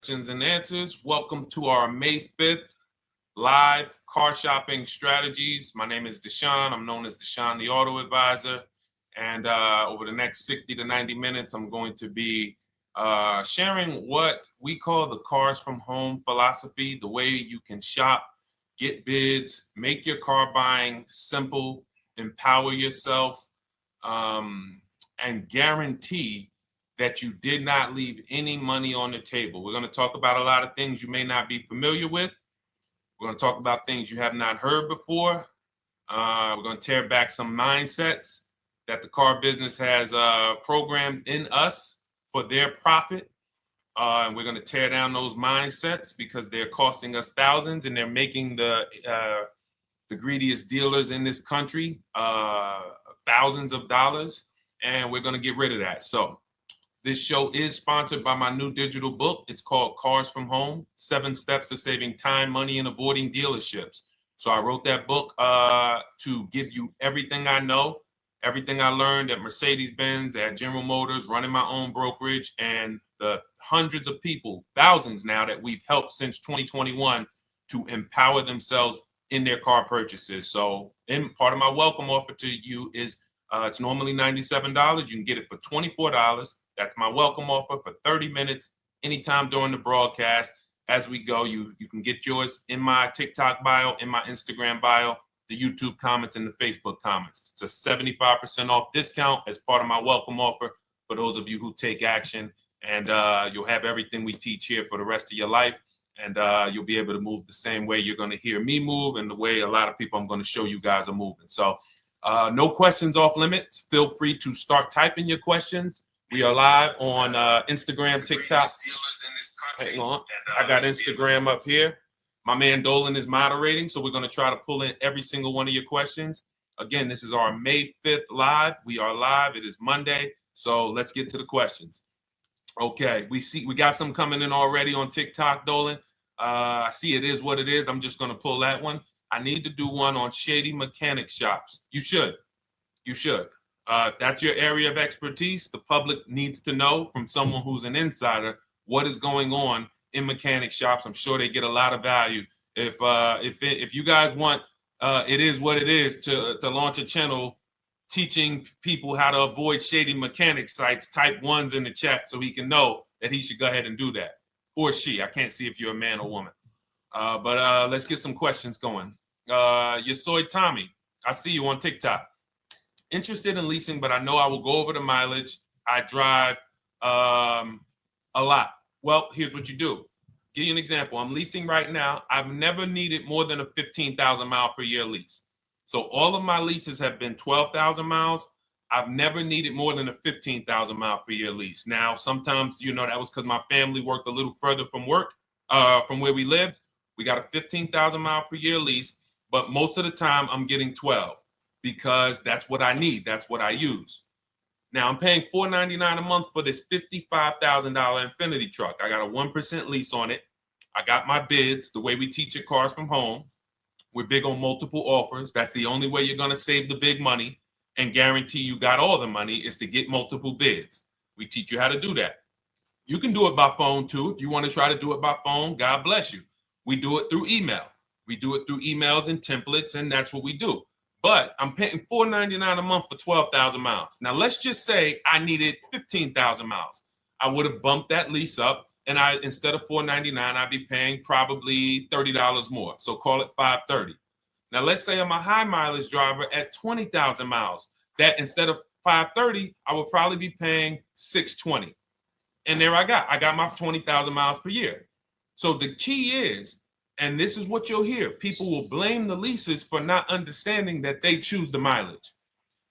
questions and answers. Welcome to our May 5th live car shopping strategies. My name is Deshone. I'm known as Deshone the Auto Advisor. And over the next 60 to 90 minutes, I'm going to be sharing what we call the cars from home philosophy, the way you can shop, get bids, make your car buying simple, empower yourself, and guarantee that you did not leave any money on the table. We're going to talk about a lot of things you may not be familiar with. We're going to talk about things you have not heard before. We're going to tear back some mindsets that the car business has programmed in us for their profit. And we're going to tear down those mindsets because they're costing us thousands and they're making the greediest dealers in this country thousands of dollars. And we're going to get rid of that. So this show is sponsored by my new digital book. It's called Cars from Home, 7 Steps to Saving Time, Money, and Avoiding Dealerships. So I wrote that book to give you everything I know, everything I learned at Mercedes-Benz, at General Motors, running my own brokerage, and the hundreds of people, thousands now, that we've helped since 2021 to empower themselves in their car purchases. So part of my welcome offer to you is it's normally $97. You can get it for $24. That's my welcome offer for 30 minutes, anytime during the broadcast. As we go, you can get yours in my TikTok bio, in my Instagram bio, the YouTube comments, and the Facebook comments. It's a 75% off discount as part of my welcome offer for those of you who take action. And you'll have everything we teach here for the rest of your life. And you'll be able to move the same way you're going to hear me move and the way a lot of people I'm going to show you guys are moving. So no questions off limits. Feel free to start typing your questions. We are live on Instagram, TikTok. Hang on. I got Instagram up here. My man Dolan is moderating, so we're going to try to pull in every single one of your questions. Again, this is our May 5th live. We are live. It is Monday, so let's get to the questions. Okay, we got some coming in already on TikTok, Dolan. I see it is what it is. I'm just going to pull that one. I need to do one on shady mechanic shops. You should. If that's your area of expertise, the public needs to know from someone who's an insider what is going on in mechanic shops. I'm sure they get a lot of value. If you guys want, it is what it is to launch a channel teaching people how to avoid shady mechanic sites, type ones in the chat so he can know that he should go ahead and do that. Or she. I can't see if you're a man or woman. But let's get some questions going. Yasoy Tommy, I see you on TikTok. Interested in leasing, but I know I will go over the mileage. I drive a lot. Well, here's what you do. Give you an example. I'm leasing right now. I've never needed more than a 15,000 mile per year lease. So all of my leases have been 12,000 miles. I've never needed more than a 15,000 mile per year lease. Now, sometimes, that was because my family worked a little further from where we lived. We got a 15,000 mile per year lease, but most of the time I'm getting 12 because that's what I need. That's what I use. Now I'm paying $499 a month for this $55,000 Infinity truck. I got a 1% lease on it. I got my bids, the way we teach at Cars from Home. We're big on multiple offers. That's the only way you're going to save the big money and guarantee you got all the money is to get multiple bids. We teach you how to do that. You can do it by phone too. If you want to try to do it by phone, God bless you. We do it through email. We do it through emails and templates, and that's what we do. But I'm paying $499 a month for 12,000 miles. Now, let's just say I needed 15,000 miles. I would have bumped that lease up, and instead of $499, I'd be paying probably $30 more. So call it $530. Now, let's say I'm a high mileage driver at 20,000 miles. That instead of $530, I would probably be paying $620. And there I got my 20,000 miles per year. So the key is, and this is what you'll hear, people will blame the leases for not understanding that they choose the mileage.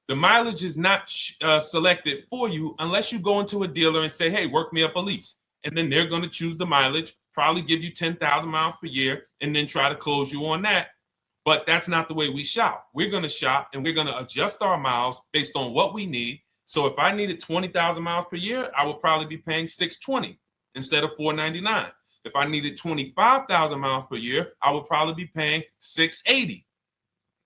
The mileage is not selected for you unless you go into a dealer and say, hey, work me up a lease. And then they're going to choose the mileage, probably give you 10,000 miles per year, and then try to close you on that. But that's not the way we shop. We're going to shop and we're going to adjust our miles based on what we need. So if I needed 20,000 miles per year, I would probably be paying $620 instead of $499. If I needed 25,000 miles per year, I would probably be paying $680.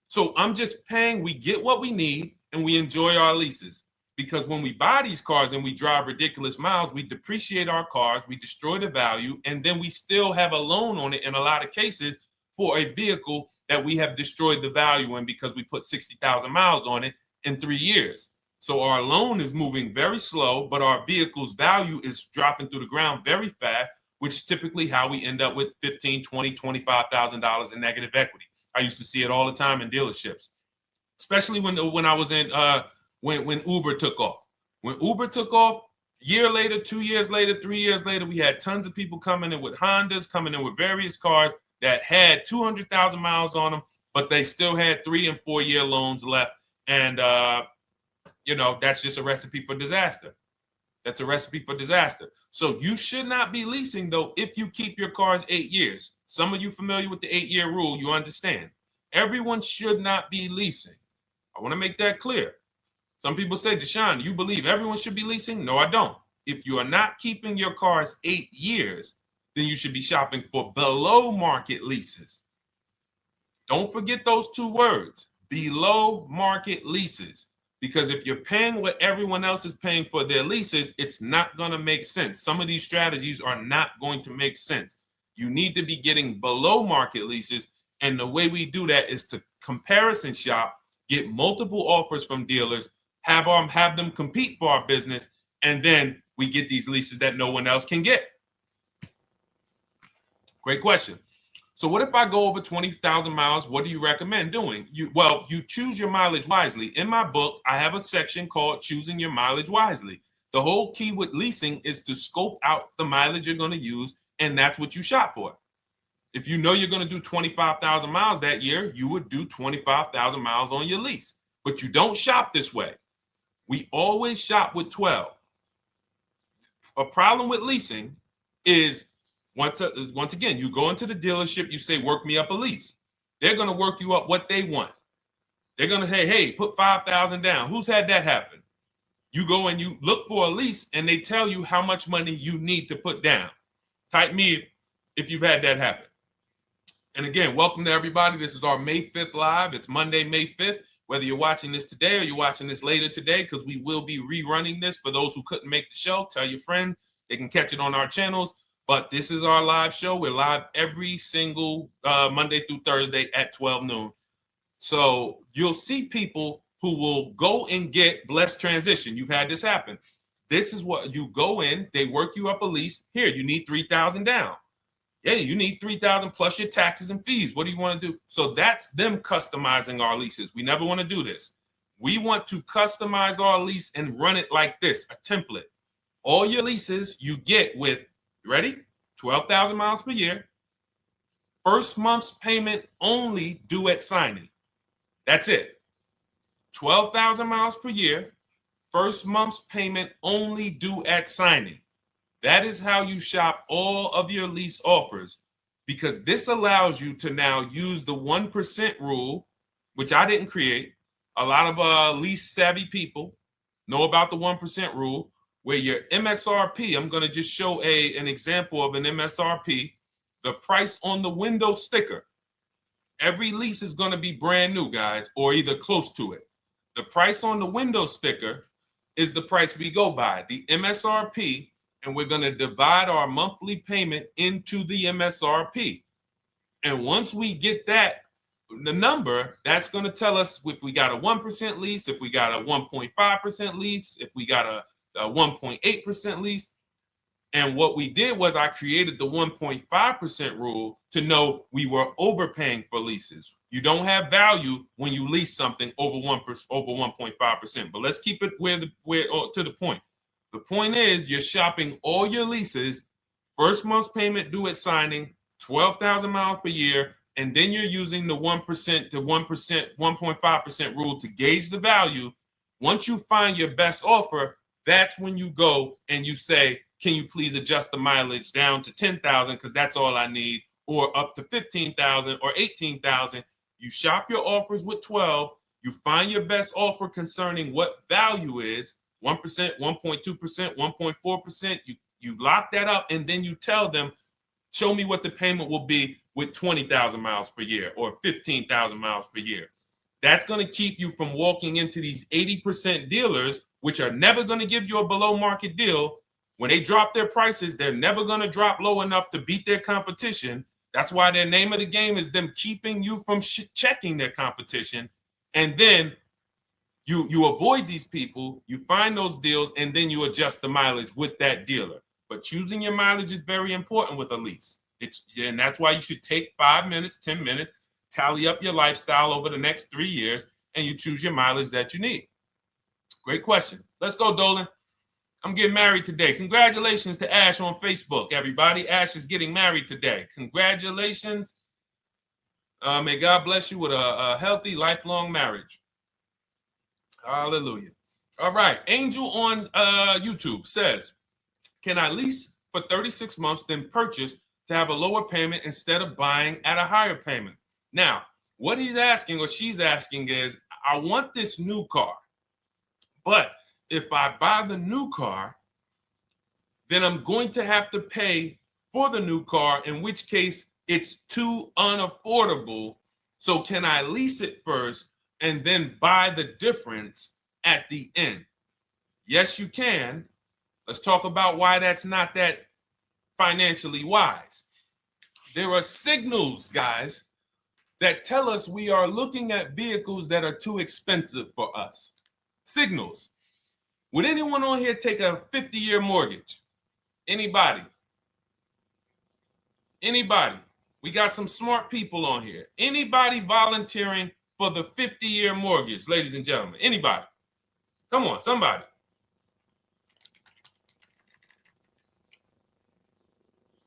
So I'm just paying, we get what we need and we enjoy our leases. because when we buy these cars and we drive ridiculous miles, we depreciate our cars, we destroy the value, and then we still have a loan on it in a lot of cases for a vehicle that we have destroyed the value in because we put 60,000 miles on it in 3 years. So our loan is moving very slow, but our vehicle's value is dropping through the ground very fast, which is typically how we end up with $15,000, $20,000, $25,000 in negative equity. I used to see it all the time in dealerships, especially when I was in when Uber took off. When Uber took off, year later, 2 years later, 3 years later, we had tons of people coming in with Hondas, coming in with various cars that had 200,000 miles on them, but they still had 3 and 4 year loans left. And, that's just a recipe for disaster. That's a recipe for disaster. So you should not be leasing, though, if you keep your cars 8 years. Some of you familiar with the 8-year rule, you understand. Everyone should not be leasing. I want to make that clear. Some people say, Deshone, you believe everyone should be leasing? No, I don't. If you are not keeping your cars 8 years, then you should be shopping for below market leases. Don't forget those 2 words, below market leases. Because if you're paying what everyone else is paying for their leases, it's not going to make sense. Some of these strategies are not going to make sense. You need to be getting below market leases. And the way we do that is to comparison shop, get multiple offers from dealers, have them compete for our business, and then we get these leases that no one else can get. Great question. So what if I go over 20,000 miles? What do you recommend doing? You choose your mileage wisely. In my book, I have a section called Choosing Your Mileage Wisely. The whole key with leasing is to scope out the mileage you're going to use, and that's what you shop for. If you know you're going to do 25,000 miles that year, you would do 25,000 miles on your lease. But you don't shop this way. We always shop with 12. A problem with leasing is once again, you go into the dealership, you say, work me up a lease. They're going to work you up what they want. They're going to say, hey, put 5,000 down. Who's had that happen? You go and you look for a lease and they tell you how much money you need to put down. Type me if you've had that happen. And again, welcome to everybody. This is our May 5th live. It's Monday, May 5th. Whether you're watching this today or you're watching this later today, because we will be rerunning this for those who couldn't make the show. Tell your friend they can catch it on our channels. But this is our live show. We're live every single Monday through Thursday at 12 noon. So you'll see people who will go and get blessed transition. You've had this happen. This is what you go in. They work you up a lease. Here, you need 3,000 down. Yeah, you need 3,000 plus your taxes and fees. What do you want to do? So that's them customizing our leases. We never want to do this. We want to customize our lease and run it like this, a template. All your leases you get with, ready? 12,000 miles per year. First month's payment only due at signing. That's it. 12,000 miles per year. First month's payment only due at signing. That is how you shop all of your lease offers, because this allows you to now use the 1% rule, which I didn't create. A lot of lease savvy people know about the 1% rule, where your MSRP, I'm going to just show an example of an MSRP, the price on the window sticker. Every lease is going to be brand new, guys, or either close to it. The price on the window sticker is the price we go by, the MSRP, and we're going to divide our monthly payment into the MSRP. And once we get that, the number, that's going to tell us if we got a 1% lease, if we got a 1.5% lease, if we got a 1.8% lease. And what we did was I created the 1.5% rule to know we were overpaying for leases. You don't have value when you lease something over 1.5%. But let's keep it to the point. The point is you're shopping all your leases, first month's payment due at signing, 12,000 miles per year, and then you're using the 1% to 1.5% rule to gauge the value. Once you find your best offer, that's when you go and you say, can you please adjust the mileage down to 10,000 because that's all I need, or up to 15,000 or 18,000. You shop your offers with 12. You find your best offer concerning what value is, 1%, 1.2%, 1.4%. You lock that up, and then you tell them, show me what the payment will be with 20,000 miles per year or 15,000 miles per year. That's going to keep you from walking into these 80% dealers which are never going to give you a below market deal. When they drop their prices, they're never going to drop low enough to beat their competition. That's why their name of the game is them keeping you from checking their competition. And then you avoid these people, you find those deals, and then you adjust the mileage with that dealer. But choosing your mileage is very important with a lease. And that's why you should take 5 minutes, 10 minutes, tally up your lifestyle over the next 3 years, and you choose your mileage that you need. Great question. Let's go, Dolan. I'm getting married today. Congratulations to Ash on Facebook, everybody. Ash is getting married today. Congratulations. May God bless you with a healthy, lifelong marriage. Hallelujah. All right. Angel on YouTube says, can I lease for 36 months, then purchase to have a lower payment instead of buying at a higher payment? Now, what he's asking or she's asking is, I want this new car, but if I buy the new car, then I'm going to have to pay for the new car, in which case it's too unaffordable. So can I lease it first and then buy the difference at the end? Yes, you can. Let's talk about why that's not that financially wise. There are signals, guys, that tell us we are looking at vehicles that are too expensive for us. Signals. Would anyone on here take a 50-year mortgage? Anybody? Anybody? We got some smart people on here. Anybody volunteering for the 50-year mortgage, ladies and gentlemen? Anybody? Come on, somebody.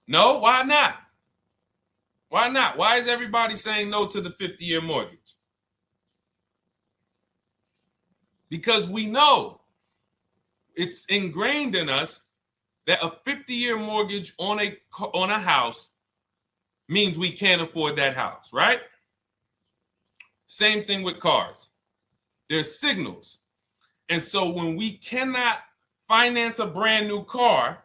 No, why not? Why not? Why is everybody saying no to the 50-year mortgage? Because we know it's ingrained in us that a 50-year mortgage on a house means we can't afford that house, right? Same thing with cars. There's signals. And so when we cannot finance a brand new car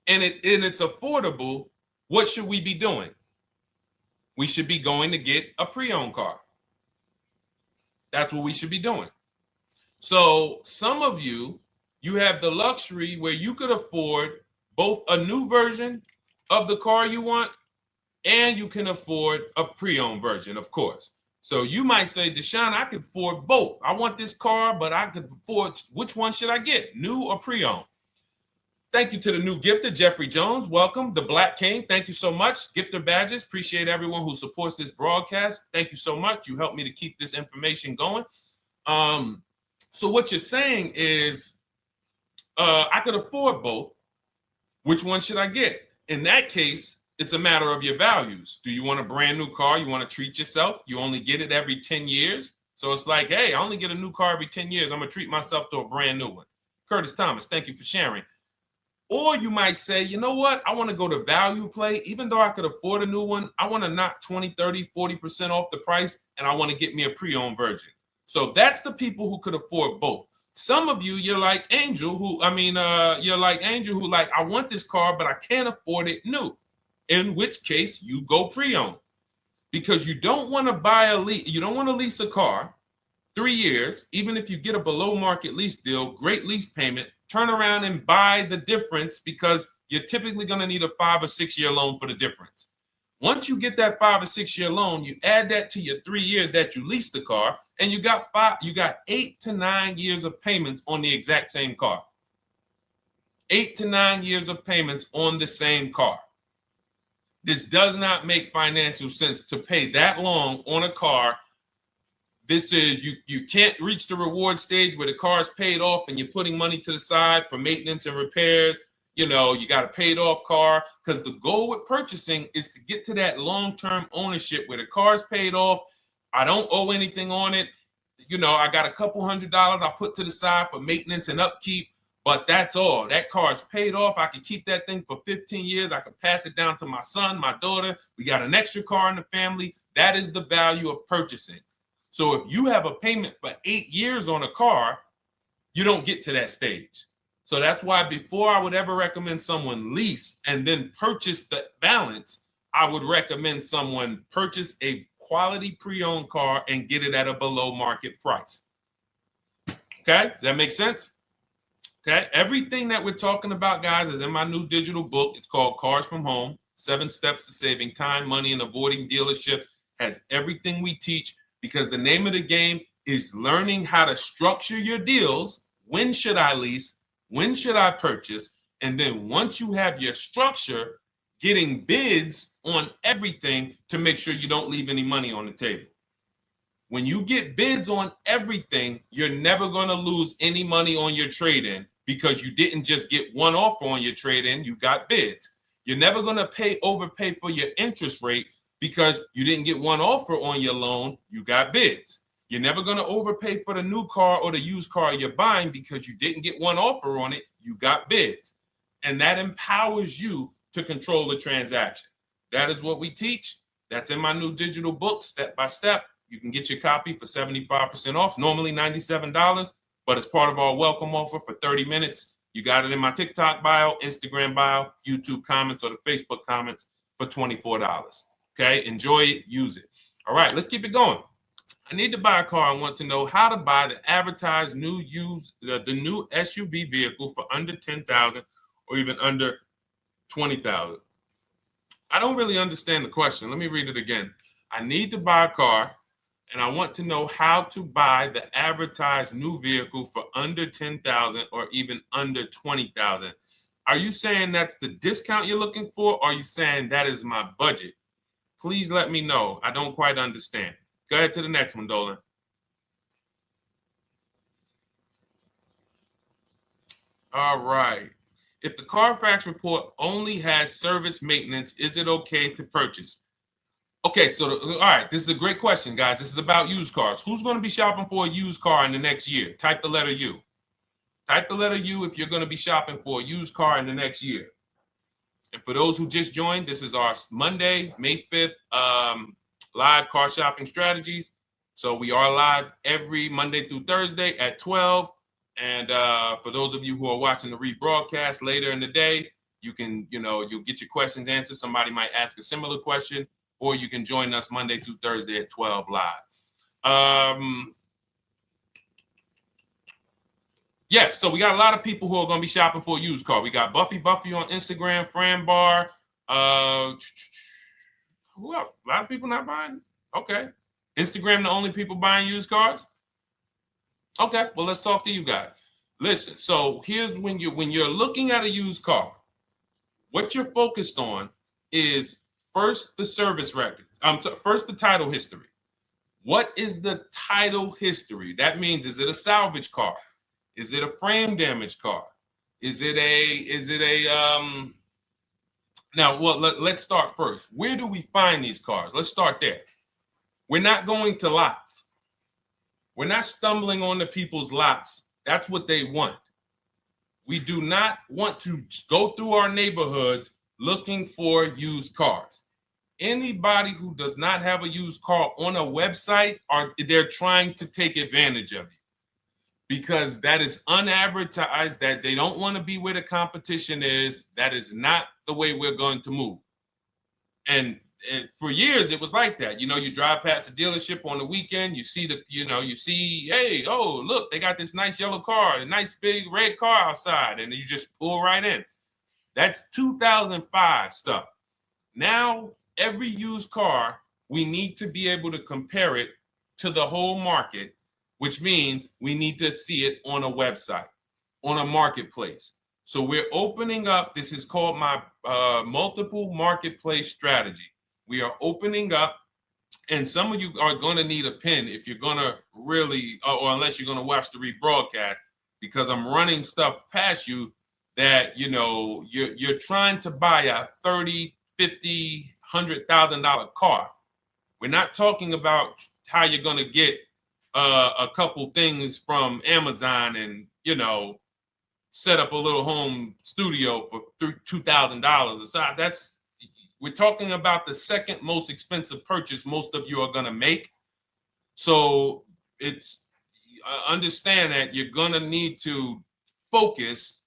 and it's affordable, what should we be doing? We should be going to get a pre-owned car. That's what we should be doing. So some of you have the luxury where you could afford both a new version of the car you want, and you can afford a pre-owned version, of course. So you might say, Deshone, I could afford both. I want this car, but I could afford, which one should I get, new or pre-owned? Thank you to the new gifter, Jeffrey Jones. Welcome. The Black King. Thank you so much. Gifter badges. Appreciate everyone who supports this broadcast. Thank you so much. You helped me to keep this information going. So what you're saying is, I could afford both. Which one should I get? In that case, it's a matter of your values. Do you want a brand new car? You want to treat yourself? You only get it every 10 years. So it's like, hey, I only get a new car every 10 years. I'm going to treat myself to a brand new one. Curtis Thomas, thank you for sharing. Or you might say, you know what? I want to go to value play. Even though I could afford a new one, I want to knock 20, 30, 40% off the price, and I want to get me a pre-owned version. So that's the people who could afford both. Some of you, you're like Angel, who like, I want this car, but I can't afford it new. In which case you go pre-owned, because you don't want to lease a car 3 years, even if you get a below market lease deal, great lease payment, turn around and buy the difference, because you're typically going to need a 5 or 6 year loan for the difference. Once you get that 5 or 6 year loan, you add that to your 3 years that you leased the car, and you got 8 to 9 years of payments on the exact same car. 8 to 9 years of payments on the same car. This does not make financial sense to pay that long on a car. This is, you can't reach the reward stage where the car is paid off and you're putting money to the side for maintenance and repairs. You know, you got a paid off car, because the goal with purchasing is to get to that long-term ownership where the car is paid off. I don't owe anything on it. You know, I got a couple $100 I put to the side for maintenance and upkeep, but that's all. That car is paid off. I can keep that thing for 15 years. I can pass it down to my son, my daughter. We got an extra car in the family. That is the value of purchasing. So if you have a payment for 8 years on a car, you don't get to that stage. So that's why before I would ever recommend someone lease and then purchase the balance, I would recommend someone purchase a quality pre-owned car and get it at a below market price. Okay, does that make sense? Okay, everything that we're talking about, guys, is in my new digital book. It's called Cars from Home, 7 Steps to Saving Time, Money, and Avoiding Dealerships. Has everything we teach, because the name of the game is learning how to structure your deals. When should I lease? When should I purchase? And then once you have your structure, getting bids on everything to make sure you don't leave any money on the table. When you get bids on everything, you're never going to lose any money on your trade-in, because you didn't just get one offer on your trade-in, you got bids. You're never going to overpay for your interest rate, because you didn't get one offer on your loan, you got bids. You're never going to overpay for the new car or the used car you're buying, because you didn't get one offer on it, you got bids. And that empowers you to control the transaction. That is what we teach. That's in my new digital book, step by step. You can get your copy for 75% off, normally $97, but it's part of our welcome offer for 30 minutes. You got it in my TikTok bio, Instagram bio, YouTube comments, or the Facebook comments for $24. Okay, enjoy it, use it. All right, let's keep it going. I need to buy a car. I want to know how to buy the advertised new the new SUV vehicle for under $10,000 or even under $20,000. I don't really understand the question. Let me read it again. I need to buy a car, and I want to know how to buy the advertised new vehicle for under $10,000 or even under $20,000. Are you saying that's the discount you're looking for, or are you saying that is my budget? Please let me know. I don't quite understand. Go ahead to the next one, Dolan. All right. If the Carfax report only has service maintenance, is it okay to purchase? Okay, so all right, this is a great question, guys. This is about used cars. Who's going to be shopping for a used car in the next year? Type the letter U. Type the letter U if you're going to be shopping for a used car in the next year. And for those who just joined, this is our Monday, May 5th, live car shopping strategies. So we are live every Monday through Thursday at 12. And for those of you who are watching the rebroadcast later in the day, you can, you'll get your questions answered. Somebody might ask a similar question, or you can join us Monday through Thursday at 12 live. Yes, so we got a lot of people who are going to be shopping for a used car. We got Buffy on Instagram, Fran Bar. Who else? A lot of people not buying? Okay. Instagram, the only people buying used cars? Okay, well, let's talk to you guys. Listen, so here's when you're looking at a used car, what you're focused on is first the service record. First the title history. What is the title history? That means, is it a salvage car? Is it a frame damage car? Is it a now, well, let's start first. Where do we find these cars? Let's start there. We're not going to lots. We're not stumbling onto people's lots. That's what they want. We do not want to go through our neighborhoods looking for used cars. Anybody who does not have a used car on a website, they're trying to take advantage of you, because that is unadvertised, that they don't want to be where the competition is. That is not the way we're going to move. And for years, it was like that. You drive past a dealership on the weekend, you see hey, oh, look, they got this nice yellow car, a nice big red car outside, and you just pull right in. That's 2005 stuff. Now, every used car, we need to be able to compare it to the whole market, which means we need to see it on a website, on a marketplace. So we're opening up, this is called my multiple marketplace strategy. We are opening up, and some of you are going to need a pen if you're going to really, or unless you're going to watch the rebroadcast, because I'm running stuff past you that, you're trying to buy a $30,000, $50,000, $100,000 car. We're not talking about how you're going to get a couple things from Amazon and, set up a little home studio for $2,000. We're talking about the second most expensive purchase most of you are going to make. So it's understand that you're going to need to focus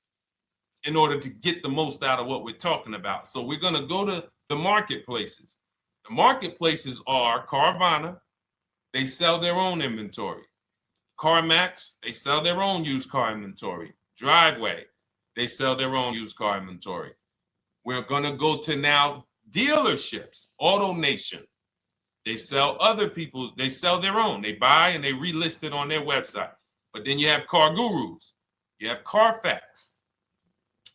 in order to get the most out of what we're talking about. So we're going to go to the marketplaces. The marketplaces are Carvana. They sell their own inventory. CarMax, they sell their own used car inventory. Driveway, they sell their own used car inventory. We're going to go to now dealerships. AutoNation, they sell other people's, they sell their own. They buy and they relist it on their website. But then you have Car Gurus, you have Carfax,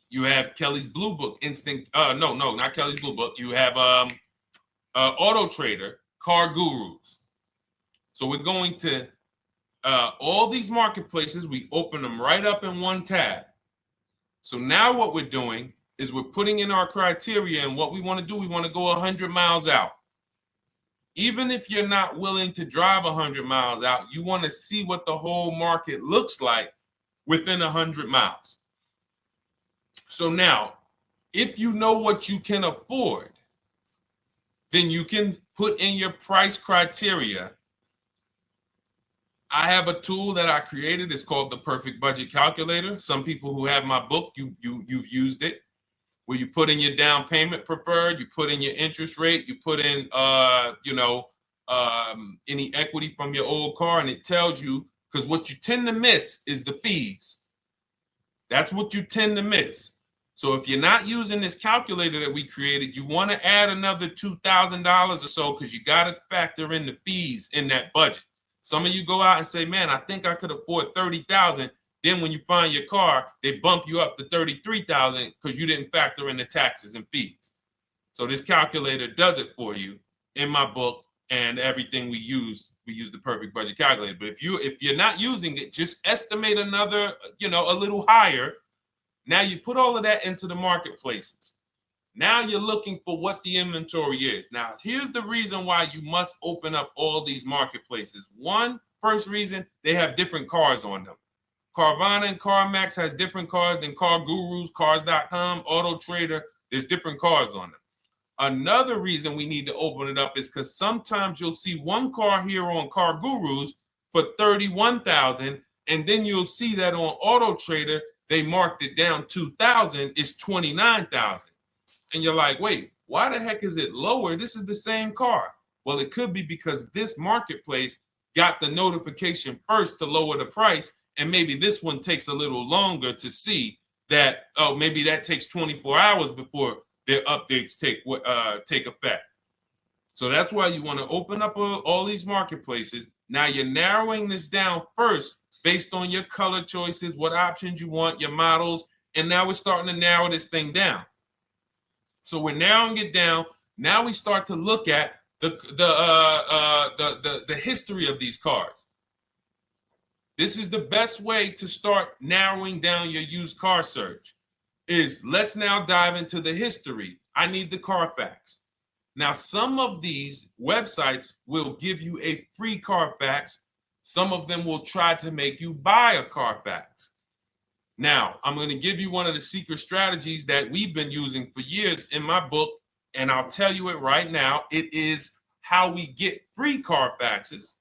you have Kelly's Blue Book, no, not Kelly's Blue Book. You have Auto Trader, Car Gurus. So we're going to all these marketplaces, we open them right up in one tab. So now what we're doing is we're putting in our criteria, and what we want to do, we want to go 100 miles out. Even if you're not willing to drive 100 miles out, you want to see what the whole market looks like within 100 miles. So now, if you know what you can afford, then you can put in your price criteria. I have a tool that I created. It's called the Perfect Budget Calculator. Some people who have my book, you've used it, where you put in your down payment preferred, you put in your interest rate, you put in any equity from your old car, and it tells you, because what you tend to miss is the fees. That's what you tend to miss. So if you're not using this calculator that we created, you want to add another $2,000 or so, because you got to factor in the fees in that budget. Some of you go out and say, man, I think I could afford $30,000. Then when you find your car, they bump you up to $33,000 because you didn't factor in the taxes and fees. So this calculator does it for you in my book, and everything we use the Perfect Budget Calculator. But if you're not using it, just estimate another, a little higher. Now you put all of that into the marketplaces. Now you're looking for what the inventory is. Now, here's the reason why you must open up all these marketplaces. First reason, they have different cars on them. Carvana and CarMax has different cars than Car Gurus, Cars.com, Auto Trader. There's different cars on them. Another reason we need to open it up is because sometimes you'll see one car here on Car Gurus for $31,000, and then you'll see that on Auto Trader, they marked it down $2,000, it's $29,000. And you're like, wait, why the heck is it lower? This is the same car. Well, it could be because this marketplace got the notification first to lower the price, and maybe this one takes a little longer to see that, oh, maybe that takes 24 hours before their updates take effect. So that's why you want to open up all these marketplaces. Now you're narrowing this down first based on your color choices, what options you want, your models, and now we're starting to narrow this thing down. So we're narrowing it down. Now we start to look at the history of these cars. This is the best way to start narrowing down your used car search. Let's now dive into the history. I need the Carfax. Now, some of these websites will give you a free Carfax. Some of them will try to make you buy a Carfax. Now, I'm going to give you one of the secret strategies that we've been using for years in my book, and I'll tell you it right now. It is how we get free Carfaxes,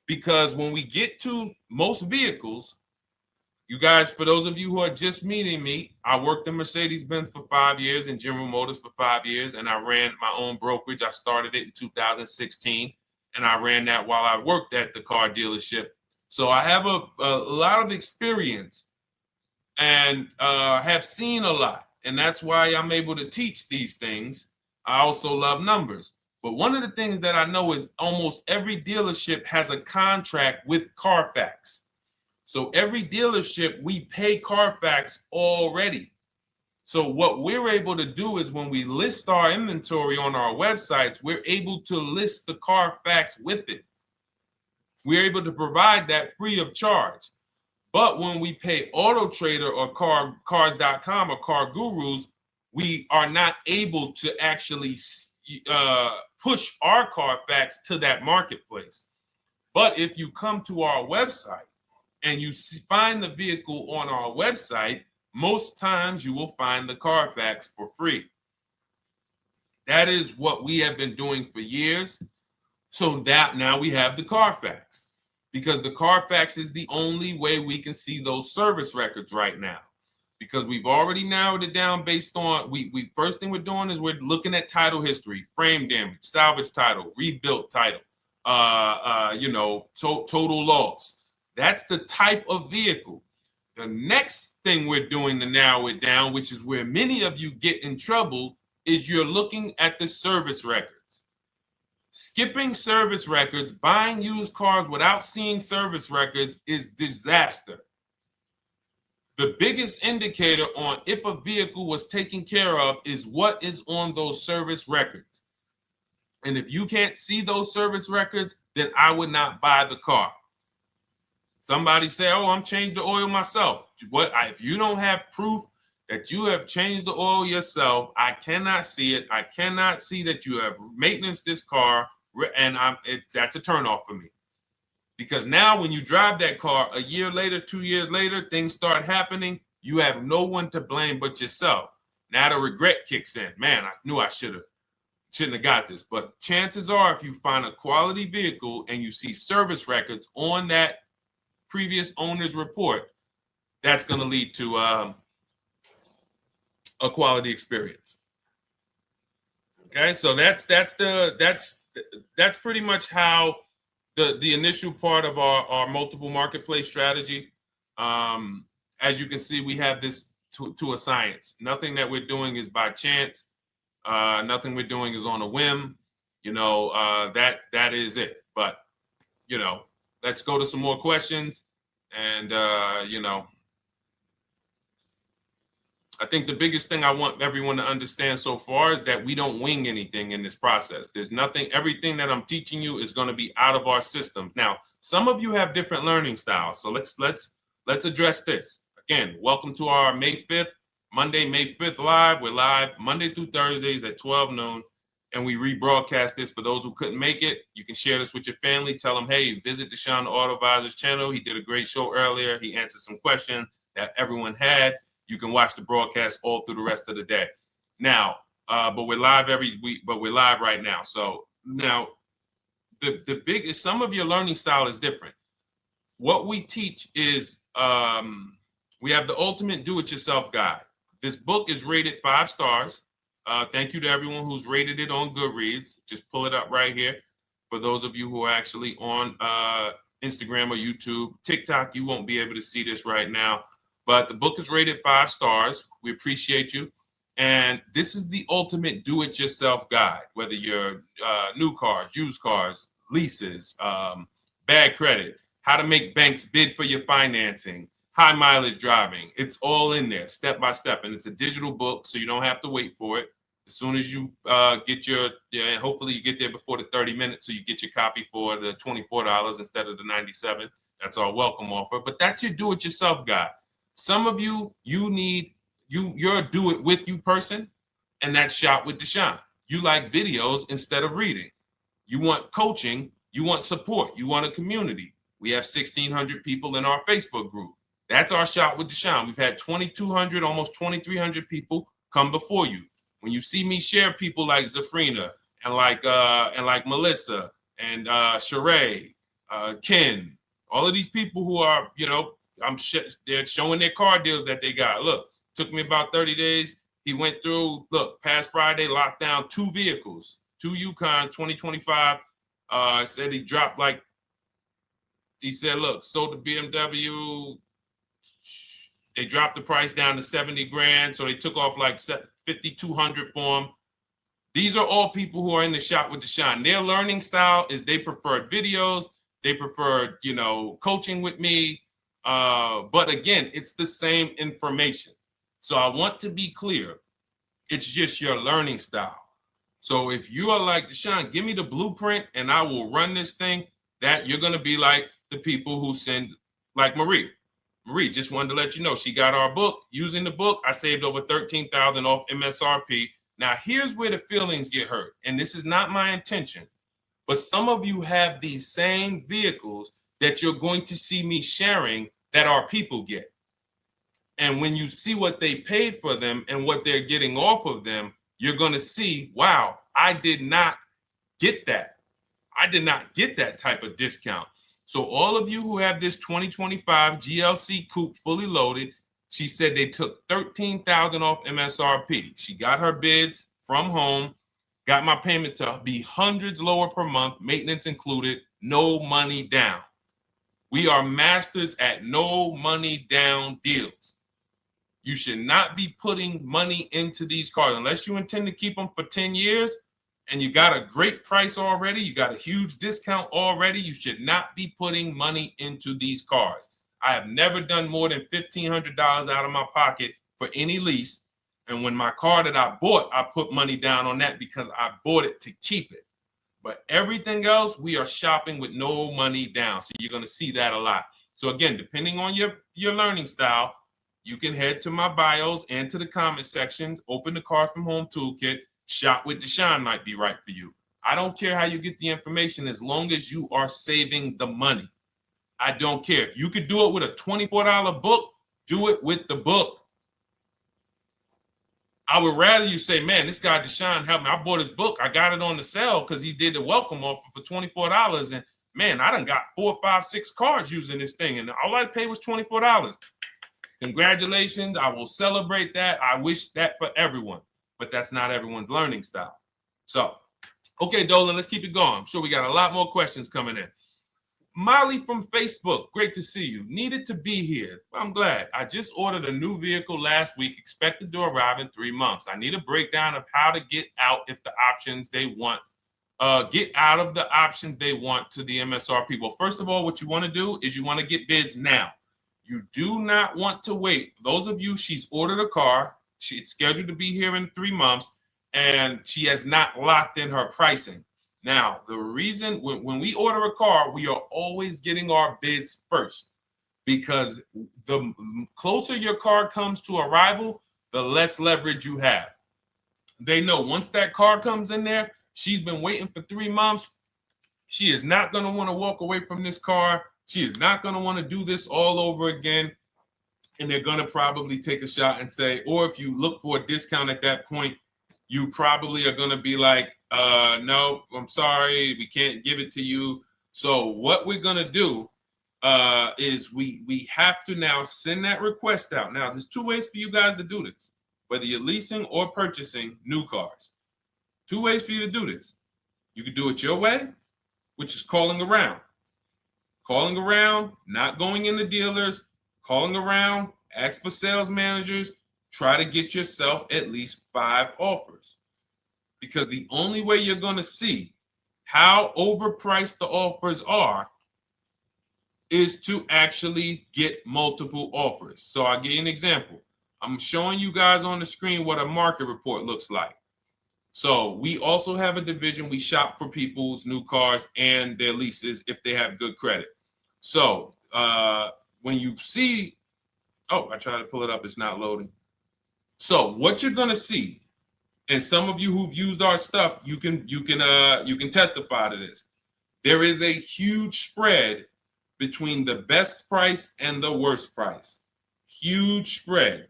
because when we get to most vehicles, you guys, for those of you who are just meeting me, I worked in Mercedes-Benz for 5 years and General Motors for 5 years, and I ran my own brokerage. I started it in 2016, and I ran that while I worked at the car dealership. So I have a lot of experience and have seen a lot, and that's why I'm able to teach these things. I also love numbers. But one of the things that I know is almost every dealership has a contract with Carfax. So every dealership, we pay Carfax already. So what we're able to do is when we list our inventory on our websites, we're able to list the Carfax with it. We're able to provide that free of charge. But when we pay Auto Trader or Cars.com or Car Gurus, we are not able to actually push our Carfax to that marketplace. But if you come to our website and you find the vehicle on our website, most times you will find the Carfax for free. That is what we have been doing for years. So that now we have the Carfax, because the Carfax is the only way we can see those service records right now, because we've already narrowed it down based on, first thing we're doing is we're looking at title history, frame damage, salvage title, rebuilt title, total loss. That's the type of vehicle. The next thing we're doing to narrow it down, which is where many of you get in trouble, is you're looking at the service records. Skipping service records, buying used cars without seeing service records is disaster. The biggest indicator on if a vehicle was taken care of is what is on those service records. And if you can't see those service records, then I would not buy the car. Somebody say, oh, I'm changing the oil myself. If you don't have proof that you have changed the oil yourself, I cannot see it. I cannot see that you have maintenance this car, and that's a turnoff for me. Because now when you drive that car a year later, 2 years later, things start happening. You have no one to blame but yourself. Now the regret kicks in. Man, I knew I shouldn't have got this. But chances are, if you find a quality vehicle and you see service records on that previous owner's report, that's going to lead to a quality experience. Okay, so that's pretty much how the initial part of our multiple marketplace strategy. As you can see, we have this to a science. Nothing that we're doing is by chance. Nothing we're doing is on a whim. That is it. But let's go to some more questions. And I think the biggest thing I want everyone to understand so far is that we don't wing anything in this process. There's nothing, everything that I'm teaching you is going to be out of our systems. Now, some of you have different learning styles. So let's address this. Again, welcome to our May 5th, Monday, May 5th live. We're live Monday through Thursdays at 12 noon. And we rebroadcast this for those who couldn't make it. You can share this with your family. Tell them, hey, visit Deshone the Auto Advisor's channel. He did a great show earlier. He answered some questions that everyone had. You can watch the broadcast all through the rest of the day. Now, but we're live every week, but we're live right now. So now the biggest, some of your learning style is different. What we teach is we have the ultimate do-it-yourself guide. This book is rated 5 stars. Thank you to everyone who's rated it on Goodreads. Just pull it up right here. For those of you who are actually on Instagram or YouTube, TikTok, you won't be able to see this right now. But the book is rated 5 stars. We appreciate you. And this is the ultimate do-it-yourself guide, whether you're new cars, used cars, leases, bad credit, how to make banks bid for your financing, high mileage driving. It's all in there, step by step. And it's a digital book, so you don't have to wait for it. As soon as you get and hopefully you get there before the 30 minutes, so you get your copy for the $24 instead of the $97. That's our welcome offer. But that's your do-it-yourself guide. Some of you, you're a do-it-with-you person, and that's Shop with Deshone. You like videos instead of reading. You want coaching. You want support. You want a community. We have 1,600 people in our Facebook group. That's our Shop with Deshone. We've had 2,200, almost 2,300 people come before you. When you see me share people like Zafrina and like Melissa and Sheree, Ken, all of these people who are, they're showing their car deals that they got. Look, took me about 30 days. He went through, past Friday, locked down 2 vehicles, 2 Yukon 2025. Said he dropped sold the BMW. They dropped the price down to 70 grand. So they took off like 5,200 for him. These are all people who are in the Shop with Deshone. Their learning style is they prefer videos. They prefer, coaching with me. But again, it's the same information. So I want to be clear. It's just your learning style. So if you are like Deshone, give me the blueprint and I will run this thing. That you're going to be like the people who send, like Marie. Marie just wanted to let you know she got our book. Using the book, I saved over $13,000 off MSRP. Now, here's where the feelings get hurt. And this is not my intention. But some of you have these same vehicles that you're going to see me sharing that our people get. And when you see what they paid for them and what they're getting off of them, you're going to see, wow, I did not get that. I did not get that type of discount. So all of you who have this 2025 GLC coupe fully loaded, she said they took $13,000 off MSRP. She got her bids from home, got my payment to be hundreds lower per month, maintenance included, no money down. We are masters at no money down deals. You should not be putting money into these cars unless you intend to keep them for 10 years and you got a great price already. You got a huge discount already. You should not be putting money into these cars. I have never done more than $1,500 out of my pocket for any lease. And when my car that I bought, I put money down on that because I bought it to keep it. But everything else, we are shopping with no money down. So you're going to see that a lot. So again, depending on your learning style, you can head to my bios and to the comment sections, open the Cars from Home Toolkit, Shop with Deshone might be right for you. I don't care how you get the information as long as you are saving the money. I don't care. If you could do it with a $24 book, do it with the book. I would rather you say, man, this guy Deshone helped me. I bought his book. I got it on the sale because he did the welcome offer for $24. And man, I done got 4, 5, 6 cars using this thing. And all I paid was $24. Congratulations. I will celebrate that. I wish that for everyone, but that's not everyone's learning style. So, okay, Dolan, let's keep it going. I'm sure we got a lot more questions coming in. Molly from Facebook, great to see you. Needed to be here. Well, I'm glad. I just ordered a new vehicle last week, expected to arrive in 3 months. I need a breakdown of how to get out if the options they want, get out of the options they want to the MSRP. Well, first of all, what you want to do is you want to get bids now. You do not want to wait. Those of you, she's ordered a car. She's scheduled to be here in 3 months, and she has not locked in her pricing. Now, the reason when we order a car, we are always getting our bids first because the closer your car comes to arrival, the less leverage you have. They know once that car comes in there, she's been waiting for 3 months. She is not going to want to walk away from this car. She is not going to want to do this all over again. And they're going to probably take a shot and say, or if you look for a discount at that point, you probably are going to be like, no, I'm sorry, we can't give it to you. So what we're going to do is we have to now send that request out. Now, there's 2 ways for you guys to do this, whether you're leasing or purchasing new cars. 2 ways for you to do this. You can do it your way, which is calling around. Calling around, not going into dealers, calling around, ask for sales managers, try to get yourself at least 5 offers. Because the only way you're going to see how overpriced the offers are is to actually get multiple offers. So I'll give you an example. I'm showing you guys on the screen what a market report looks like. So we also have a division. We shop for people's new cars and their leases if they have good credit. So when you see, oh, I tried to pull it up. It's not loading. So what you're going to see, and some of you who've used our stuff, you can testify to this. There is a huge spread between the best price and the worst price. Huge spread.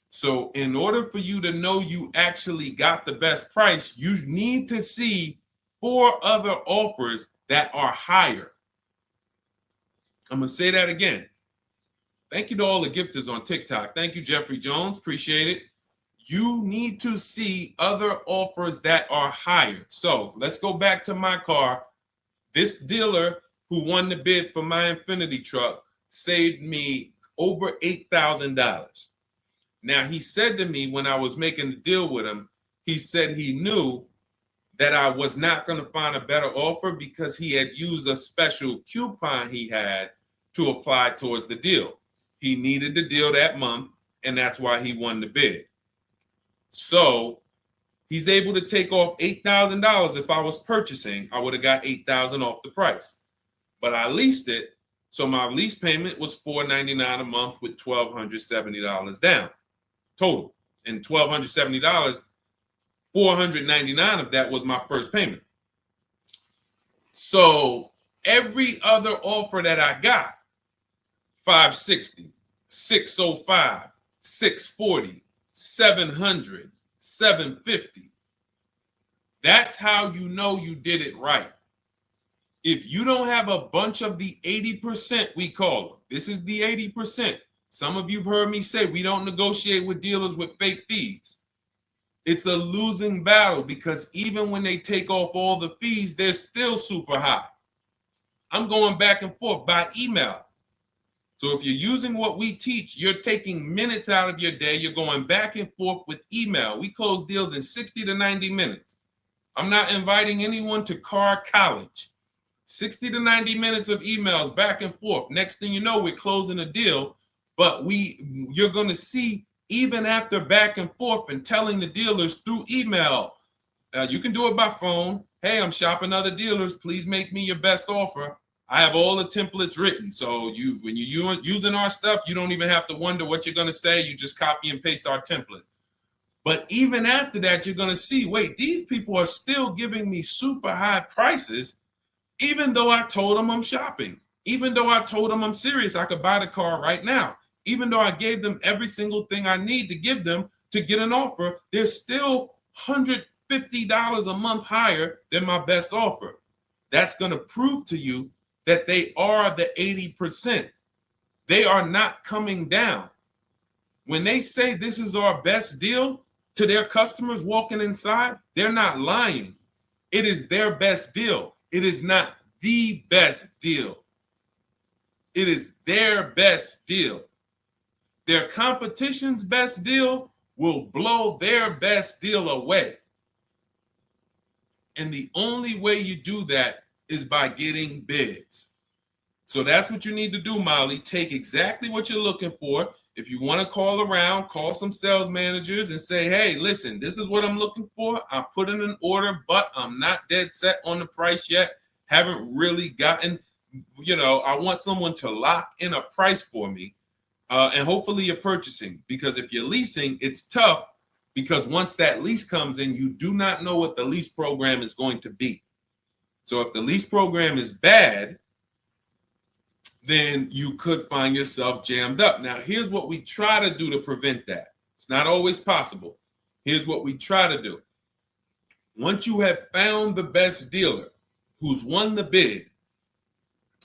So in order for you to know you actually got the best price, you need to see 4 other offers that are higher. I'm going to say that again. Thank you to all the gifters on TikTok. Thank you, Jeffrey Jones. Appreciate it. You need to see other offers that are higher. So let's go back to my car. This dealer who won the bid for my Infinity truck saved me over $8,000. Now, he said to me when I was making the deal with him, he said he knew that I was not going to find a better offer because he had used a special coupon he had to apply towards the deal. He needed the deal that month, and that's why he won the bid. So he's able to take off $8,000. If I was purchasing, I would have got $8,000 off the price. But I leased it, so my lease payment was $499 a month with $1,270 down total. And $1,270, $499 of that was my first payment. So every other offer that I got, $560, $605, $640, $700, $750. That's how you know you did it right. If you don't have a bunch of the 80%, we call them. This is the 80%. Some of you have heard me say we don't negotiate with dealers with fake fees. It's a losing battle because even when they take off all the fees, they're still super high. I'm going back and forth by email. So if you're using what we teach, you're taking minutes out of your day. You're going back and forth with email. We close deals in 60 to 90 minutes. I'm not inviting anyone to car college. 60 to 90 minutes of emails back and forth. Next thing you know, we're closing a deal. But you're going to see, even after back and forth and telling the dealers through email, you can do it by phone. Hey, I'm shopping other dealers. Please make me your best offer. I have all the templates written. So when you're using our stuff, you don't even have to wonder what you're going to say. You just copy and paste our template. But even after that, you're going to see, wait, these people are still giving me super high prices, even though I told them I'm shopping, even though I told them I'm serious, I could buy the car right now, even though I gave them every single thing I need to give them to get an offer, they're still $150 a month higher than my best offer. That's going to prove to you that they are the 80%. They are not coming down. When they say this is our best deal to their customers walking inside, they're not lying. It is their best deal. It is not the best deal. It is their best deal. Their competition's best deal will blow their best deal away. And the only way you do that is by getting bids. So that's what you need to do, Molly. Take exactly what you're looking for. If you want to call around, call some sales managers and say, hey, listen, this is what I'm looking for. I put in an order, but I'm not dead set on the price yet. Haven't really gotten, I want someone to lock in a price for me. And hopefully you're purchasing, because if you're leasing, it's tough, because once that lease comes in, you do not know what the lease program is going to be. So if the lease program is bad, then you could find yourself jammed up. Now, here's what we try to do to prevent that. It's not always possible. Here's what we try to do. Once you have found the best dealer who's won the bid,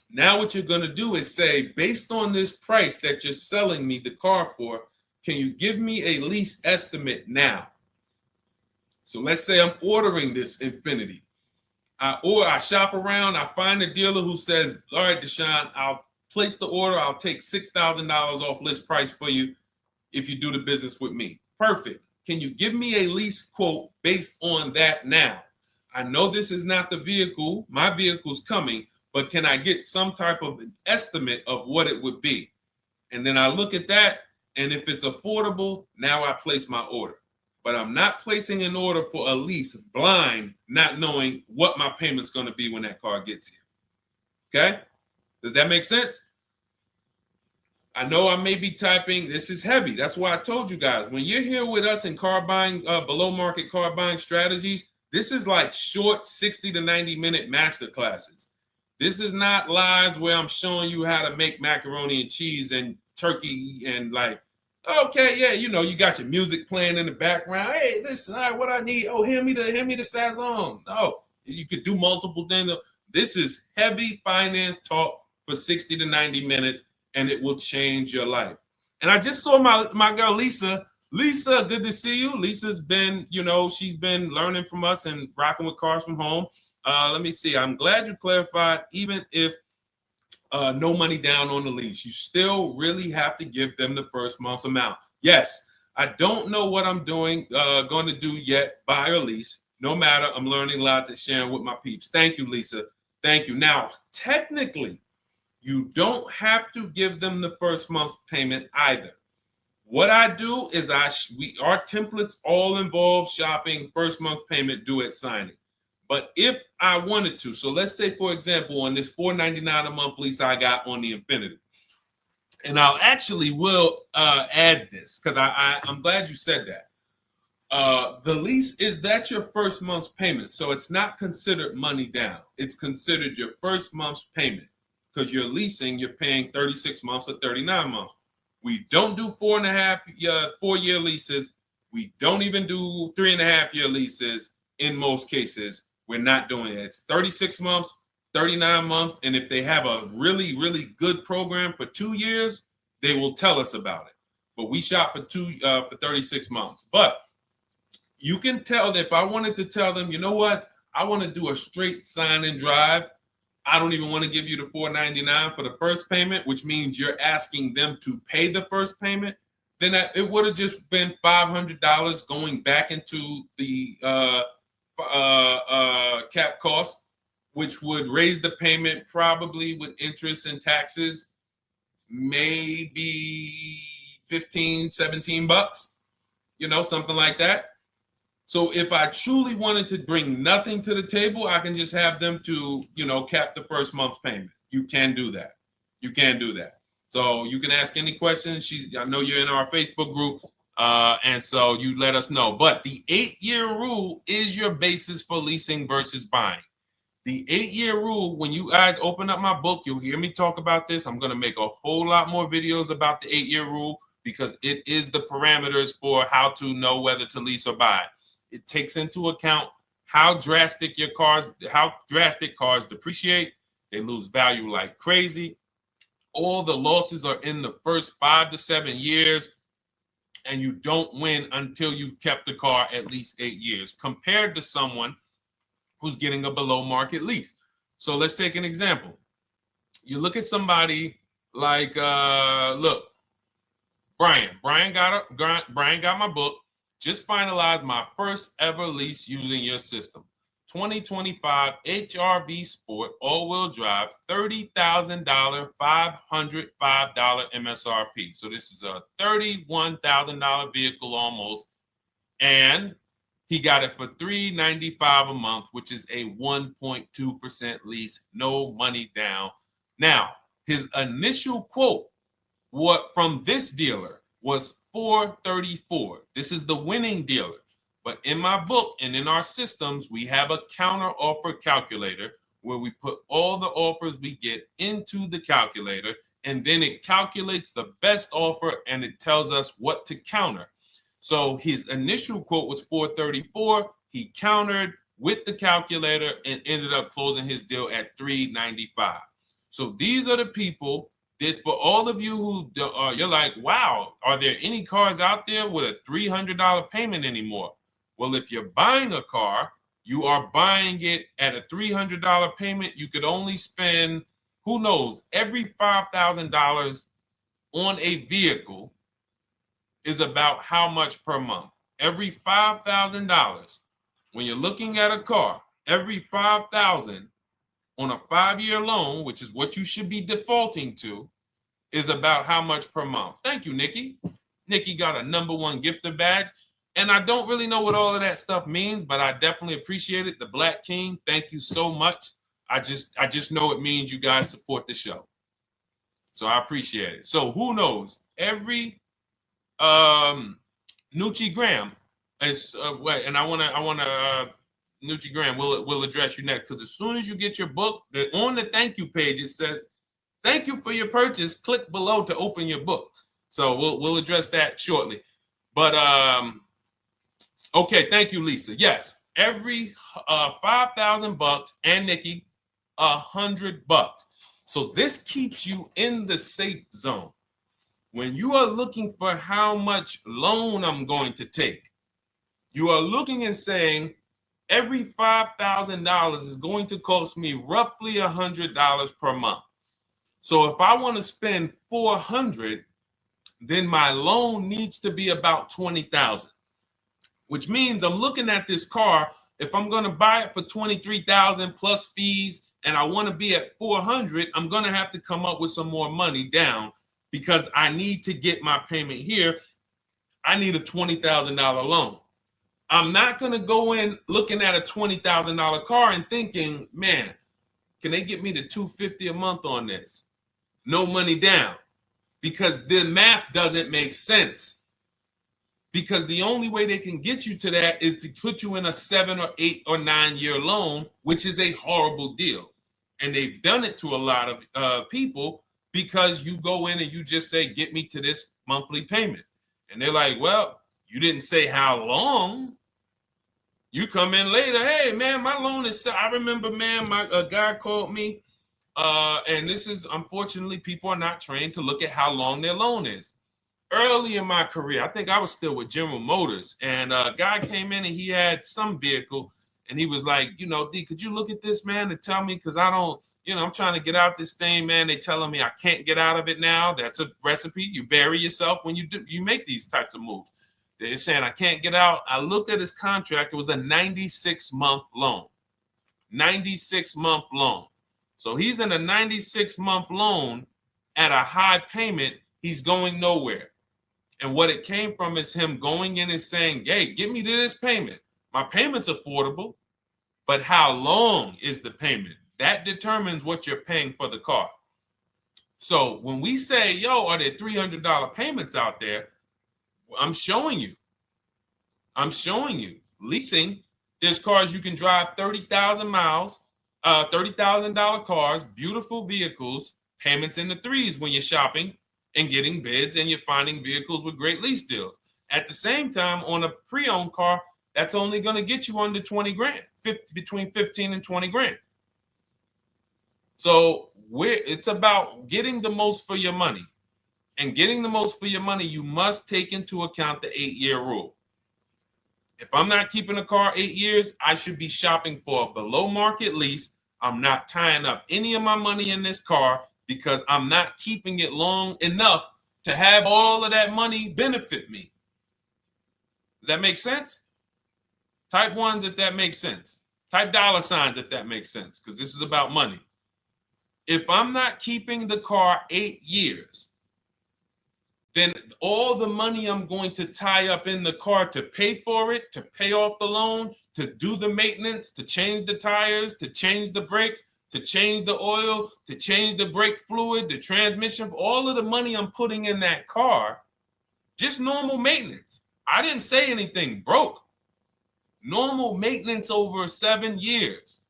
now what you're going to do is say, based on this price that you're selling me the car for, can you give me a lease estimate now? So let's say I'm ordering this Infiniti. I shop around, I find a dealer who says, all right, Deshone, I'll place the order. I'll take $6,000 off list price for you if you do the business with me. Perfect. Can you give me a lease quote based on that now? I know this is not the vehicle. My vehicle's coming, but can I get some type of an estimate of what it would be? And then I look at that, and if it's affordable, now I place my order. But I'm not placing an order for a lease blind, not knowing what my payment's going to be when that car gets here. Okay? Does that make sense? I know I may be typing. This is heavy. That's why I told you guys, when you're here with us in car buying, below market car buying strategies, this is like short 60 to 90 minute master classes. This is not lives where I'm showing you how to make macaroni and cheese and turkey and like, okay, yeah, you got your music playing in the background. Hey, listen, all right, what I need? Oh, hand me the Sazon. No, you could do multiple things. This is heavy finance talk for 60 to 90 minutes, and it will change your life. And I just saw my girl, Lisa. Lisa, good to see you. Lisa's been, she's been learning from us and rocking with Cars from Home. Let me see. I'm glad you clarified, even if no money down on the lease, you still really have to give them the first month's amount. Yes, I don't know what I'm going to do yet, buy or lease. No matter, I'm learning lots and sharing with my peeps. Thank you, Lisa. Thank you. Now, technically, you don't have to give them the first month's payment either. What I do is our templates all involve shopping, first month payment due at signing. But if I wanted to, so let's say, for example, on this $499 a month lease I got on the Infiniti, and I'll actually will add this because I'm glad you said that. The lease that's your first month's payment, so it's not considered money down. It's considered your first month's payment because you're leasing, you're paying 36 months or 39 months. We don't do 4-year leases. We don't even do 3.5-year leases in most cases. We're not doing it. It's 36 months, 39 months. And if they have a really, really good program for 2 years, they will tell us about it. But we shop for 36 months. But you can tell that if I wanted to tell them, you know what, I want to do a straight sign and drive. I don't even want to give you the $499 for the first payment, which means you're asking them to pay the first payment, then it would have just been $500 going back into the cap cost, which would raise the payment probably with interest and taxes, maybe 15, 17 bucks, something like that. So if I truly wanted to bring nothing to the table, I can just have them to, cap the first month's payment. You can do that. You can do that. So you can ask any questions. I know you're in our Facebook group, and so you let us know. But the 8-year rule is your basis for leasing versus buying. The 8-year rule, when you guys open up my book, you'll hear me talk about this. I'm going to make a whole lot more videos about the 8-year rule because it is the parameters for how to know whether to lease or buy. It takes into account how drastic cars depreciate. They lose value like crazy. All the losses are in the first 5 to 7 years, and you don't win until you've kept the car at least 8 years, compared to someone who's getting a below market lease. So let's take an example. You look at somebody like, Brian. Brian got my book. Just finalized my first ever lease using your system. 2025 HRV Sport all-wheel drive, $30,000, $505 MSRP. So this is a $31,000 vehicle almost, and he got it for $395 a month, which is a 1.2% lease, no money down. Now, his initial quote from this dealer was $434. This is the winning dealer. But in my book and in our systems, we have a counter offer calculator where we put all the offers we get into the calculator, and then it calculates the best offer and it tells us what to counter. So his initial quote was $434. He countered with the calculator and ended up closing his deal at $395. So these are the people that, for all of you who you're like, wow, are there any cars out there with a $300 payment anymore? Well, if you're buying a car, you are buying it at a $300 payment. You could only spend, who knows, every $5,000 on a vehicle is about how much per month? Every $5,000. When you're looking at a car, every $5,000 on a 5-year loan, which is what you should be defaulting to, is about how much per month. Thank you, Nikki. Nikki got a #1 gifter badge. And I don't really know what all of that stuff means, but I definitely appreciate it. The Black King, thank you so much. I just know it means you guys support the show. So I appreciate it. So who knows? Every Nucci Graham is and I wanna Nucci Graham will address you next, because as soon as you get your book, on the thank you page it says, "Thank you for your purchase. Click below to open your book." So we'll address that shortly. But okay, thank you, Lisa. Yes, every $5,000, and Nikki, $100. So this keeps you in the safe zone. When you are looking for how much loan I'm going to take, you are looking and saying, every $5,000 is going to cost me roughly $100 per month. So if I want to spend $400, then my loan needs to be about $20,000, which means I'm looking at this car. If I'm going to buy it for $23,000 plus fees, and I want to be at $400, I'm going to have to come up with some more money down, because I need to get my payment here. I need a $20,000 loan. I'm not going to go in looking at a $20,000 car and thinking, man, can they get me to $250 a month on this? No money down, because the math doesn't make sense. Because the only way they can get you to that is to put you in a 7 or 8 or 9 year loan, which is a horrible deal. And they've done it to a lot of people, because you go in and you just say, get me to this monthly payment. And they're like, well, you didn't say how long. You come in later, hey, man, my loan is, I remember, man, a guy called me, and this is, unfortunately, people are not trained to look at how long their loan is. Early in my career, I think I was still with General Motors, and a guy came in and he had some vehicle, And he was like, you know, D, could you look at this, man, and tell me, because I don't, you know, I'm trying to get out this thing, man. They telling me I can't get out of it now. That's a recipe. You bury yourself when you make these types of moves. They're saying I can't get out. I looked at his contract. It was a 96-month loan. 96-month loan. So he's in a 96-month loan at a high payment. He's going nowhere. And what it came from is him going in and saying, hey, get me to this payment. My payment's affordable, but how long is the payment? That determines what you're paying for the car. So when we say, yo, are there $300 payments out there? I'm showing you. Leasing, there's cars you can drive 30,000 miles, $30,000 cars, beautiful vehicles, payments in the threes when you're shopping and getting bids, and you're finding vehicles with great lease deals. At the same time, on a pre-owned car, that's only going to get you under 20 grand, between 15 and 20 grand. So it's about getting the most for your money. And getting the most for your money, you must take into account the 8-year rule. If I'm not keeping a car 8 years, I should be shopping for a below market lease. I'm not tying up any of my money in this car because I'm not keeping it long enough to have all of that money benefit me. Does that make sense? Type ones if that makes sense. Type dollar signs if that makes sense, because this is about money. If I'm not keeping the car 8 years, then all the money I'm going to tie up in the car to pay for it, to pay off the loan, to do the maintenance, to change the tires, to change the brakes, to change the oil, to change the brake fluid, the transmission, all of the money I'm putting in that car, just normal maintenance. I didn't say anything broke. Normal maintenance over 7 years.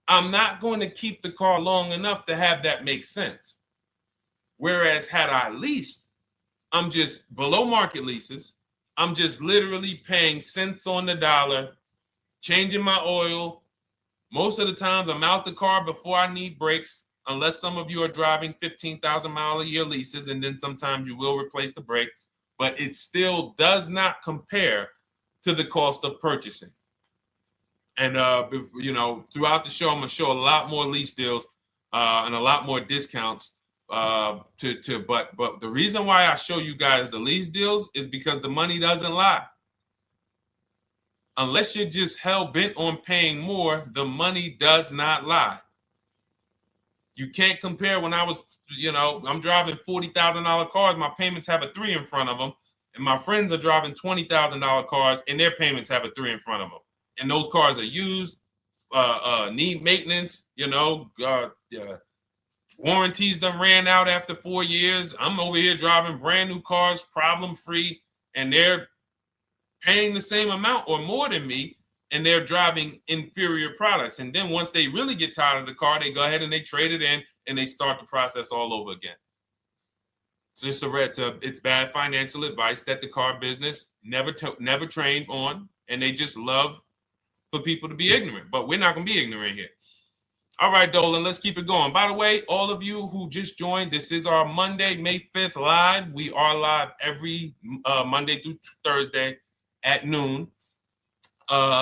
I'm not going to keep the car long enough to have that make sense. Whereas had I leased, I'm just below market leases. I'm just literally paying cents on the dollar, changing my oil. Most of the times I'm out the car before I need brakes, unless some of you are driving 15,000 mile a year leases, and then sometimes you will replace the brake, but it still does not compare to the cost of purchasing. And, you know, throughout the show, I'm going to show a lot more lease deals and a lot more discounts. But the reason why I show you guys the lease deals is because the money doesn't lie. Unless you're just hell bent on paying more, the money does not lie. You can't compare when I was, you know, I'm driving $40,000 cars. My payments have a 3 in front of them. And my friends are driving $20,000 cars and their payments have a 3 in front of them. And those cars are used, need maintenance, you know, warranties done ran out after 4 years. I'm over here driving brand new cars, problem free, and they're paying the same amount or more than me, and they're driving inferior products. And then once they really get tired of the car, they go ahead and they trade it in and they start the process all over again. It's just it's bad financial advice that the car business never trained on, and they just love for people to be ignorant. But we're not going to be ignorant here. All right, Dolan, let's keep it going. By the way, all of you who just joined, this is our Monday, May 5th live. We are live every Monday through Thursday at noon.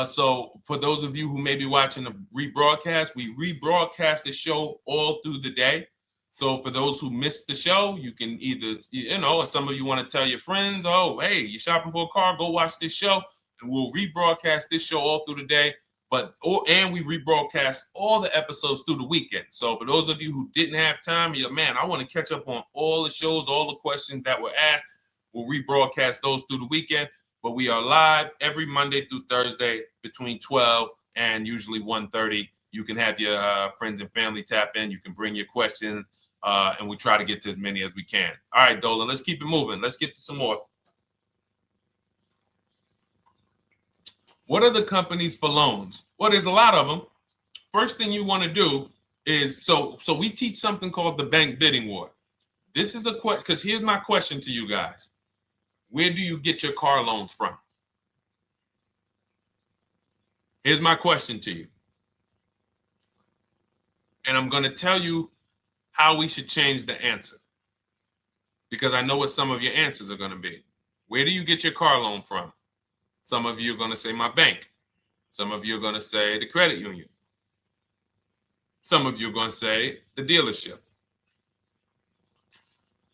So for those of you who may be watching the rebroadcast, we rebroadcast the show all through the day. So for those who missed the show, you can either, you know, or some of you want to tell your friends, oh, hey, you're shopping for a car, go watch this show. And we'll rebroadcast this show all through the day. And we rebroadcast all the episodes through the weekend. So for those of you who didn't have time, you're like, man, I want to catch up on all the shows, all the questions that were asked. We'll rebroadcast those through the weekend. But we are live every Monday through Thursday between 12 and usually 1:30. You can have your friends and family tap in. You can bring your questions, and we try to get to as many as we can. All right, Dolan, let's keep it moving. Let's get to some more. What are the companies for loans? Well, there's a lot of them. First thing you want to do is, so we teach something called the bank bidding war. This is a question, because here's my question to you guys. Where do you get your car loans from? Here's my question to you. And I'm going to tell you how we should change the answer, because I know what some of your answers are going to be. Where do you get your car loan from? Some of you are going to say my bank. Some of you are going to say the credit union. Some of you are going to say the dealership.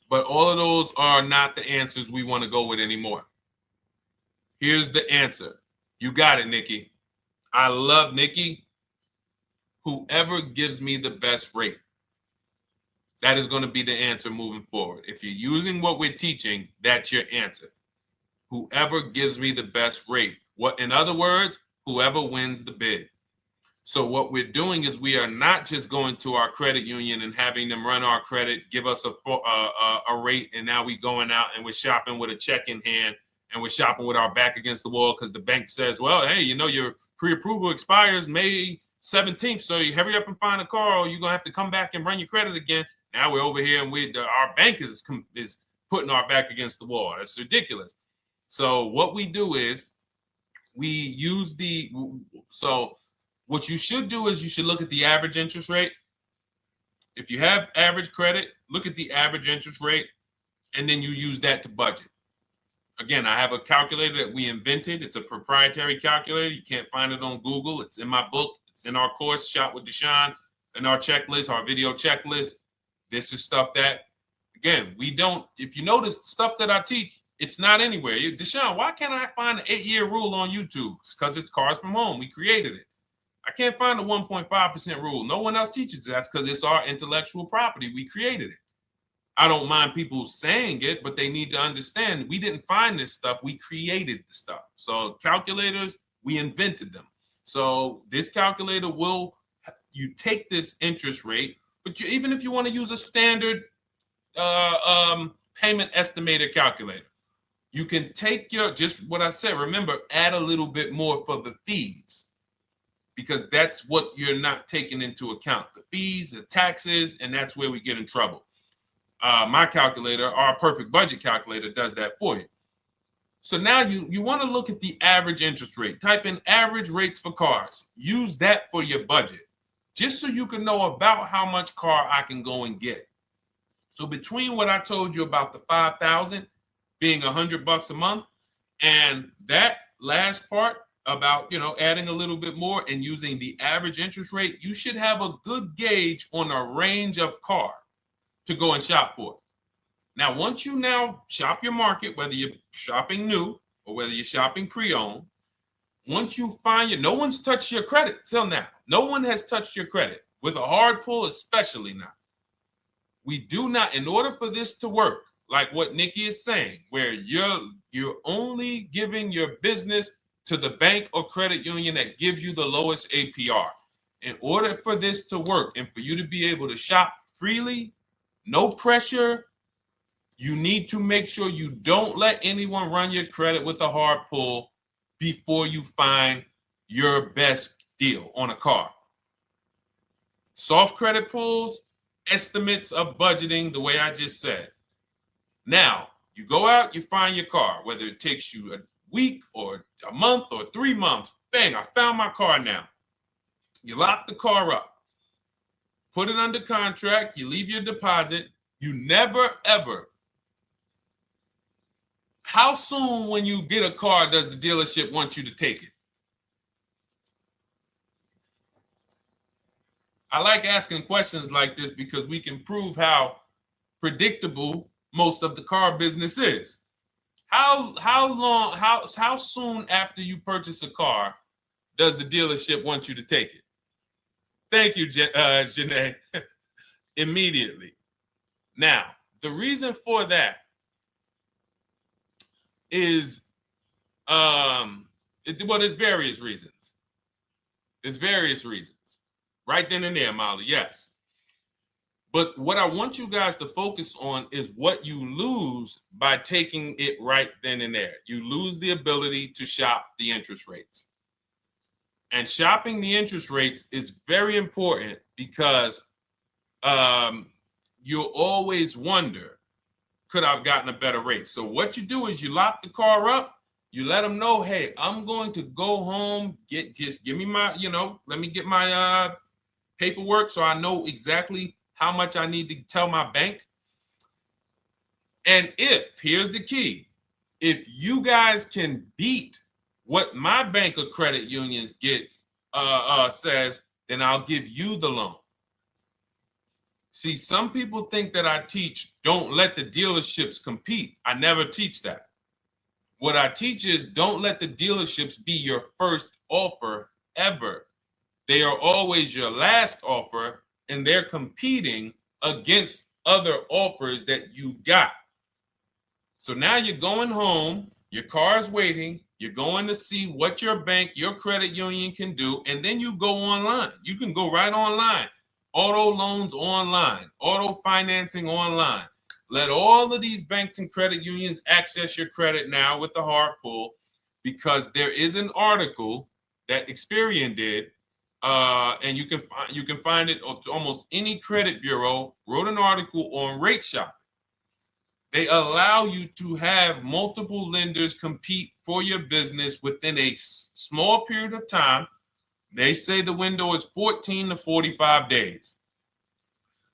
But all of those are not the answers we want to go with anymore. Here's the answer. You got it, Nikki. I love Nikki. Whoever gives me the best rate. That is going to be the answer moving forward. If you're using what we're teaching, that's your answer. Whoever gives me the best rate. What, in other words, whoever wins the bid. So what we're doing is we are not just going to our credit union and having them run our credit, give us a rate, and now we going out and we're shopping with a check in hand and we're shopping with our back against the wall because the bank says, well, hey, you know, your pre-approval expires May 17th, so you hurry up and find a car or you're going to have to come back and run your credit again. Now we're over here and our bank is putting our back against the wall. That's ridiculous. So what we do is we use what you should do is you should look at the average interest rate. If you have average credit, look at the average interest rate, and then you use that to budget. Again, I have a calculator that we invented. It's a proprietary calculator. You can't find it on Google. It's in my book. It's in our course, Shop with Deshone, in our checklist, our video checklist. This is stuff that, again, we don't, if you notice stuff that I teach, it's not anywhere. Deshone, why can't I find an 8-year rule on YouTube? It's because it's Cars from Home. We created it. I can't find the 1.5% rule. No one else teaches that because it's our intellectual property. We created it. I don't mind people saying it, but they need to understand we didn't find this stuff. We created the stuff. So calculators, we invented them. So this calculator you take this interest rate, but even if you want to use a standard payment estimator calculator, you can take just what I said. Remember, add a little bit more for the fees, because that's what you're not taking into account. The fees, the taxes, and that's where we get in trouble. My calculator, our perfect budget calculator, does that for you. So now you want to look at the average interest rate. Type in average rates for cars. Use that for your budget, just so you can know about how much car I can go and get. So between what I told you about the 5,000 being $100 a month, and that last part about, adding a little bit more and using the average interest rate, you should have a good gauge on a range of car to go and shop for. Now, once you now shop your market, whether you're shopping new or whether you're shopping pre-owned, once you find no one's touched your credit till now. No one has touched your credit with a hard pull, especially not. We do not, in order for this to work, like what Nikki is saying, where you're only giving your business to the bank or credit union that gives you the lowest APR. In order for this to work and for you to be able to shop freely, no pressure, you need to make sure you don't let anyone run your credit with a hard pull before you find your best deal on a car. Soft credit pulls, estimates of budgeting, the way I just said. Now, you go out, you find your car, whether it takes you a week or a month or 3 months. Bang, I found my car now. You lock the car up, put it under contract, you leave your deposit. You never, ever. How soon when you get a car does the dealership want you to take it? I like asking questions like this because we can prove how predictable most of the car business is. How soon after you purchase a car does the dealership want you to take it? Thank you, Janae. Immediately. Now, the reason for that is, there's various reasons. There's various reasons. Right then and there, Molly, yes. But what I want you guys to focus on is what you lose by taking it right then and there. You lose the ability to shop the interest rates. And shopping the interest rates is very important because you'll always wonder, could I have gotten a better rate? So what you do is you lock the car up, you let them know, hey, I'm going to go home, just give me my, let me get my paperwork so I know exactly how much I need to tell my bank. And here's the key, if you guys can beat what my bank or credit union gets says, then I'll give you the loan. See, some people think that I teach don't let the dealerships compete. I never teach that. What I teach is don't let the dealerships be your first offer ever. They are always your last offer, and they're competing against other offers that you got. So now you're going home, your car is waiting, you're going to see what your bank, your credit union can do, and then you go online. You can go right online. Auto loans online, auto financing online. Let all of these banks and credit unions access your credit now with the hard pull, because there is an article that Experian did, and you can find it on almost any credit bureau, wrote an article on rate shopping. They allow you to have multiple lenders compete for your business within a small period of time. They say the window is 14 to 45 days.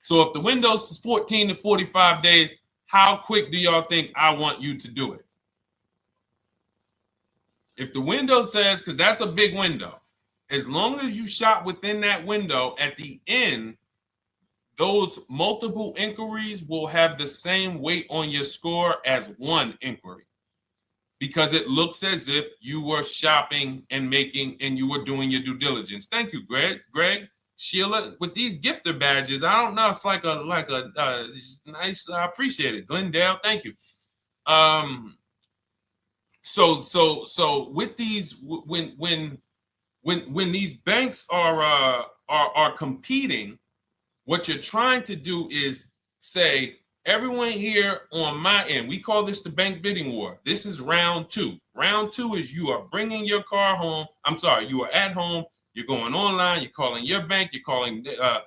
So if the window is 14 to 45 days, how quick do y'all think I want you to do it? If the window says, because that's a big window, as long as you shop within that window, at the end, those multiple inquiries will have the same weight on your score as one inquiry, because it looks as if you were shopping and you were doing your due diligence. Thank you, Greg, Sheila, with these gifter badges. I don't know. It's like a nice. I appreciate it, Glendale. Thank you. So with these, when these banks are competing, what you're trying to do is say, everyone here on my end, we call this the bank bidding war. This is round two. Round two is you are bringing your car home. I'm sorry, you are at home. You're going online. You're calling your bank. You're calling your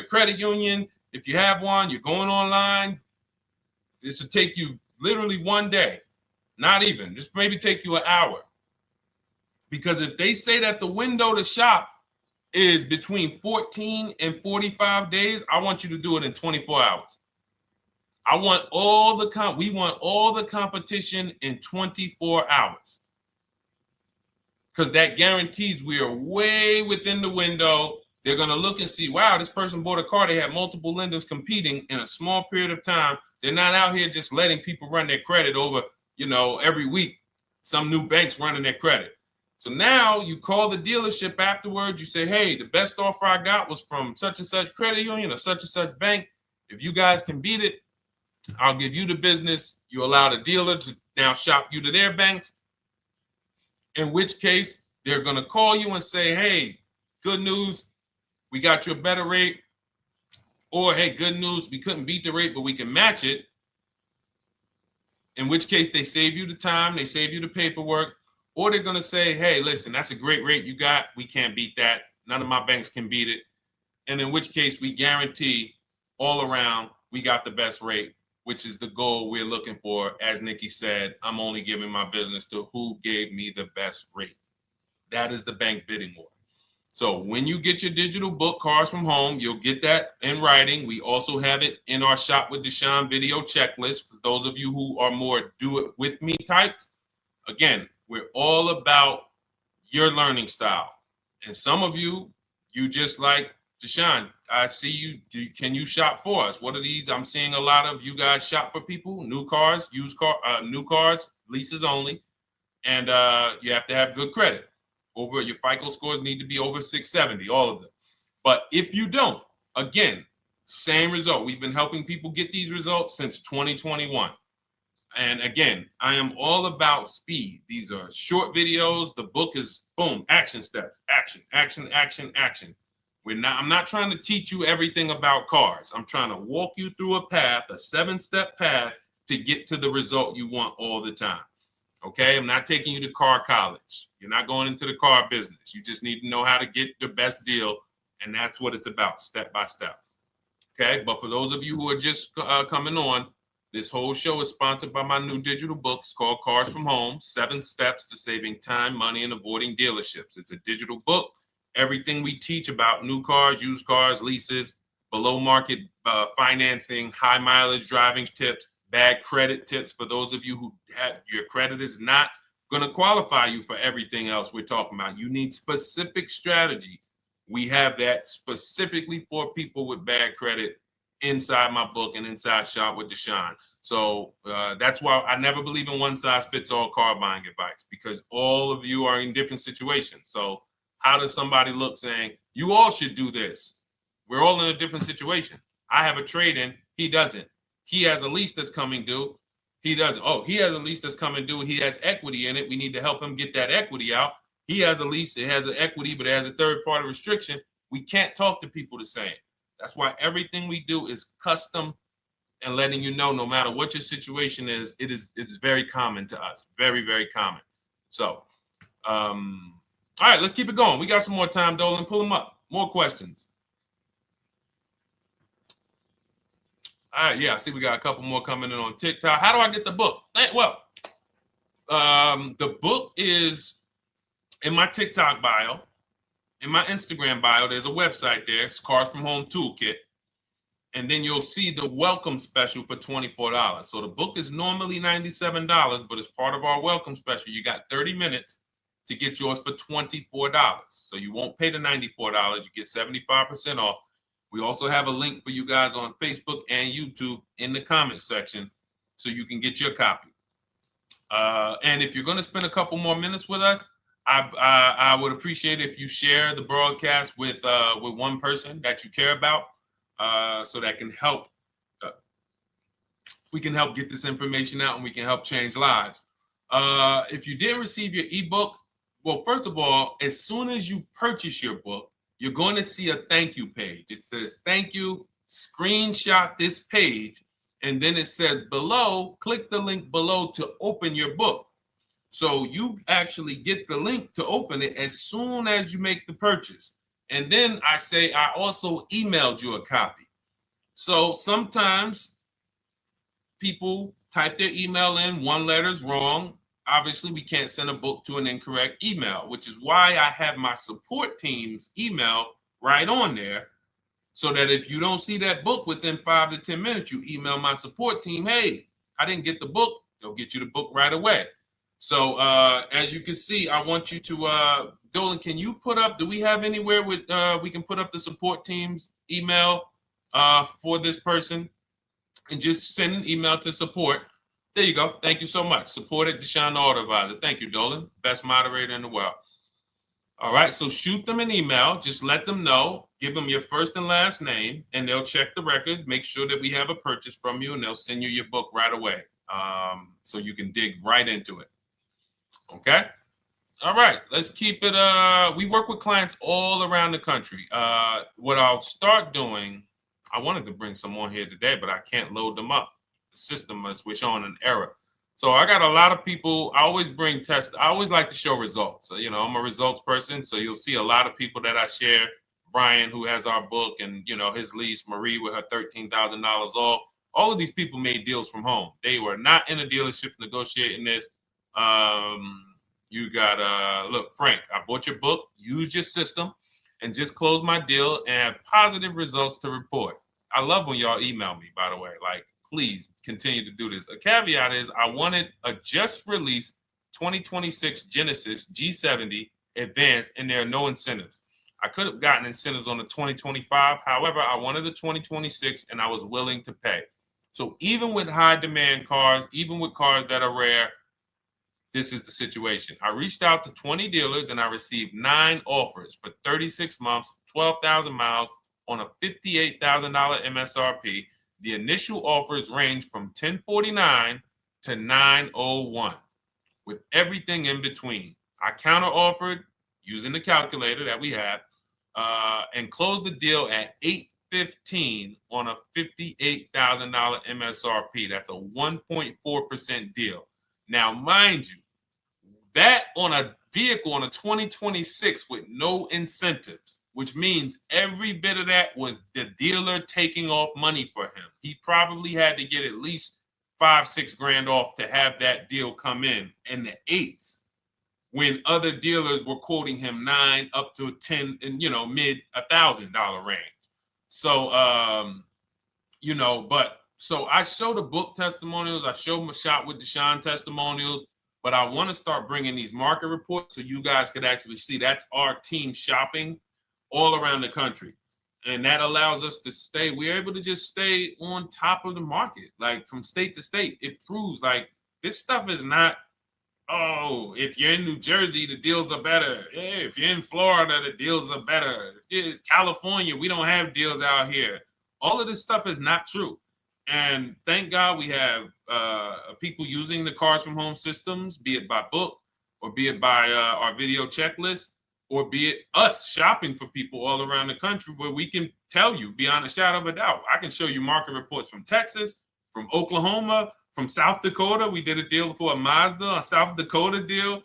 credit union. If you have one, you're going online. This will take you literally one day, not even. This maybe take you an hour. Because if they say that the window to shop is between 14 and 45 days, I want you to do it in 24 hours. We want all the competition in 24 hours. Because that guarantees we are way within the window. They're going to look and see, wow, this person bought a car. They had multiple lenders competing in a small period of time. They're not out here just letting people run their credit over, every week. Some new banks running their credit. So now you call the dealership afterwards. You say, hey, the best offer I got was from such and such credit union or such and such bank. If you guys can beat it, I'll give you the business. You allow the dealer to now shop you to their banks. In which case, they're going to call you and say, hey, good news, we got you a better rate. Or, hey, good news, we couldn't beat the rate, but we can match it. In which case, they save you the time, they save you the paperwork. Or they're going to say, hey, listen, that's a great rate you got. We can't beat that. None of my banks can beat it. And in which case, we guarantee all around we got the best rate, which is the goal we're looking for. As Nikki said, I'm only giving my business to who gave me the best rate. That is the bank bidding war. So when you get your digital book, Cars from Home, you'll get that in writing. We also have it in our Shop with Deshone video checklist for those of you who are more do-it-with-me types. Again, we're all about your learning style. And some of you just like, Deshone, I see you. Can you shop for us? What are these? I'm seeing a lot of you guys shop for people, new cars, new cars, leases only. And you have to have good credit. Your FICO scores need to be over 670, all of them. But if you don't, again, same result. We've been helping people get these results since 2021. And again, I am all about speed. These are short videos. The book is boom, action steps, action, action, action, action. I'm not trying to teach you everything about cars. I'm trying to walk you through a path, a 7-step path to get to the result you want all the time. Okay, I'm not taking you to car college. You're not going into the car business. You just need to know how to get the best deal. And that's what it's about, step by step. Okay, but for those of you who are just coming on, this whole show is sponsored by my new digital book. It's called Cars from Home, 7 Steps to Saving Time, Money, and Avoiding Dealerships. It's a digital book. Everything we teach about new cars, used cars, leases, below market financing, high mileage driving tips, bad credit tips for those of you who have your credit is not going to qualify you for everything else we're talking about. You need specific strategy. We have that specifically for people with bad credit inside my book and inside Shop with Deshone. So that's why I never believe in one size fits all car buying advice, because all of you are in different situations. So how does somebody look saying, you all should do this? We're all in a different situation. I have a trade-in, he doesn't. He has a lease that's coming due, he doesn't. Oh, he has a lease that's coming due, he has equity in it, we need to help him get that equity out. He has a lease, it has an equity, but it has a third-party restriction. We can't talk to people the same. That's why everything we do is custom and letting you know, no matter what your situation is, it's very common to us. Very, very common. So, all right, let's keep it going. We got some more time, Dolan. Pull them up. More questions. All right, yeah, I see we got a couple more coming in on TikTok. How do I get the book? Well, the book is in my TikTok bio. In my Instagram bio, there's a website there. It's Cars from Home Toolkit. And then you'll see the welcome special for $24. So the book is normally $97, but as part of our welcome special, you got 30 minutes to get yours for $24. So you won't pay the $94. You get 75% off. We also have a link for you guys on Facebook and YouTube in the comment section so you can get your copy. And if you're going to spend a couple more minutes with us, I would appreciate if you share the broadcast with one person that you care about. So that can help, we can help get this information out and we can help change lives. If you didn't receive your ebook, well, first of all, as soon as you purchase your book, you're going to see a thank you page. It says, thank you, screenshot this page. And then it says below, click the link below to open your book. So you actually get the link to open it as soon as you make the purchase. And then I say, I also emailed you a copy. So sometimes people type their email in, one letter's wrong. Obviously, we can't send a book to an incorrect email, which is why I have my support team's email right on there. So that if you don't see that book within 5 to 10 minutes, you email my support team, hey, I didn't get the book. They'll get you the book right away. So as you can see, I want you to, Dolan, can you put up, do we have anywhere with, we can put up the support team's email for this person? And just send an email to support. There you go. Thank you so much. Support at Deshone the Auto Advisor. Thank you, Dolan. Best moderator in the world. All right, so shoot them an email. Just let them know. Give them your first and last name, and they'll check the record, make sure that we have a purchase from you, and they'll send you your book right away so you can dig right into it. Okay? All right, let's keep it. We work with clients all around the country. What I'll start doing, I wanted to bring some on here today, but I can't load them up. The system is showing an error. So I got a lot of people. I always bring tests. I always like to show results. So, you know, I'm a results person. So you'll see a lot of people that I share. Brian, who has our book, and, you know, his lease, Marie with her $13,000 off. All of these people made deals from home. They were not in a dealership negotiating this. You got, look, Frank, I bought your book, used your system, and just closed my deal and have positive results to report. I love when y'all email me, by the way. Like, please continue to do this. A caveat is I wanted a just released 2026 Genesis G70 Advanced, and there are no incentives. I could have gotten incentives on the 2025. However, I wanted the 2026, and I was willing to pay. So even with high demand cars, even with cars that are rare, this is the situation. I reached out to 20 dealers and I received 9 offers for 36 months, 12,000 miles on a $58,000 MSRP. The initial offers range from $1049 to $901 with everything in between. I counter offered using the calculator that we have and closed the deal at $815 on a $58,000 MSRP. That's a 1.4% deal. Now, mind you, that on a vehicle on a 2026 with no incentives, which means every bit of that was the dealer taking off money for him. He probably had to get at least $5-6 grand off to have that deal come in the 8s, when other dealers were quoting him 9 up to 10 and, you know, mid $1,000 range. So, you know, but so I show the book testimonials. I show my Shop with Deshone testimonials. But I want to start bringing these market reports so you guys could actually see that's our team shopping all around the country. And that allows us to stay, we're able to just stay on top of the market, like from state to state. It proves like this stuff is not, oh, if you're in New Jersey, the deals are better. Hey, if you're in Florida, the deals are better. If it's California, we don't have deals out here. All of this stuff is not true. And thank God we have people using the Cars from Home systems, be it by book or be it by our video checklist, or be it us shopping for people all around the country, where we can tell you beyond a shadow of a doubt. I can show you market reports from Texas, from Oklahoma, from South Dakota. We did a deal for a Mazda, a South Dakota deal,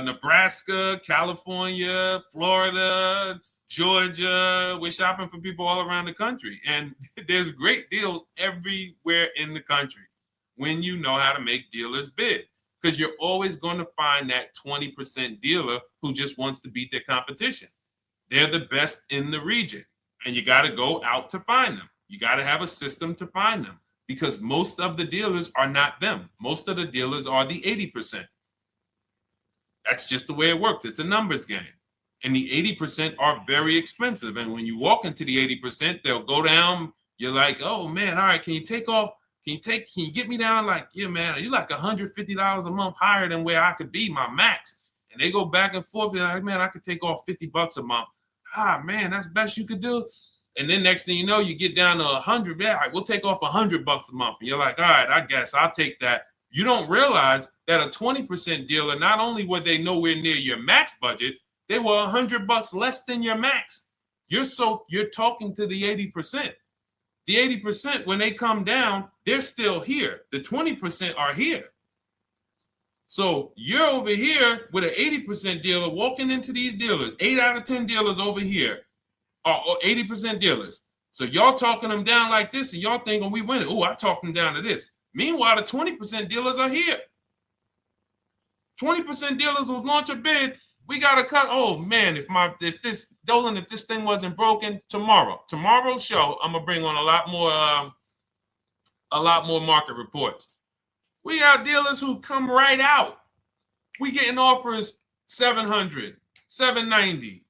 Nebraska, California, Florida, Georgia. We're shopping for people all around the country. And there's great deals everywhere in the country when you know how to make dealers bid. Because you're always going to find that 20% dealer who just wants to beat their competition. They're the best in the region. And you got to go out to find them. You got to have a system to find them, because most of the dealers are not them. Most of the dealers are the 80%. That's just the way it works. It's a numbers game. And the 80% are very expensive. And when you walk into the 80%, they'll go down. You're like, oh man, all right, can you take off? Can you get me down? Like, yeah, man, you're like $150 a month higher than where I could be, my max. And they go back and forth. You're like, man, I could take off $50 a month. Ah, man, that's the best you could do. And then next thing you know, you get down to 100. Yeah, all right, we'll take off $100 a month. And you're like, all right, I guess I'll take that. You don't realize that a 20% dealer, not only were they nowhere near your max budget, they were $100 less than your max. You're talking to the 80%. The 80%, when they come down, they're still here. The 20% are here. So you're over here with an 80% dealer walking into these dealers. 8 out of 10 dealers over here are 80% dealers. So y'all talking them down like this, and y'all thinking we winning. Oh, I talked them down to this. Meanwhile, the 20% dealers are here. 20% dealers will launch a bid. We gotta cut. Oh man, if this thing wasn't broken, tomorrow's show, I'm gonna bring on a lot more market reports. We got dealers who come right out. We getting offers 700, 790,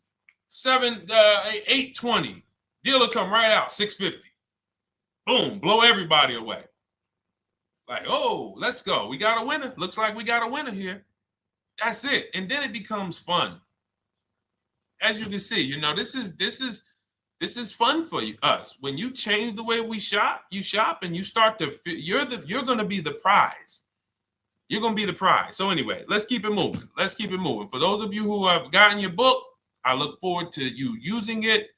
820. Dealer come right out 650. Boom, blow everybody away. Like, oh, let's go. We got a winner. Looks like we got a winner here. That's it. And then it becomes fun. As you can see, this is fun for us. When you change the way we shop, you shop and you start to you're going to be the prize. You're going to be the prize. So anyway, let's keep it moving. For those of you who have gotten your book, I look forward to you using it,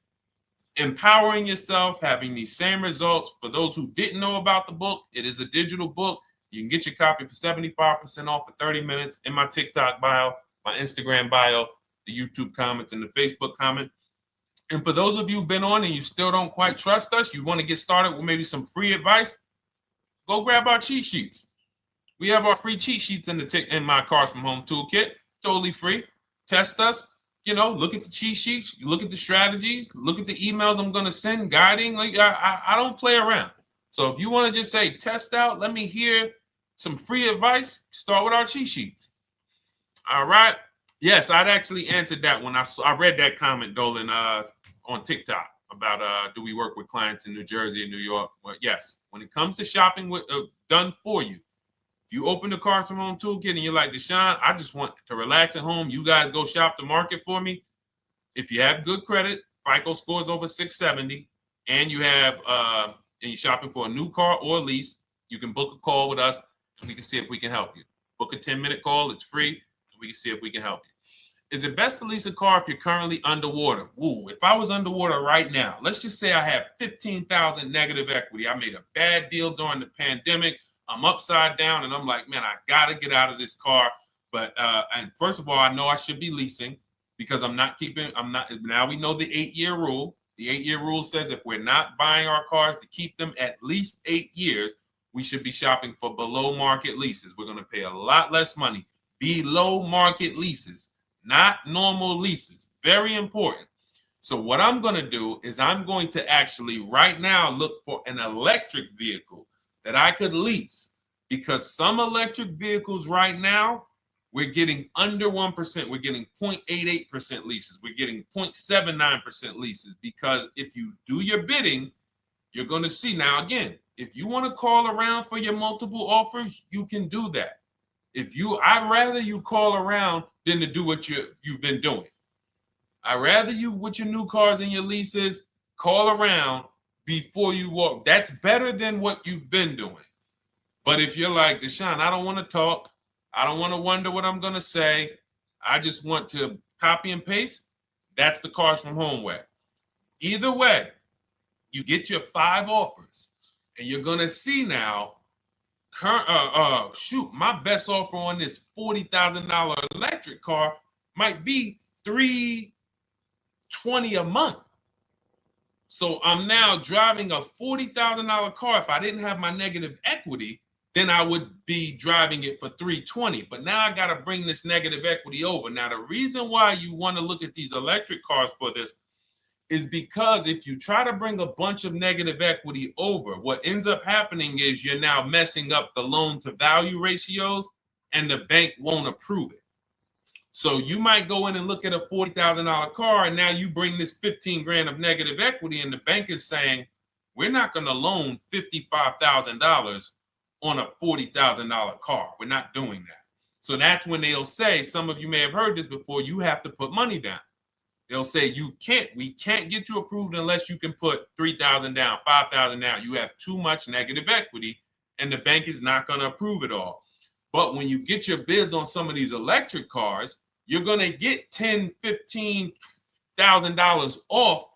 empowering yourself, having these same results. For those who didn't know about the book, it is a digital book. You can get your copy for 75% off for 30 minutes in my TikTok bio, my Instagram bio, the YouTube comments, and the Facebook comment. And for those of you who've been on and you still don't quite trust us, you want to get started with maybe some free advice, go grab our cheat sheets. We have our free cheat sheets in my Cars from Home toolkit, totally free. Test us. Look at the cheat sheets, look at the strategies, look at the emails I'm going to send, guiding. Like I don't play around. So if you want to just say, test out, let me hear some free advice, start with our cheat sheets. All right. Yes, I'd actually answered that when I read that comment, Dolan, on TikTok about do we work with clients in New Jersey and New York? Well, yes. When it comes to shopping done for you, if you open the Cars from Home toolkit and you're like, Deshone, I just want to relax at home. You guys go shop the market for me. If you have good credit, FICO scores over 670, and you have and you're shopping for a new car or a lease, you can book a call with us and we can see if we can help you. Book a 10-minute call. It's free. And we can see if we can help you. Is it best to lease a car if you're currently underwater? Ooh, if I was underwater right now, let's just say I have 15,000 negative equity. I made a bad deal during the pandemic. I'm upside down and I'm like, man, I got to get out of this car. But and first of all, I know I should be leasing because now we know the 8-year rule. The 8-year rule says if we're not buying our cars to keep them at least 8 years, we should be shopping for below market leases. We're going to pay a lot less money. Below market leases, not normal leases. Very important. So what I'm going to do is I'm going to actually right now look for an electric vehicle that I could lease because some electric vehicles right now, we're getting under 1%. We're getting 0.88% leases. We're getting 0.79% leases, because if you do your bidding, you're going to see. Now, again, if you want to call around for your multiple offers, you can do that. I'd rather you call around than to do what you've been doing. I'd rather you, with your new cars and your leases, call around before you walk. That's better than what you've been doing. But if you're like, Deshone, I don't want to talk. I don't want to wonder what I'm going to say. I just want to copy and paste. That's the Cars from Home way. Either way, you get your 5 offers, and you're going to see now, my best offer on this $40,000 electric car might be $320 a month. So I'm now driving a $40,000 car. If I didn't have my negative equity, then I would be driving it for $320. But now I got to bring this negative equity over. Now, the reason why you want to look at these electric cars for this is because if you try to bring a bunch of negative equity over, what ends up happening is you're now messing up the loan to value ratios, and the bank won't approve it. So you might go in and look at a $40,000 car, and now you bring this 15 grand of negative equity, and the bank is saying, we're not going to loan $55,000 on a $40,000 car. We're not doing that. So that's when they'll say, some of you may have heard this before, you have to put money down. They'll say, we can't get you approved unless you can put $3,000 down, $5,000 down. You have too much negative equity, and the bank is not going to approve it all. But when you get your bids on some of these electric cars, you're going to get $10,000, $15,000 off.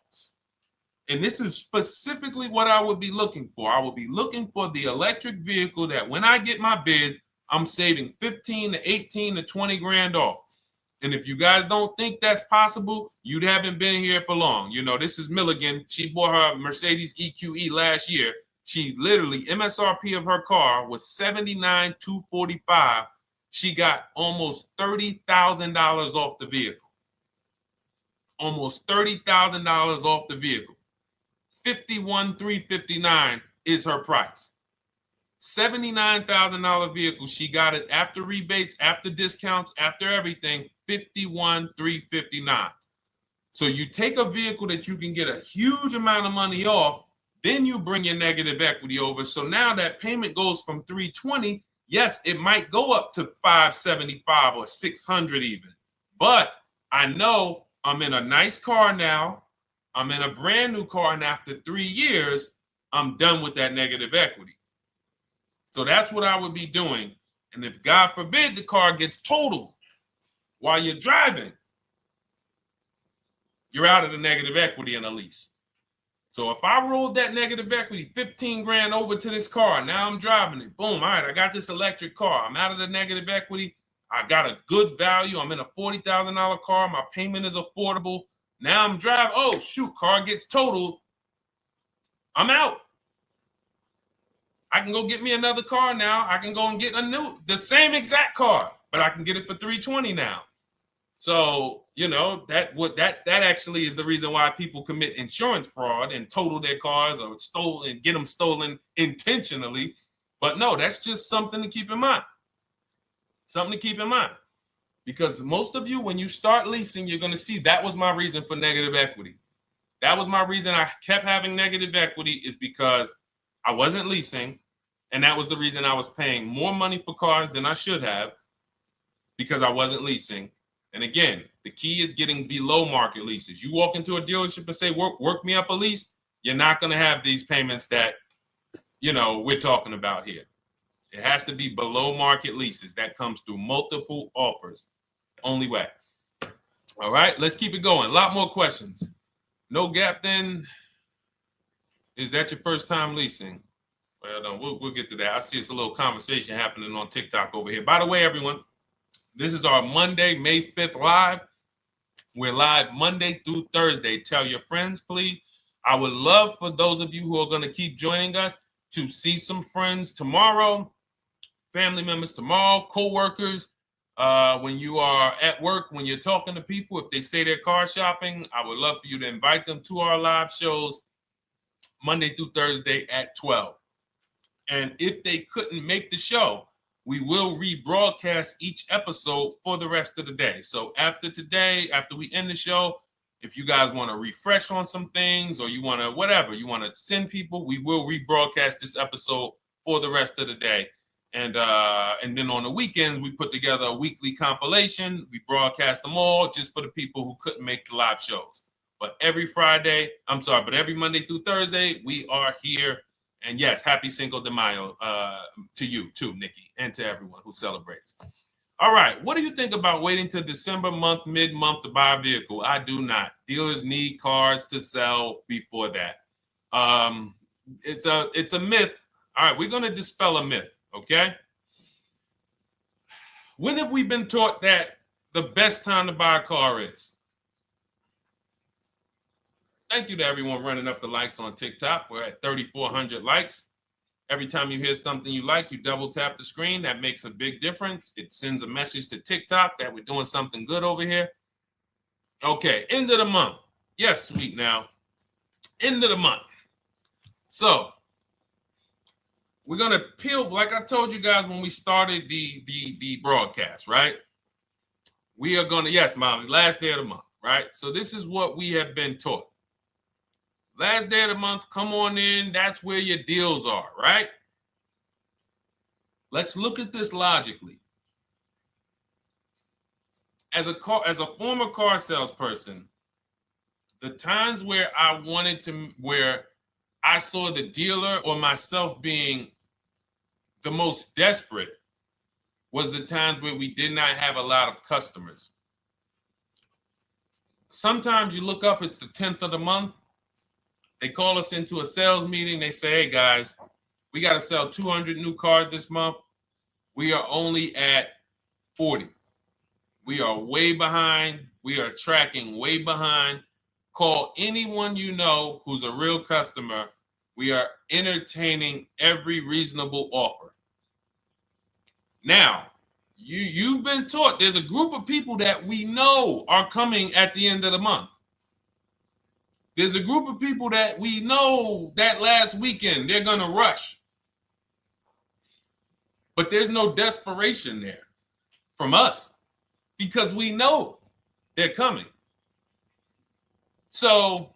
And this is specifically what I would be looking for. I would be looking for the electric vehicle that when I get my bids, I'm saving 15 to 18 to 20 grand off. And if you guys don't think that's possible, you haven't been here for long. You know, this is Milligan. She bought her Mercedes EQE last year. She literally, MSRP of her car was $79,245. She got almost $30,000 off the vehicle. Almost $30,000 off the vehicle. $51,359 is her price. $79,000 vehicle. She got it after rebates, after discounts, after everything. $51,359. So you take a vehicle that you can get a huge amount of money off, then you bring your negative equity over. So now that payment goes from $320. Yes, it might go up to $575 or $600 even. But I know I'm in a nice car now. I'm in a brand new car, and after 3 years, I'm done with that negative equity. So that's what I would be doing. And if God forbid the car gets totaled while you're driving, you're out of the negative equity in a lease. So if I rolled that negative equity, 15 grand over to this car, now I'm driving it. Boom. All right, I got this electric car. I'm out of the negative equity. I got a good value. I'm in a $40,000 car. My payment is affordable. Now I'm driving. Oh, shoot, car gets totaled. I'm out. I can go get me another car now. I can go and get the same exact car, but I can get it for $320 now. So, you know, that actually is the reason why people commit insurance fraud and total their cars or get them stolen intentionally. But no, that's just something to keep in mind. Something to keep in mind. Because most of you, when you start leasing, you're going to see that was my reason for negative equity. That was my reason I kept having negative equity, is because I wasn't leasing. And that was the reason I was paying more money for cars than I should have, because I wasn't leasing. And again, the key is getting below market leases. You walk into a dealership and say, work me up a lease, you're not going to have these payments that, you know, we're talking about here. It has to be below market leases. That comes through multiple offers. Only way. All right, let's keep it going. A lot more questions. No gap then. Is that your first time leasing? Well, no, we'll get to that. I see it's a little conversation happening on TikTok over here. By the way, everyone, this is our Monday, May 5th live. We're live Monday through Thursday. Tell your friends, please. I would love for those of you who are going to keep joining us to see some friends tomorrow, family members tomorrow, co-workers. When you are at work, when you're talking to people, if they say they're car shopping, I would love for you to invite them to our live shows Monday through Thursday at 12. And if they couldn't make the show, we will rebroadcast each episode for the rest of the day. So after today, after we end the show, if you guys want to refresh on some things or you want to whatever, you want to send people, we will rebroadcast this episode for the rest of the day. And then on the weekends, we put together a weekly compilation. We broadcast them all just for the people who couldn't make the live shows. But every Monday through Thursday, we are here. And yes, happy Cinco de Mayo to you too, Nikki, and to everyone who celebrates. All right, what do you think about waiting till December month, mid-month to buy a vehicle? I do not. Dealers need cars to sell before that. It's a myth. All right, we're going to dispel a myth, okay? When have we been taught that the best time to buy a car is? Thank you to everyone running up the likes on TikTok. We're at 3,400 likes. Every time you hear something you like, you double tap the screen. That makes a big difference. It sends a message to TikTok that we're doing something good over here. Okay, end of the month. Yes, sweet now. End of the month. So we're gonna peel, like I told you guys when we started the broadcast, right? We are gonna, yes, Molly, last day of the month, right? So this is what we have been taught. Last day of the month, come on in. That's where your deals are, right? Let's look at this logically. As a former car salesperson, the times where where I saw the dealer or myself being the most desperate was the times where we did not have a lot of customers. Sometimes you look up, it's the 10th of the month. They call us into a sales meeting. They say, hey, guys, we got to sell 200 new cars this month. We are only at 40. We are way behind. We are tracking way behind. Call anyone you know who's a real customer. We are entertaining every reasonable offer. Now, you've been taught there's a group of people that we know are coming at the end of the month. There's a group of people that we know that last weekend they're going to rush. But there's no desperation there from us because we know they're coming. So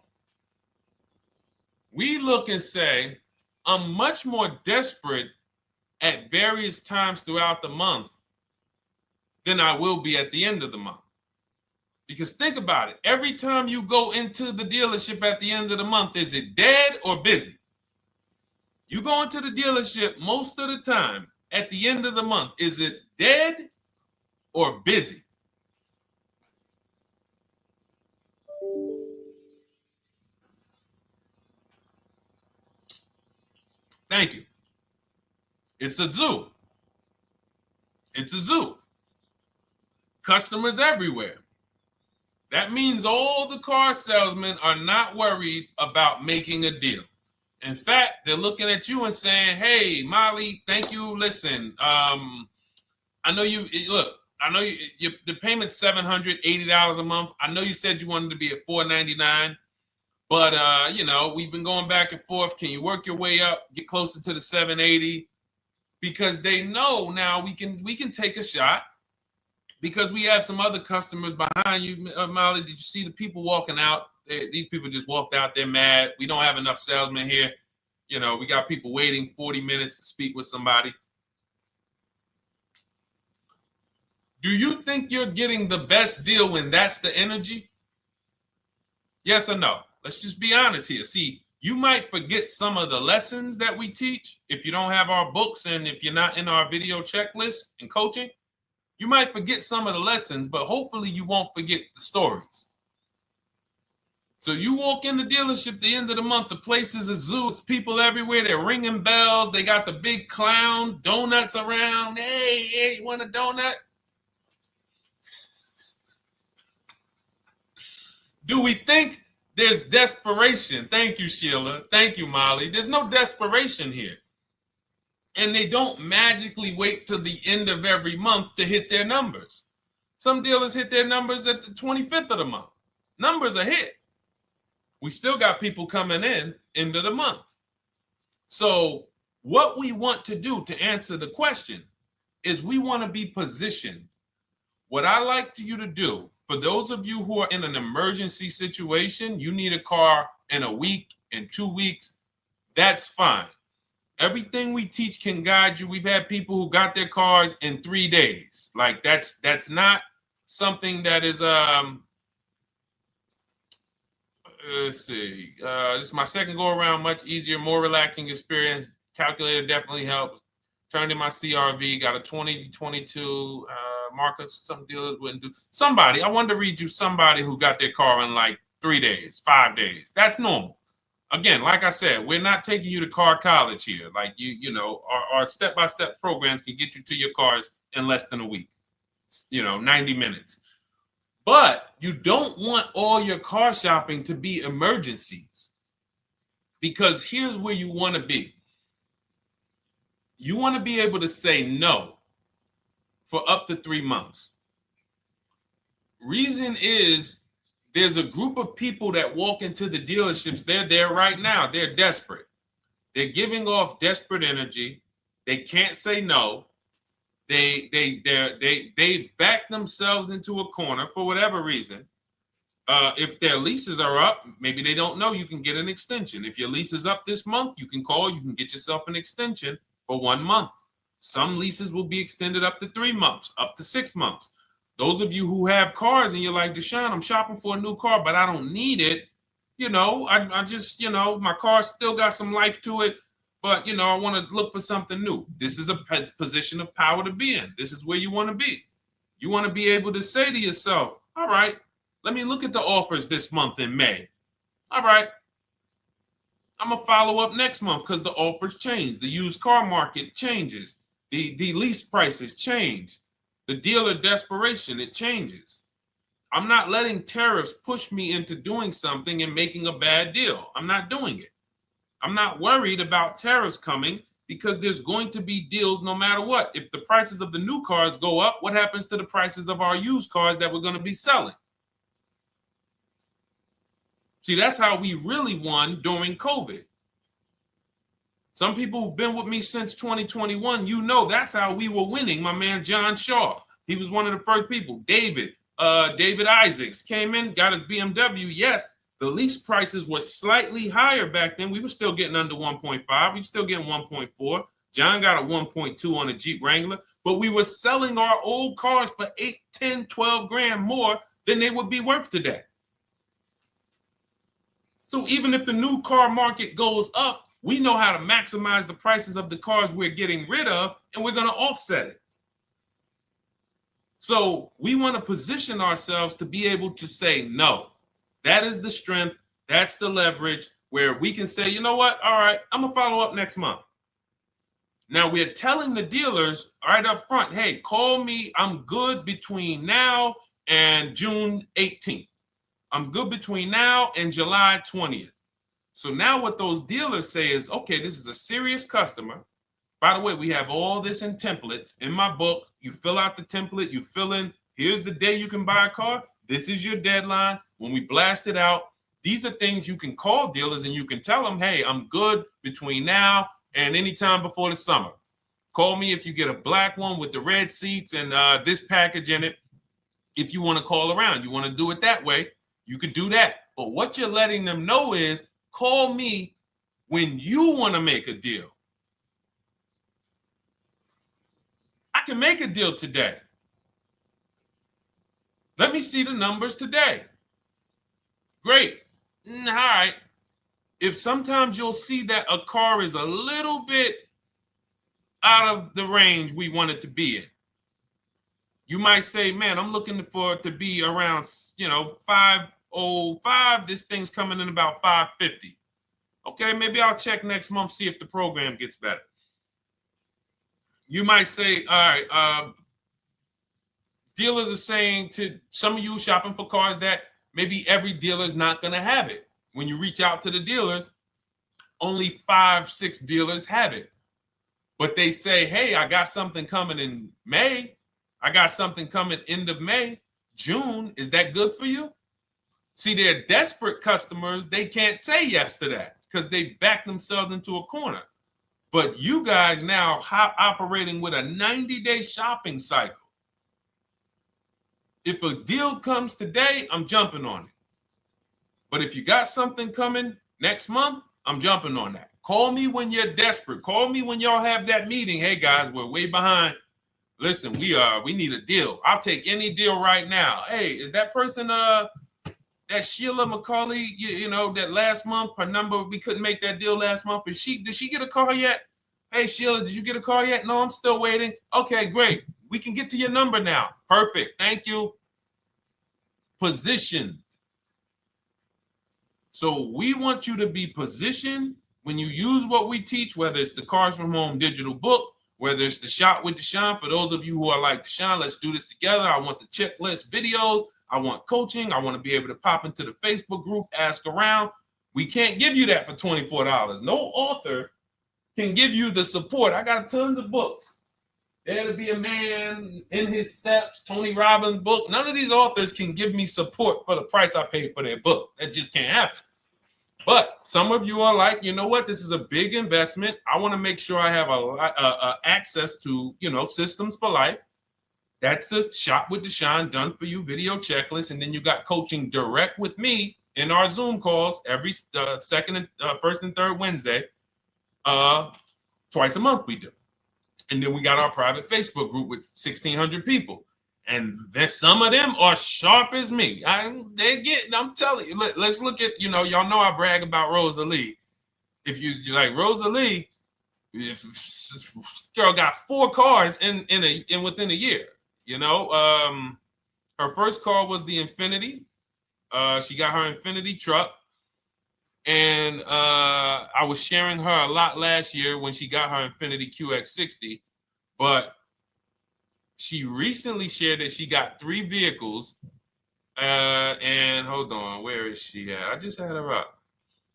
we look and say, I'm much more desperate at various times throughout the month than I will be at the end of the month. Because think about it. Every time you go into the dealership at the end of the month, is it dead or busy? You go into the dealership most of the time at the end of the month, is it dead or busy? Thank you. It's a zoo. It's a zoo. Customers everywhere. That means all the car salesmen are not worried about making a deal. In fact, they're looking at you and saying, hey, Molly, thank you. Listen, I know you, look, I know the payment's $780 a month. I know you said you wanted to be at $499, but, we've been going back and forth. Can you work your way up, get closer to the $780? Because they know now we can take a shot. Because we have some other customers behind you, Molly. Did you see the people walking out? These people just walked out. They're mad. We don't have enough salesmen here. We got people waiting 40 minutes to speak with somebody. Do you think you're getting the best deal when that's the energy? Yes or no? Let's just be honest here. See, you might forget some of the lessons that we teach if you don't have our books and if you're not in our video checklist and coaching. You might forget some of the lessons, but hopefully you won't forget the stories. So you walk in the dealership at the end of the month, the place is a zoo. It's people everywhere. They're ringing bells. They got the big clown, donuts around. Hey, you want a donut? Do we think there's desperation? Thank you, Sheila. Thank you, Molly. There's no desperation here. And they don't magically wait till the end of every month to hit their numbers. Some dealers hit their numbers at the 25th of the month. Numbers are hit. We still got people coming in end of the month. So What we want to do to answer the question is we want to be positioned. What I like you to do, for those of you who are in an emergency situation, you need a car in a week, in 2 weeks, that's fine. Everything we teach can guide you. We've had people who got their cars in 3 days. Like that's not something that is let's see. This is my second go around, much easier, more relaxing experience. Calculator definitely helps. Turned in my CRV, got a 2022 Marcus, some dealers wouldn't do. Somebody, I wanted to read you somebody who got their car in like 3 days, 5 days. That's normal. Again, like I said, we're not taking you to car college here. Like you know, our step-by-step programs can get you to your cars in less than a week, 90 minutes. But you don't want all your car shopping to be emergencies, because here's where you want to be. You want to be able to say no for up to 3 months. Reason is, there's a group of people that walk into the dealerships. They're there right now. They're desperate. They're giving off desperate energy. They can't say no. They back themselves into a corner for whatever reason. If their leases are up, maybe they don't know you can get an extension. If your lease is up this month, you can call. You can get yourself an extension for 1 month. Some leases will be extended up to 3 months, up to 6 months. Those of you who have cars and you're like, Deshone, I'm shopping for a new car, but I don't need it. I just, my car still got some life to it, but, I want to look for something new. This is a position of power to be in. This is where you want to be. You want to be able to say to yourself, all right, let me look at the offers this month in May. All right, I'm going to follow up next month because the offers change. The used car market changes. The lease prices change. The dealer desperation, it changes. I'm not letting tariffs push me into doing something and making a bad deal. I'm not doing it. I'm not worried about tariffs coming, because there's going to be deals no matter what. If the prices of the new cars go up, what happens to the prices of our used cars that we're going to be selling? See, that's how we really won during COVID. Some people who've been with me since 2021, that's how we were winning. My man John Shaw, he was one of the first people. David Isaacs came in, got his BMW. Yes, the lease prices were slightly higher back then. We were still getting under 1.5. We were still getting 1.4. John got a 1.2 on a Jeep Wrangler, but we were selling our old cars for 8, 10, 12 grand more than they would be worth today. So even if the new car market goes up, we know how to maximize the prices of the cars we're getting rid of, and we're going to offset it. So we want to position ourselves to be able to say no. That is the strength. That's the leverage where we can say, you know what? All right, I'm going to follow up next month. Now we're telling the dealers right up front, hey, call me. I'm good between now and June 18th. I'm good between now and July 20th. So now what those dealers say is, okay, this is a serious customer. By the way, we have all this in templates in my book. You fill out the template, you fill in, here's the day you can buy a car. This is your deadline. When we blast it out, these are things you can call dealers and you can tell them, hey, I'm good between now and anytime before the summer. Call me if you get a black one with the red seats and this package in it. If you want to call around, you want to do it that way, you could do that. But what you're letting them know is, call me when you want to make a deal. I can make a deal today. Let me see the numbers today. Great. All right. If sometimes you'll see that a car is a little bit out of the range we want it to be in, you might say, man, I'm looking for it to be around, 505. This thing's coming in about 550. Okay, maybe I'll check next month, see if the program gets better. You might say, all right, dealers are saying to some of you shopping for cars that maybe every dealer is not going to have it. When you reach out to the dealers, only 5, 6 dealers have it. But they say, hey, I got something coming in May. I got something coming end of May, June. Is that good for you? See, they're desperate customers. They can't say yes to that because they back themselves into a corner. But you guys now operating with a 90-day shopping cycle. If a deal comes today, I'm jumping on it. But if you got something coming next month, I'm jumping on that. Call me when you're desperate. Call me when y'all have that meeting. Hey guys, we're way behind. Listen, we need a deal. I'll take any deal right now. Hey, is that person that Sheila McCauley, you know, that last month, her number, we couldn't make that deal last month. Did she get a call yet? Hey Sheila, did you get a call yet? No, I'm still waiting. Okay, great. We can get to your number now. Perfect. Thank you. Positioned. So we want you to be positioned when you use what we teach, whether it's the Cars from Home digital book, whether it's the Shop with Deshone. For those of you who are like, Deshone, let's do this together. I want the checklist videos. I want coaching. I want to be able to pop into the Facebook group, ask around. We can't give you that for $24. No author can give you the support. I got tons of books. Dare to Be a Man, In His Steps, Tony Robbins' book. None of these authors can give me support for the price I paid for their book. That just can't happen. But some of you are like, you know what? This is a big investment. I want to make sure I have access to, you know, systems for life. That's the Shop with Deshone done for you video checklist. And then you got coaching direct with me in our Zoom calls every first and third Wednesday. Twice a month we do. And then we got our private Facebook group with 1,600 people. And then some of them are sharp as me. I'm telling you, let's look at, you know, y'all know I brag about Rosalie. If you like Rosalie, if girl got 4 cars in within a year, you know. Her first car was the Infinity. She got her Infinity truck. And I was sharing her a lot last year when she got her Infinity QX60, but she recently shared that she got 3 vehicles. And hold on, where is she at? I just had her up.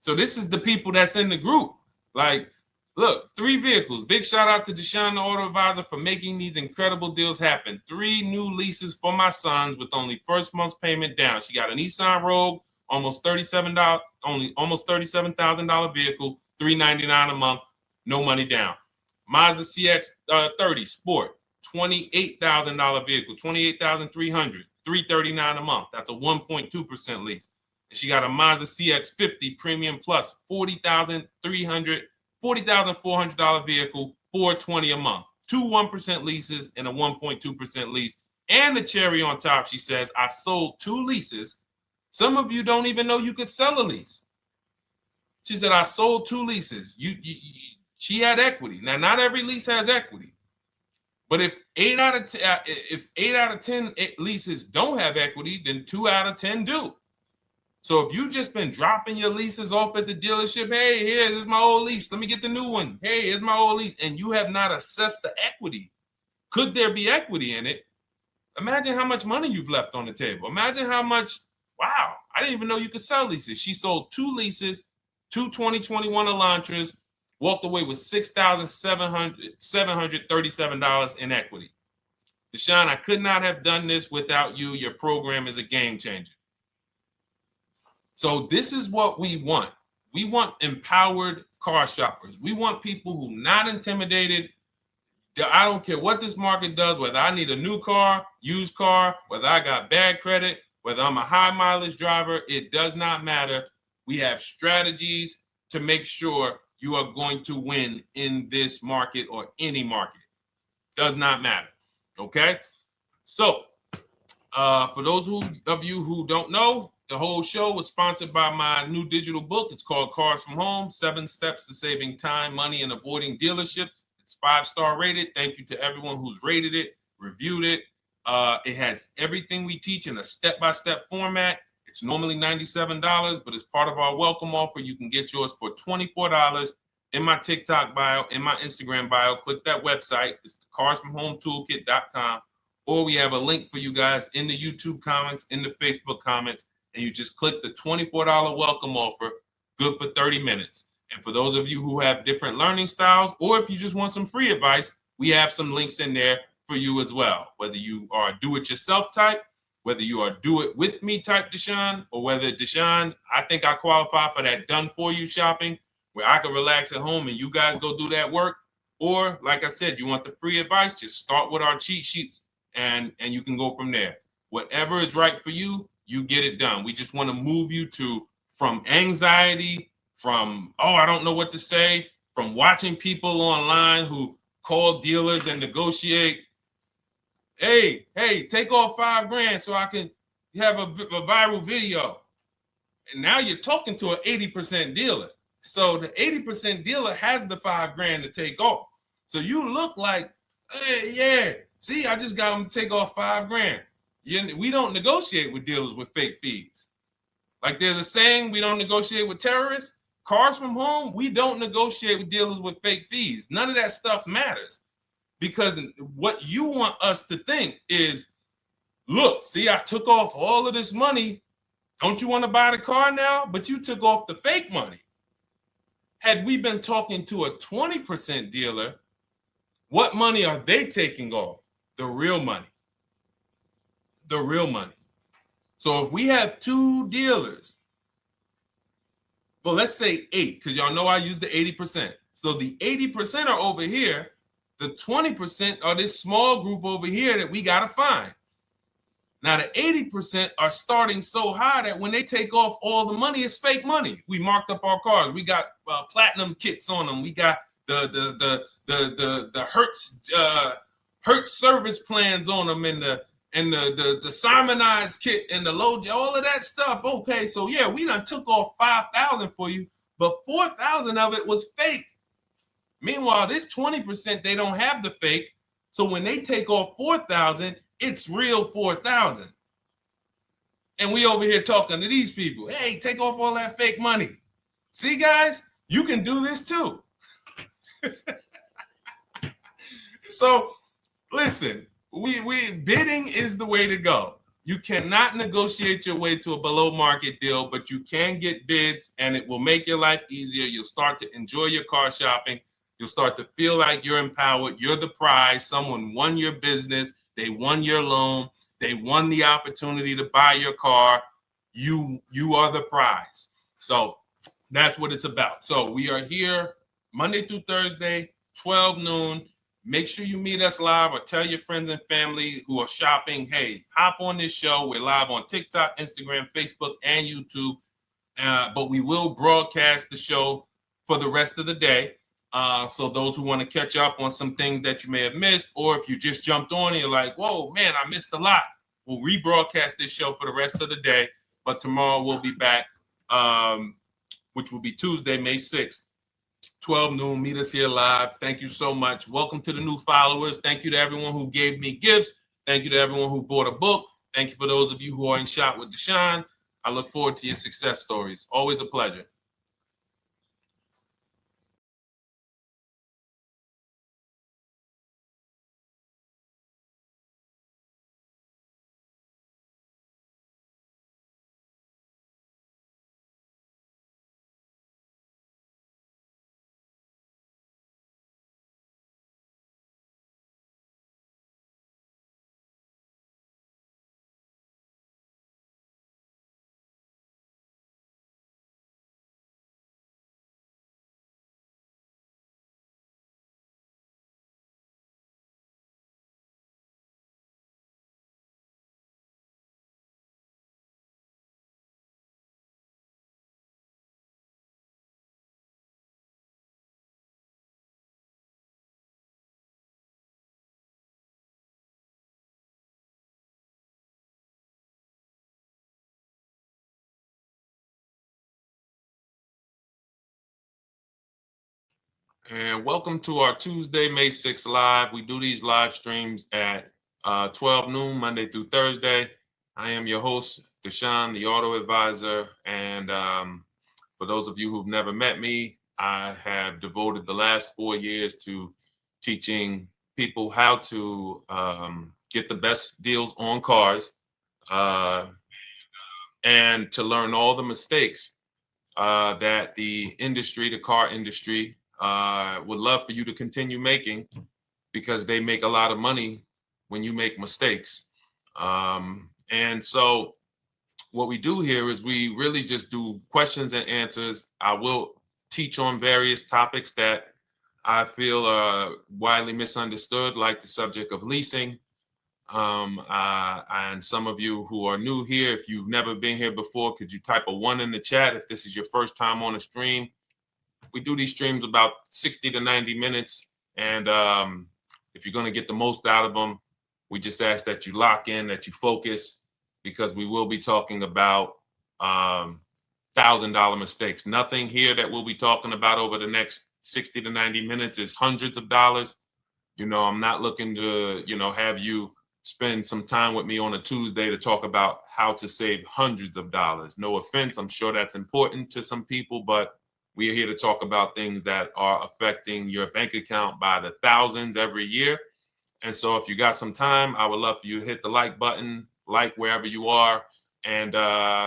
So this is the people that's in the group. Like, look, 3 vehicles. Big shout out to Deshone the Auto Advisor for making these incredible deals happen. 3 new leases for my sons with only first month's payment down. She got a Nissan Rogue, almost $37,000 vehicle, $399 a month, no money down. Mazda CX-30 Sport, $28,000 vehicle, $28,300, $339 a month. That's a 1.2% lease. And she got a Mazda CX-50 Premium Plus, $40,400 vehicle, $420 a month. 2 1% leases and a 1.2% lease. And the cherry on top, she says, I sold 2 leases. Some of you don't even know you could sell a lease. She said, I sold 2 leases. She had equity. Now, not every lease has equity. But if 8 out of 10 leases don't have equity, then 2 out of 10 do. So if you've just been dropping your leases off at the dealership, hey, here's my old lease. Let me get the new one. Hey, here's my old lease. And you have not assessed the equity. Could there be equity in it? Imagine how much money you've left on the table. Imagine how much, wow, I didn't even know you could sell leases. She sold 2 leases, 2 2021 Elantras, walked away with $6,737 in equity. Deshone, I could not have done this without you. Your program is a game changer. So this is what we want. We want empowered car shoppers. We want people who are not intimidated. I don't care what this market does, whether I need a new car, used car, whether I got bad credit, whether I'm a high mileage driver, it does not matter. We have strategies to make sure you are going to win in this market or any market. Does not matter. Okay? So, for those of you who don't know, the whole show was sponsored by my new digital book. It's called Cars from Home, 7 Steps to Saving Time, Money, and Avoiding Dealerships. It's 5-star rated. Thank you to everyone who's rated it, reviewed it. It has everything we teach in a step-by-step format. It's normally $97, but as part of our welcome offer, you can get yours for $24 in my TikTok bio, in my Instagram bio. Click that website. It's the carsfromhometoolkit.com. Or we have a link for you guys in the YouTube comments, in the Facebook comments, and you just click the $24 welcome offer, good for 30 minutes. And for those of you who have different learning styles, or if you just want some free advice, we have some links in there for you as well. Whether you are a do-it-yourself type, whether you are do-it-with-me type Deshone, or whether Deshone, I think I qualify for that done-for-you shopping, where I can relax at home and you guys go do that work. Or like I said, you want the free advice, just start with our cheat sheets and you can go from there. Whatever is right for you, you get it done. We just want to move you from anxiety, from, oh, I don't know what to say, from watching people online who call dealers and negotiate. Hey, take off $5,000 so I can have a viral video. And now you're talking to an 80% dealer. So the 80% dealer has the $5,000 to take off. So you look like, hey, yeah, see, I just got them to take off $5,000. We don't negotiate with dealers with fake fees. Like there's a saying, we don't negotiate with terrorists. Cars from home, we don't negotiate with dealers with fake fees. None of that stuff matters. Because what you want us to think is, look, see, I took off all of this money. Don't you want to buy the car now? But you took off the fake money. Had we been talking to a 20% dealer, what money are they taking off? The real money. The real money. So if we have 2 dealers, well, let's say 8, because y'all know I use the 80%. So the 80% are over here. The 20% are this small group over here that we got to find. Now, the 80% are starting so high that when they take off all the money, it's fake money. We marked up our cars. We got platinum kits on them. We got the Hertz service plans on them, and the Simonized kit and the low, all of that stuff. Okay, so yeah, we done took off 5,000 for you, but 4,000 of it was fake. Meanwhile, this 20%, they don't have the fake. So when they take off 4,000, it's real 4,000. And we over here talking to these people. Hey, take off all that fake money. See, guys, you can do this too. So listen, we bidding is the way to go. You cannot negotiate your way to a below market deal, but you can get bids and it will make your life easier. You'll start to enjoy your car shopping. You'll start to feel like you're empowered. You're the prize. Someone won your business. They won your loan. They won the opportunity to buy your car. You are the prize. So that's what it's about. So we are here Monday through Thursday, 12 noon. Make sure you meet us live or tell your friends and family who are shopping, hey, hop on this show. We're live on TikTok, Instagram, Facebook, and YouTube. But we will broadcast the show for the rest of the day. So those who want to catch up on some things that you may have missed, or if you just jumped on and you're like, whoa, man, I missed a lot. We'll rebroadcast this show for the rest of the day. But tomorrow we'll be back, which will be Tuesday, May 6th, 12 noon. Meet us here live. Thank you so much. Welcome to the new followers. Thank you to everyone who gave me gifts. Thank you to everyone who bought a book. Thank you for those of you who are in Shop with Deshone. I look forward to your success stories. Always a pleasure. And welcome to our Tuesday, May 6th live. We do these live streams at 12 noon, Monday through Thursday. I am your host, Deshone the Auto Advisor. And for those of you who've never met me, I have devoted the last 4 years to teaching people how to get the best deals on cars and to learn all the mistakes that the industry, the car industry, would love for you to continue making, because they make a lot of money when you make mistakes. And so what we do here is we really just do questions and answers. I will teach on various topics that I feel are widely misunderstood, like the subject of leasing. And some of you who are new here, if you've never been here before, could you type a 1 in the chat if this is your first time on a stream? We do these streams about 60 to 90 minutes. And if you're going to get the most out of them, we just ask that you lock in, that you focus, because we will be talking about $1,000 mistakes. Nothing here that we'll be talking about over the next 60 to 90 minutes is hundreds of dollars. You know, I'm not looking to, have you spend some time with me on a Tuesday to talk about how to save hundreds of dollars. No offense, I'm sure that's important to some people, but we are here to talk about things that are affecting your bank account by the thousands every year. And so if you got some time, I would love for you to hit the like button, like wherever you are, and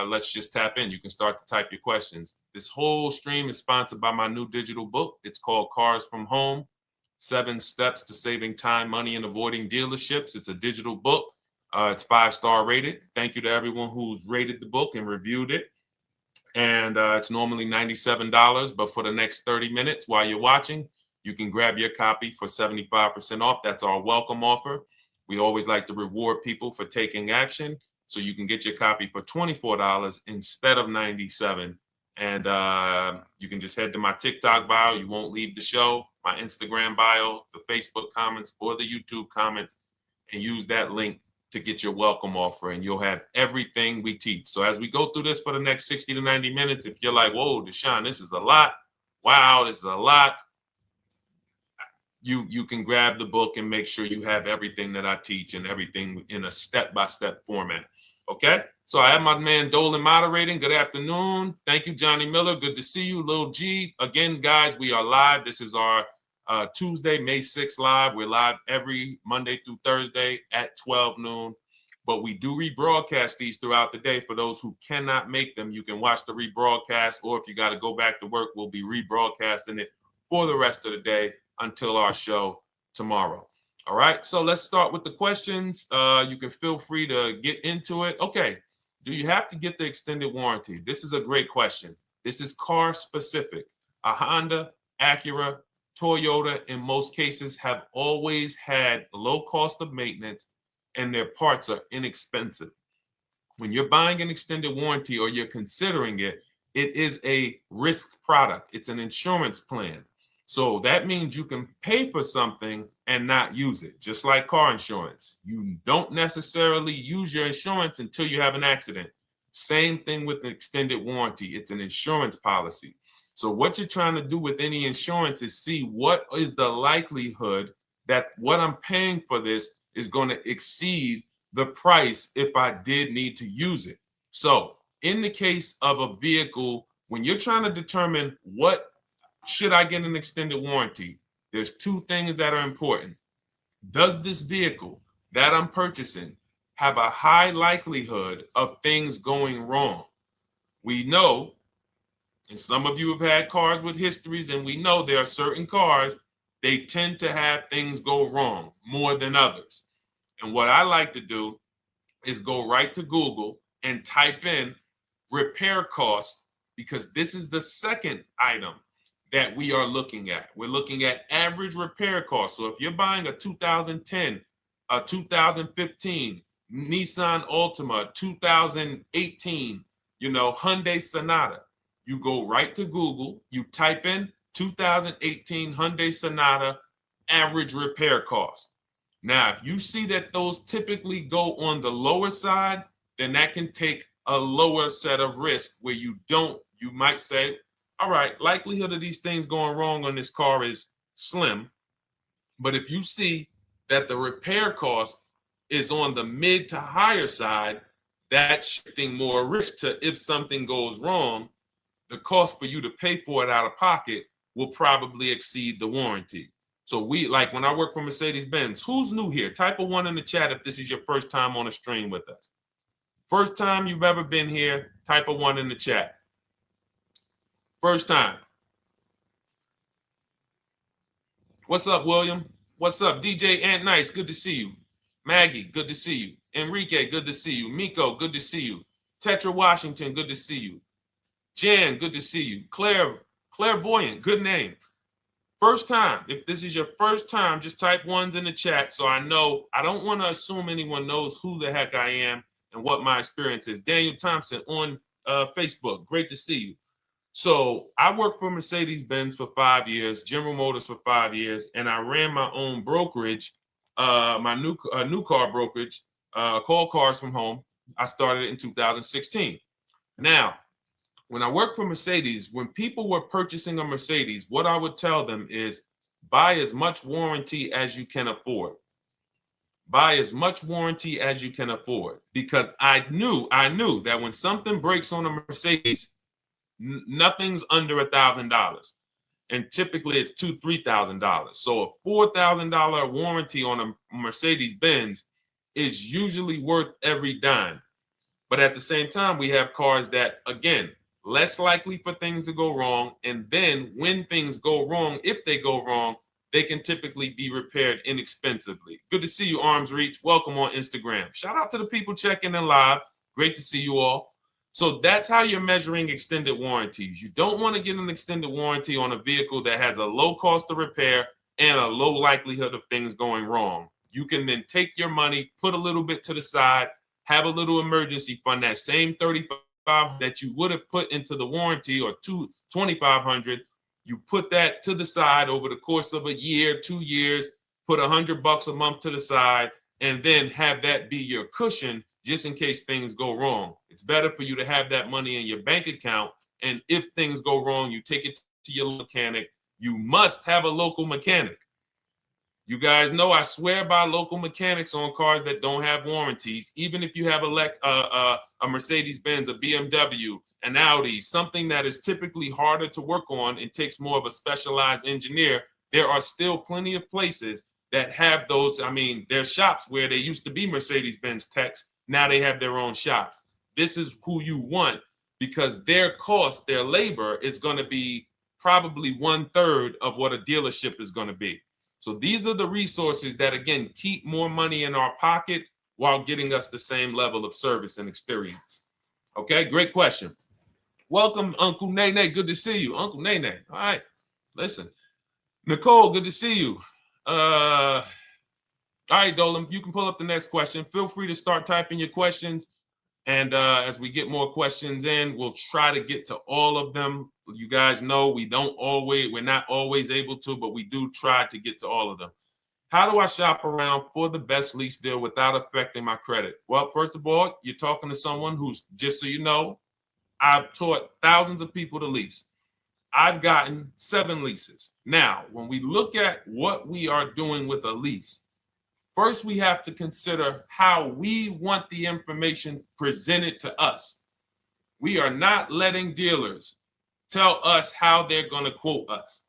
let's just tap in. You can start to type your questions. This whole stream is sponsored by my new digital book. It's called Cars from Home, 7 Steps to Saving Time, Money, and Avoiding Dealerships. It's a digital book. It's 5-star rated. Thank you to everyone who's rated the book and reviewed it. And it's normally $97, but for the next 30 minutes while you're watching, you can grab your copy for 75% off. That's our welcome offer. We always like to reward people for taking action. So you can get your copy for $24 instead of $97. And you can just head to my TikTok bio. You won't leave the show, my Instagram bio, the Facebook comments, or the YouTube comments, and use that link to get your welcome offer, and you'll have everything we teach. So as we go through this for the next 60 to 90 minutes, if you're like, whoa, Deshone, this is a lot. Wow, this is a lot. You can grab the book and make sure you have everything that I teach and everything in a step-by-step format. Okay? So I have my man Dolan moderating. Good afternoon. Thank you, Johnny Miller. Good to see you, Lil G. Again, guys, we are live. This is our Tuesday, May 6th live. We're live every Monday through Thursday at 12 noon. But we do rebroadcast these throughout the day. For those who cannot make them, you can watch the rebroadcast, or if you got to go back to work, we'll be rebroadcasting it for the rest of the day until our show tomorrow. All right, so let's start with the questions. You can feel free to get into it. Okay, do you have to get the extended warranty? This is a great question. This is car specific. A Honda, Acura, Toyota, in most cases, have always had low cost of maintenance and their parts are inexpensive. When you're buying an extended warranty or you're considering it, it is a risk product. It's an insurance plan. So that means you can pay for something and not use it, just like car insurance. You don't necessarily use your insurance until you have an accident. Same thing with an extended warranty. It's an insurance policy. So what you're trying to do with any insurance is see what is the likelihood that what I'm paying for this is going to exceed the price if I did need to use it. So in the case of a vehicle, when you're trying to determine what should I get an extended warranty, there's 2 things that are important. Does this vehicle that I'm purchasing have a high likelihood of things going wrong? We know, and some of you have had cars with histories, and we know there are certain cars, they tend to have things go wrong more than others. And what I like to do is go right to Google and type in repair cost, because this is the second item that we are looking at. We're looking at average repair cost. So if you're buying a 2010, a 2015 Nissan Altima, 2018, Hyundai Sonata, you go right to Google, you type in 2018 Hyundai Sonata average repair cost. Now, if you see that those typically go on the lower side, then that can take a lower set of risk where you might say, all right, likelihood of these things going wrong on this car is slim. But if you see that the repair cost is on the mid to higher side, that's shifting more risk to if something goes wrong, the cost for you to pay for it out of pocket will probably exceed the warranty. So when I work for Mercedes-Benz, who's new here? Type a 1 in the chat if this is your first time on a stream with us. First time you've ever been here, type a 1 in the chat. First time. What's up, William? What's up, DJ Ant Nice? Good to see you. Maggie, good to see you. Enrique, good to see you. Miko, good to see you. Tetra Washington, good to see you. Jan, good to see you. Claire Clairvoyant, good name. First time, if this is your first time, just type ones in the chat so I know. I don't want to assume anyone knows who the heck I am and what my experience is. Daniel Thompson on Facebook, great to see you. So I worked for Mercedes-Benz for 5 years, General Motors for 5 years, and I ran my own brokerage, my new car brokerage, called Cars from Home. I started it in 2016. Now, when I worked for Mercedes, when people were purchasing a Mercedes, what I would tell them is buy as much warranty as you can afford. Buy as much warranty as you can afford, because I knew that when something breaks on a Mercedes, nothing's under $1,000, and typically it's $2,000-$3,000. So a $4,000 warranty on a Mercedes Benz is usually worth every dime. But at the same time, we have cars that, again, less likely for things to go wrong. And then when things go wrong, if they go wrong, they can typically be repaired inexpensively. Good to see you, Arms Reach. Welcome on Instagram. Shout out to the people checking in live. Great to see you all. So that's how you're measuring extended warranties. You don't want to get an extended warranty on a vehicle that has a low cost of repair and a low likelihood of things going wrong. You can then take your money, put a little bit to the side, have a little emergency fund, that same $3,500 that you would have put into the warranty, or $2,500, you put that to the side over the course of a year, 2 years, put $100 a month to the side, and then have that be your cushion just in case things go wrong. It's better for you to have that money in your bank account, and if things go wrong, you take it to your mechanic. You must have a local mechanic. You guys know I swear by local mechanics on cars that don't have warranties. Even if you have a Mercedes-Benz, a BMW, an Audi, something that is typically harder to work on and takes more of a specialized engineer, there are still plenty of places that have those. I mean, there's shops where they used to be Mercedes-Benz techs. Now they have their own shops. This is who you want, because their cost, their labor is going to be probably 1/3 of what a dealership is going to be. So these are the resources that, again, keep more money in our pocket while getting us the same level of service and experience. Okay, great question. Welcome, Uncle Nene. Good to see you. Uncle Nene. All right, listen. Nicole, good to see you. All right, Dolan, you can pull up the next question. Feel free to start typing your questions. And as we get more questions in, we'll try to get to all of them. You guys know we're not always able to, but we do try to get to all of them. How do I shop around for the best lease deal without affecting my credit? Well, first of all, you're talking to someone who's, just so you know, I've taught thousands of people to lease. I've gotten 7 leases. Now, when we look at what we are doing with a lease, first, we have to consider how we want the information presented to us. We are not letting dealers tell us how they're going to quote us.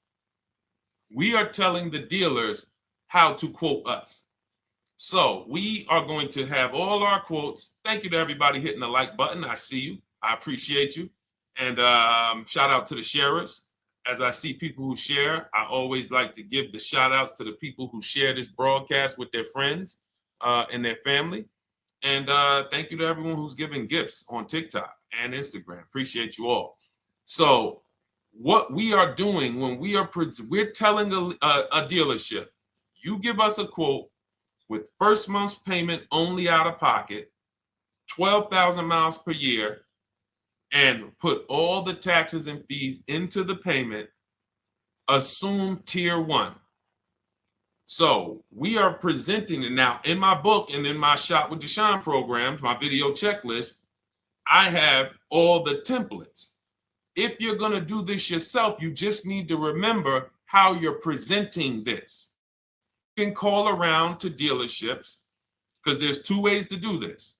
We are telling the dealers how to quote us. So we are going to have all our quotes. Thank you to everybody hitting the like button. I see you. I appreciate you. And shout out to the sharers. As I see people who share, I always like to give the shout outs to the people who share this broadcast with their friends and their family. And thank you to everyone who's giving gifts on TikTok and Instagram. Appreciate you all. So what we are doing when we're telling a dealership, you give us a quote with first month's payment only out of pocket, 12,000 miles per year, and put all the taxes and fees into the payment, assume tier 1. So we are presenting it now in my book and in my Shop with Deshone programs, my video checklist. I have all the templates. If you're going to do this yourself, you just need to remember how you're presenting this. You can call around to dealerships, because there's 2 ways to do this.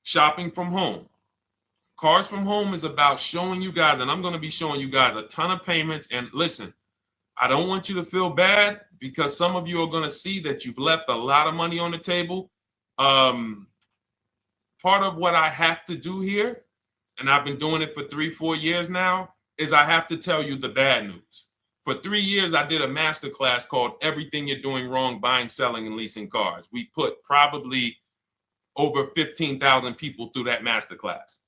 Shopping from home. Cars from Home is about showing you guys, and I'm going to be showing you guys a ton of payments. And listen, I don't want you to feel bad, because some of you are going to see that you've left a lot of money on the table. Part of what I have to do here, and I've been doing it for 3-4 years now, is I have to tell you the bad news. For 3 years, I did a masterclass called Everything You're Doing Wrong Buying, Selling, and Leasing Cars. We put probably over 15,000 people through that masterclass.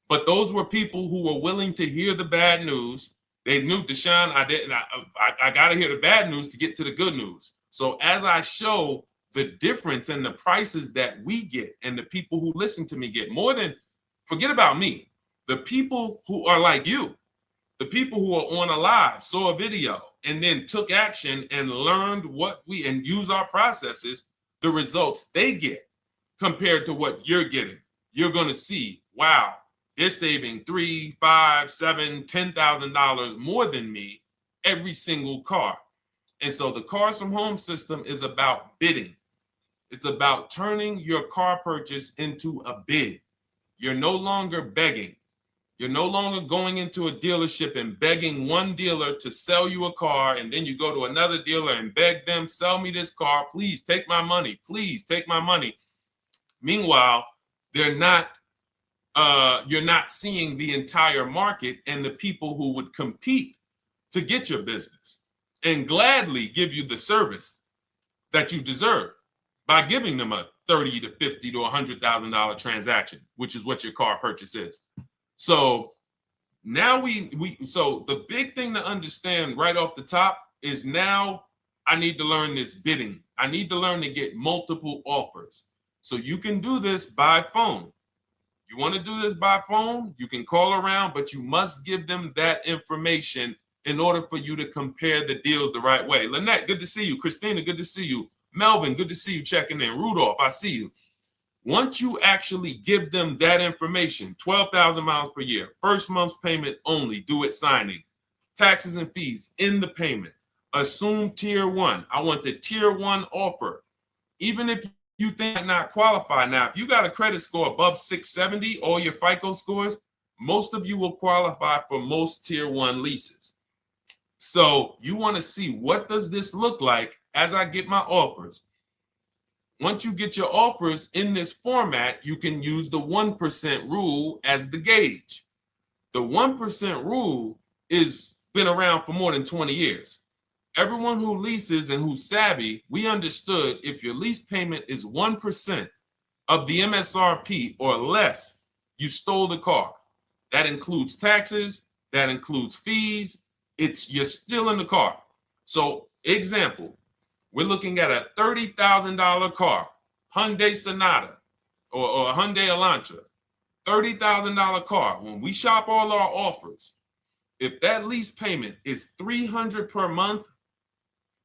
But those were people who were willing to hear the bad news They knew, Deshone, I didn't. I got to hear the bad news to get to the good news. So as I show the difference in the prices that we get and the people who listen to me get, more than, forget about me, the people who are like you, the people who are on a live, saw a video, and then took action and learned what we, and use our processes, the results they get compared to what you're getting. You're going to see, wow, they're saving $3, $5, $7, $10,000 more than me every single car. And so the Cars from Home system is about bidding. It's about turning your car purchase into a bid. You're no longer begging. You're no longer going into a dealership and begging one dealer to sell you a car, and then you go to another dealer and beg them, sell me this car, please take my money, please take my money. Meanwhile, you're not seeing the entire market and the people who would compete to get your business and gladly give you the service that you deserve by giving them a $30 to $50 to $100,000 transaction, which is what your car purchase is. So now so the big thing to understand right off the top is, now I need to learn this bidding. I need to learn to get multiple offers. So you can do this by phone. You want to do this by phone, you can call around, but you must give them that information in order for you to compare the deals the right way. Lynette, good to see you. Christina, good to see you. Melvin, good to see you checking in. Rudolph, I see you. Once you actually give them that information, 12,000 miles per year, first month's payment only, due at signing, taxes and fees in the payment, assume tier one. I want the tier one offer. Even if you think I not qualify. Now, if you got a credit score above 670, all your FICO scores, most of you will qualify for most tier one leases. So you want to see, what does this look like as I get my offers? Once you get your offers in this format, you can use the 1% rule as the gauge. The 1% rule is been around for more than 20 years. Everyone who leases and who's savvy, we understood if your lease payment is 1% of the MSRP or less, you stole the car. That includes taxes, that includes fees. You're still in the car. So example, we're looking at a $30,000 car, Hyundai Sonata or a Hyundai Elantra, $30,000 car. When we shop all our offers, if that lease payment is $300 per month,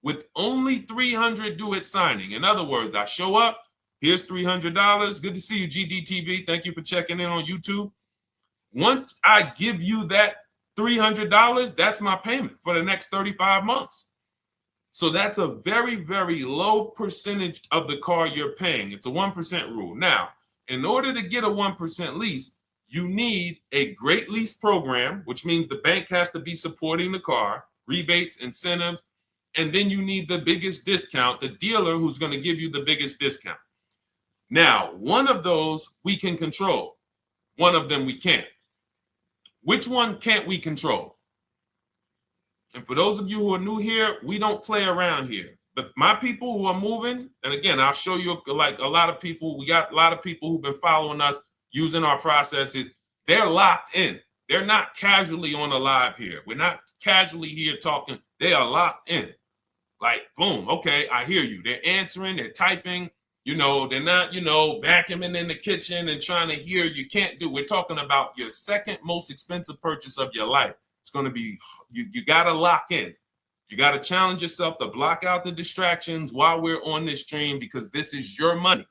with only $300 due at signing. In other words, I show up, here's $300. Good to see you, GDTV. Thank you for checking in on YouTube. Once I give you that $300, that's my payment for the next 35 months. So that's a very, very low percentage of the car you're paying. It's a 1% rule. Now, in order to get a 1% lease, you need a great lease program, which means the bank has to be supporting the car, rebates, incentives, and then you need the biggest discount, the dealer who's going to give you the biggest discount. Now, one of those we can control. One of them we can't. Which one can't we control? And for those of you who are new here, we don't play around here. But my people who are moving, and again, I'll show you, like a lot of people, we got a lot of people who've been following us, using our processes. They're locked in. They're not casually on a live here. We're not casually here talking. They are locked in. Like, boom, okay, I hear you. They're answering, they're typing, they're not, vacuuming in the kitchen and trying to hear. You can't do. We're talking about your second most expensive purchase of your life. It's going to be, you got to lock in. You got to challenge yourself to block out the distractions while we're on this stream, because this is your money.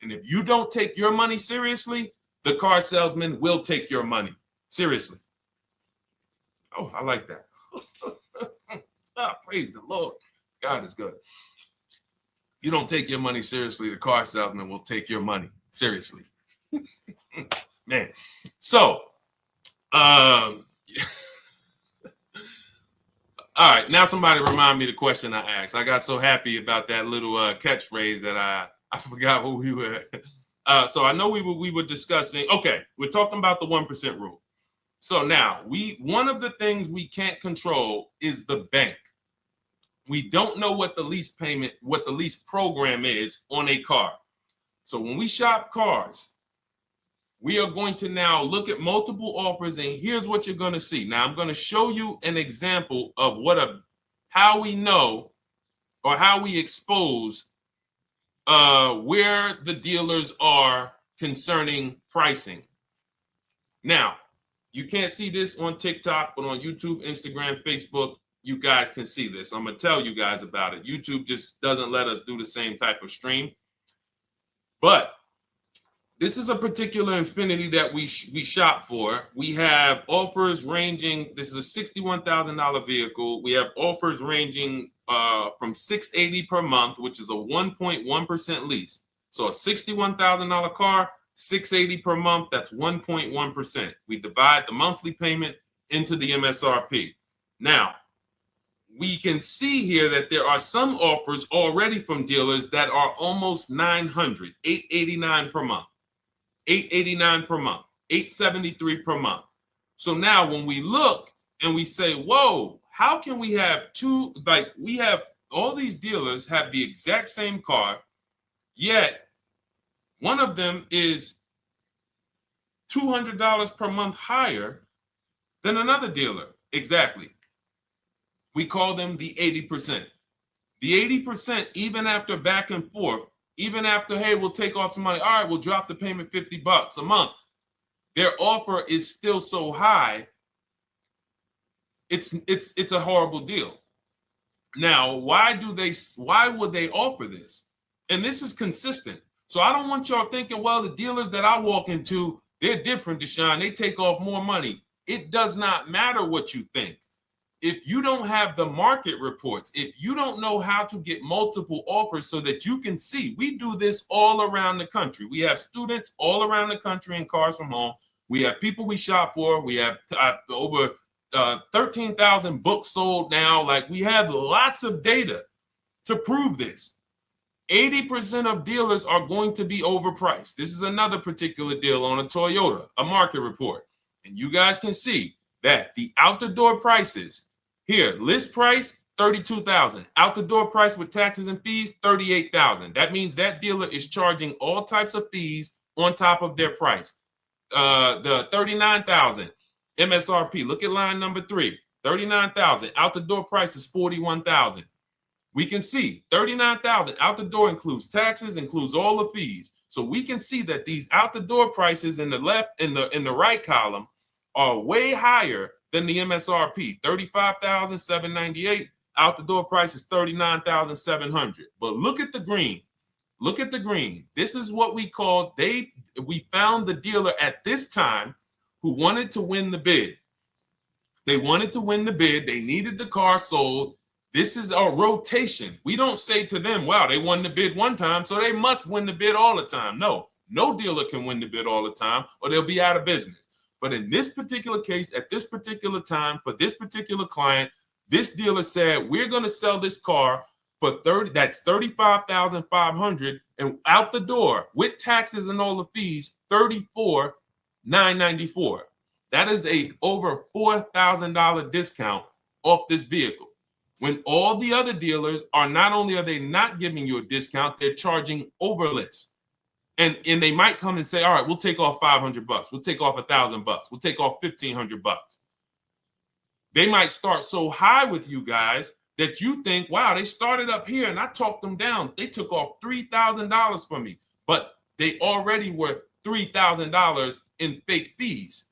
And if you don't take your money seriously, the car salesman will take your money seriously. Oh, I like that. Praise the Lord. God is good. You don't take your money seriously, the car salesman will take your money seriously. Man. So, all right, now somebody remind me the question I asked. I got so happy about that little catchphrase that I forgot who we were. So I know we were discussing, okay, we're talking about the 1% rule. So now, one of the things we can't control is the bank. We don't know what the lease payment, what the lease program is on a car. So when we shop cars, we are going to now look at multiple offers, and here's what you're going to see. Now, I'm going to show you an example of how we know or how we expose where the dealers are concerning pricing. Now, you can't see this on TikTok, but on YouTube, Instagram, Facebook, you guys can see this. I'm going to tell you guys about it. YouTube just doesn't let us do the same type of stream. But this is a particular Infiniti that we shop for. We have offers ranging, this is a $61,000 vehicle. We have offers ranging from $680 per month, which is a 1.1% lease. So a $61,000 car, $680 per month, that's 1.1%. We divide the monthly payment into the MSRP. Now, we can see here that there are some offers already from dealers that are almost $900, $889 per month. $889 per month, $873 per month. So now when we look and we say, whoa, how can we have two, like we have all these dealers have the exact same car, yet one of them is $200 per month higher than another dealer. Exactly. We call them the 80%. The 80%, even after back and forth, even after, hey, we'll take off some money. All right, we'll drop the payment $50 a month. Their offer is still so high. It's a horrible deal. Now, why would they offer this? And this is consistent. So I don't want y'all thinking, well, the dealers that I walk into, they're different, Deshone. They take off more money. It does not matter what you think. If you don't have the market reports, if you don't know how to get multiple offers so that you can see, we do this all around the country. We have students all around the country in Cars from Home. We have people we shop for. We have over 13,000 books sold now. Like, we have lots of data to prove this. 80% of dealers are going to be overpriced. This is another particular deal on a Toyota, a market report. And you guys can see that the out-the-door prices here, list price, $32,000. Out the door price with taxes and fees, $38,000. That means that dealer is charging all types of fees on top of their price. The $39,000 MSRP. Look at line number 3. $39,000. Out the door price is $41,000. We can see $39,000 out the door includes taxes, includes all the fees. So we can see that these out the door prices in the left, in the right column, are way higher than the MSRP, $35,798. Out the door price is $39,700. But look at the green. Look at the green. This is what we call, we found the dealer at this time who wanted to win the bid. They wanted to win the bid. They needed the car sold. This is a rotation. We don't say to them, wow, they won the bid one time, so they must win the bid all the time. No dealer can win the bid all the time, or they'll be out of business. But in this particular case, at this particular time, for this particular client, this dealer said, we're going to sell this car for that's $35,500, and out the door with taxes and all the fees, $34,994. That is a over $4,000 discount off this vehicle. When all the other dealers are, not only are they not giving you a discount, they're charging over list. And they might come and say, all right, we'll take off $500. We'll take off $1,000. We'll take off $1,500. They might start so high with you guys that you think, wow, they started up here and I talked them down. They took off $3,000 from me, but they already were $3,000 in fake fees,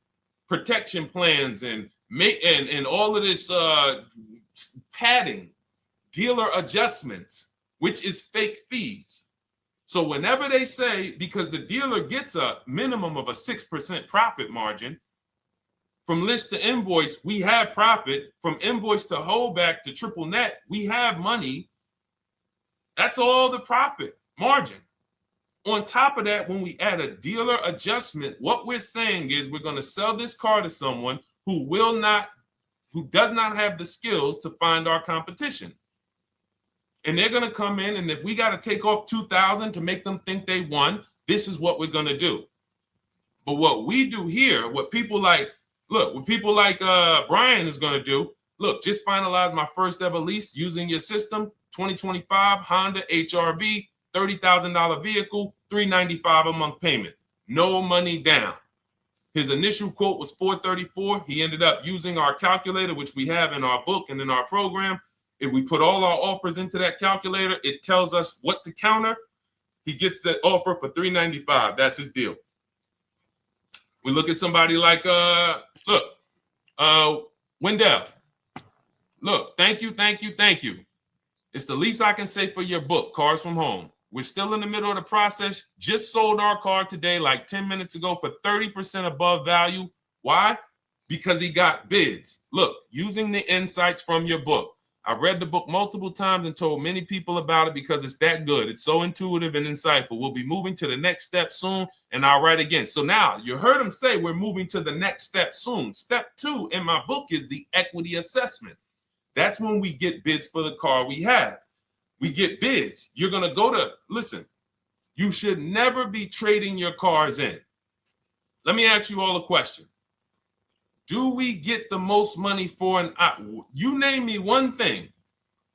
protection plans, and all of this padding, dealer adjustments, which is fake fees. So whenever they say, because the dealer gets a minimum of a 6% profit margin, from list to invoice, we have profit. From invoice to holdback to triple net, we have money. That's all the profit margin. On top of that, when we add a dealer adjustment, what we're saying is we're going to sell this car to someone who does not have the skills to find our competition. And they're going to come in, and if we got to take off $2,000 to make them think they won, this is what we're going to do. But what we do here, what people like Brian is going to do, look, just finalize my first ever lease using your system, 2025 Honda HRV, $30,000 vehicle, $395 a month payment. no money down. His initial quote was $434. He ended up using our calculator, which we have in our book and in our program. If we put all our offers into that calculator, it tells us what to counter. He gets that offer for $395. That's his deal. We look at somebody like Wendell. Look, thank you. It's the least I can say for your book, Cars from Home. We're still in the middle of the process. Just sold our car today, like 10 minutes ago, for 30% above value. Why? Because he got bids. Look, using the insights from your book. I've read the book multiple times and told many people about it because it's that good. It's so intuitive and insightful. We'll be moving to the next step soon, and I'll write again. So now you heard him say we're moving to the next step soon. Step 2 in my book is the equity assessment. That's when we get bids for the car we have. We get bids. You're going to go to, listen, you should never be trading your cars in. Let me ask you all a question. Do we get the most money for you name me one thing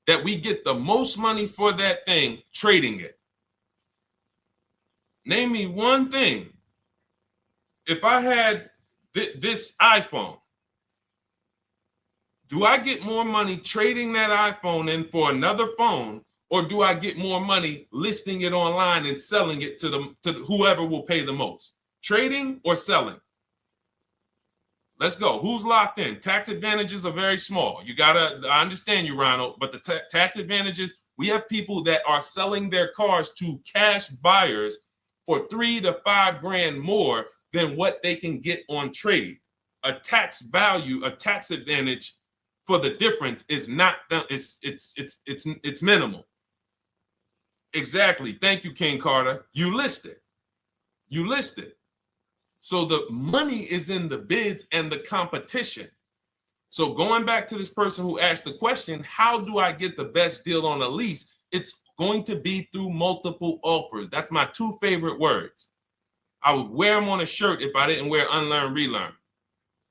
that we get the most money for that thing trading it. Name me one thing. If I had this iPhone, do I get more money trading that iPhone in for another phone, or do I get more money listing it online and selling it to whoever will pay the most? Trading or selling? Let's go. Who's locked in? Tax advantages are very small. I understand you, Ronald, but the tax advantages, we have people that are selling their cars to cash buyers for $3 to $5 grand more than what they can get on trade. A tax advantage for the difference is not, it's minimal. Exactly. Thank you, King Carter. You listed. So the money is in the bids and the competition. So going back to this person who asked the question, how do I get the best deal on a lease? It's going to be through multiple offers. That's my 2 favorite words. I would wear them on a shirt if I didn't wear unlearn, relearn.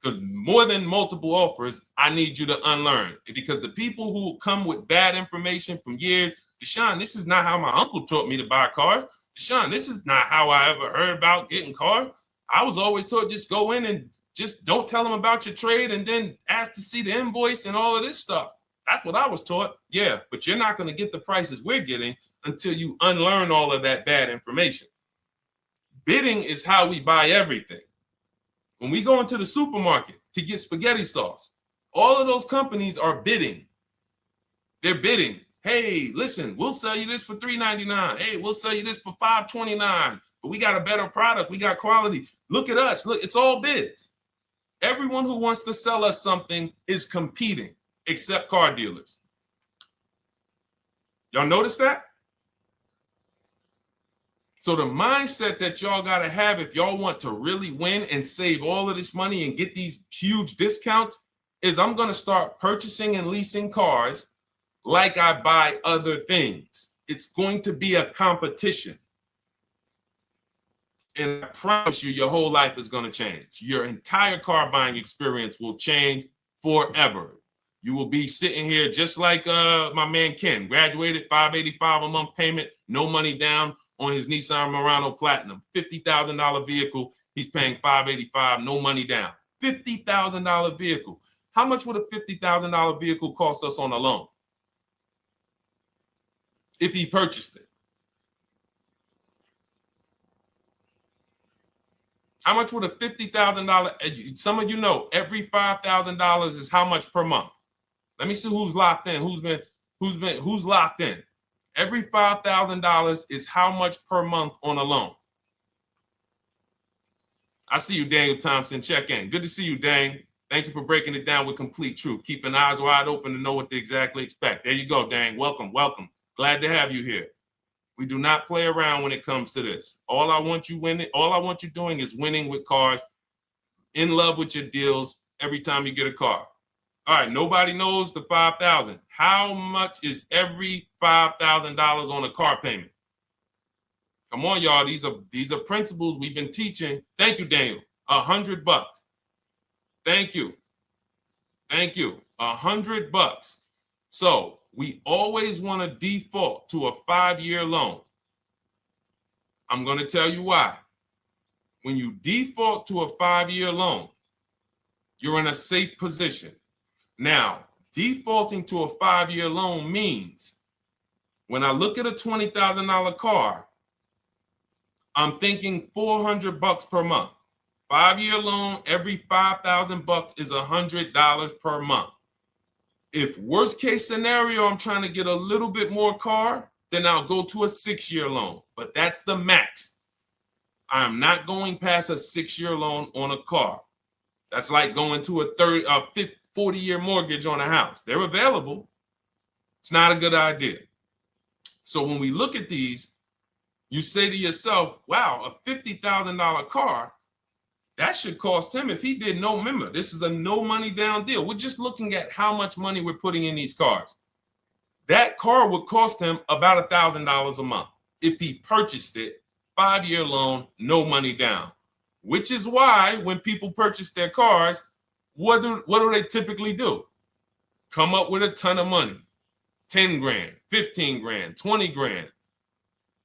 Because more than multiple offers, I need you to unlearn. Because the people who come with bad information from years, Deshone, this is not how my uncle taught me to buy cars. Deshone, this is not how I ever heard about getting cars. I was always taught just go in and just don't tell them about your trade and then ask to see the invoice and all of this stuff. That's what I was taught. Yeah, but you're not going to get the prices we're getting until you unlearn all of that bad information. Bidding is how we buy everything. When we go into the supermarket to get spaghetti sauce, all of those companies are bidding. They're bidding. Hey, listen, we'll sell you this for $3.99. Hey, we'll sell you this for $5.29. But we got a better product. We got quality. Look at us. Look, it's all bids. Everyone who wants to sell us something is competing, except car dealers. Y'all notice that? So the mindset that y'all got to have if y'all want to really win and save all of this money and get these huge discounts is I'm going to start purchasing and leasing cars like I buy other things. It's going to be a competition. And I promise you, your whole life is going to change. Your entire car buying experience will change forever. You will be sitting here just like my man Ken, graduated, $585 a month payment, no money down on his Nissan Murano Platinum, $50,000 vehicle. He's paying $585, no money down. $50,000 vehicle. How much would a $50,000 vehicle cost us on a loan if he purchased it? How much would a $50,000? Some of you know every $5,000 is how much per month. Let me see who's locked in. Who's locked in? Every $5,000 is how much per month on a loan. I see you, Daniel Thompson. Check in. Good to see you, Dane. Thank you for breaking it down with complete truth. Keeping eyes wide open to know what to exactly expect. There you go, Dane. Welcome. Glad to have you here. We do not play around when it comes to this. All I want you doing is winning with cars, in love with your deals every time you get a car. All right, nobody knows the 5,000. How much is every $5,000 on a car payment? Come on, y'all. These are principles we've been teaching. Thank you, Daniel. $100. Thank you. $100. So we always want to default to a 5-year loan. I'm going to tell you why. when you default to a 5-year loan, you're in a safe position. Now, defaulting to a 5-year loan means when I look at a $20,000 car, I'm thinking $400 per month. 5-year loan, every $5,000 is $100 per month. If worst case scenario, I'm trying to get a little bit more car, then I'll go to a 6-year loan, but that's the max. I'm not going past a 6-year loan on a car. That's like going to a 40-year mortgage on a house. They're available. It's not a good idea. So when we look at these, you say to yourself, wow, a $50,000 car, that should cost him, if he did no, remember, this is a no money down deal. We're just looking at how much money we're putting in these cars. That car would cost him about $1,000 a month if he purchased it, 5-year loan, no money down. Which is why when people purchase their cars, what do they typically do? Come up with a ton of money, 10 grand, 15 grand, 20 grand,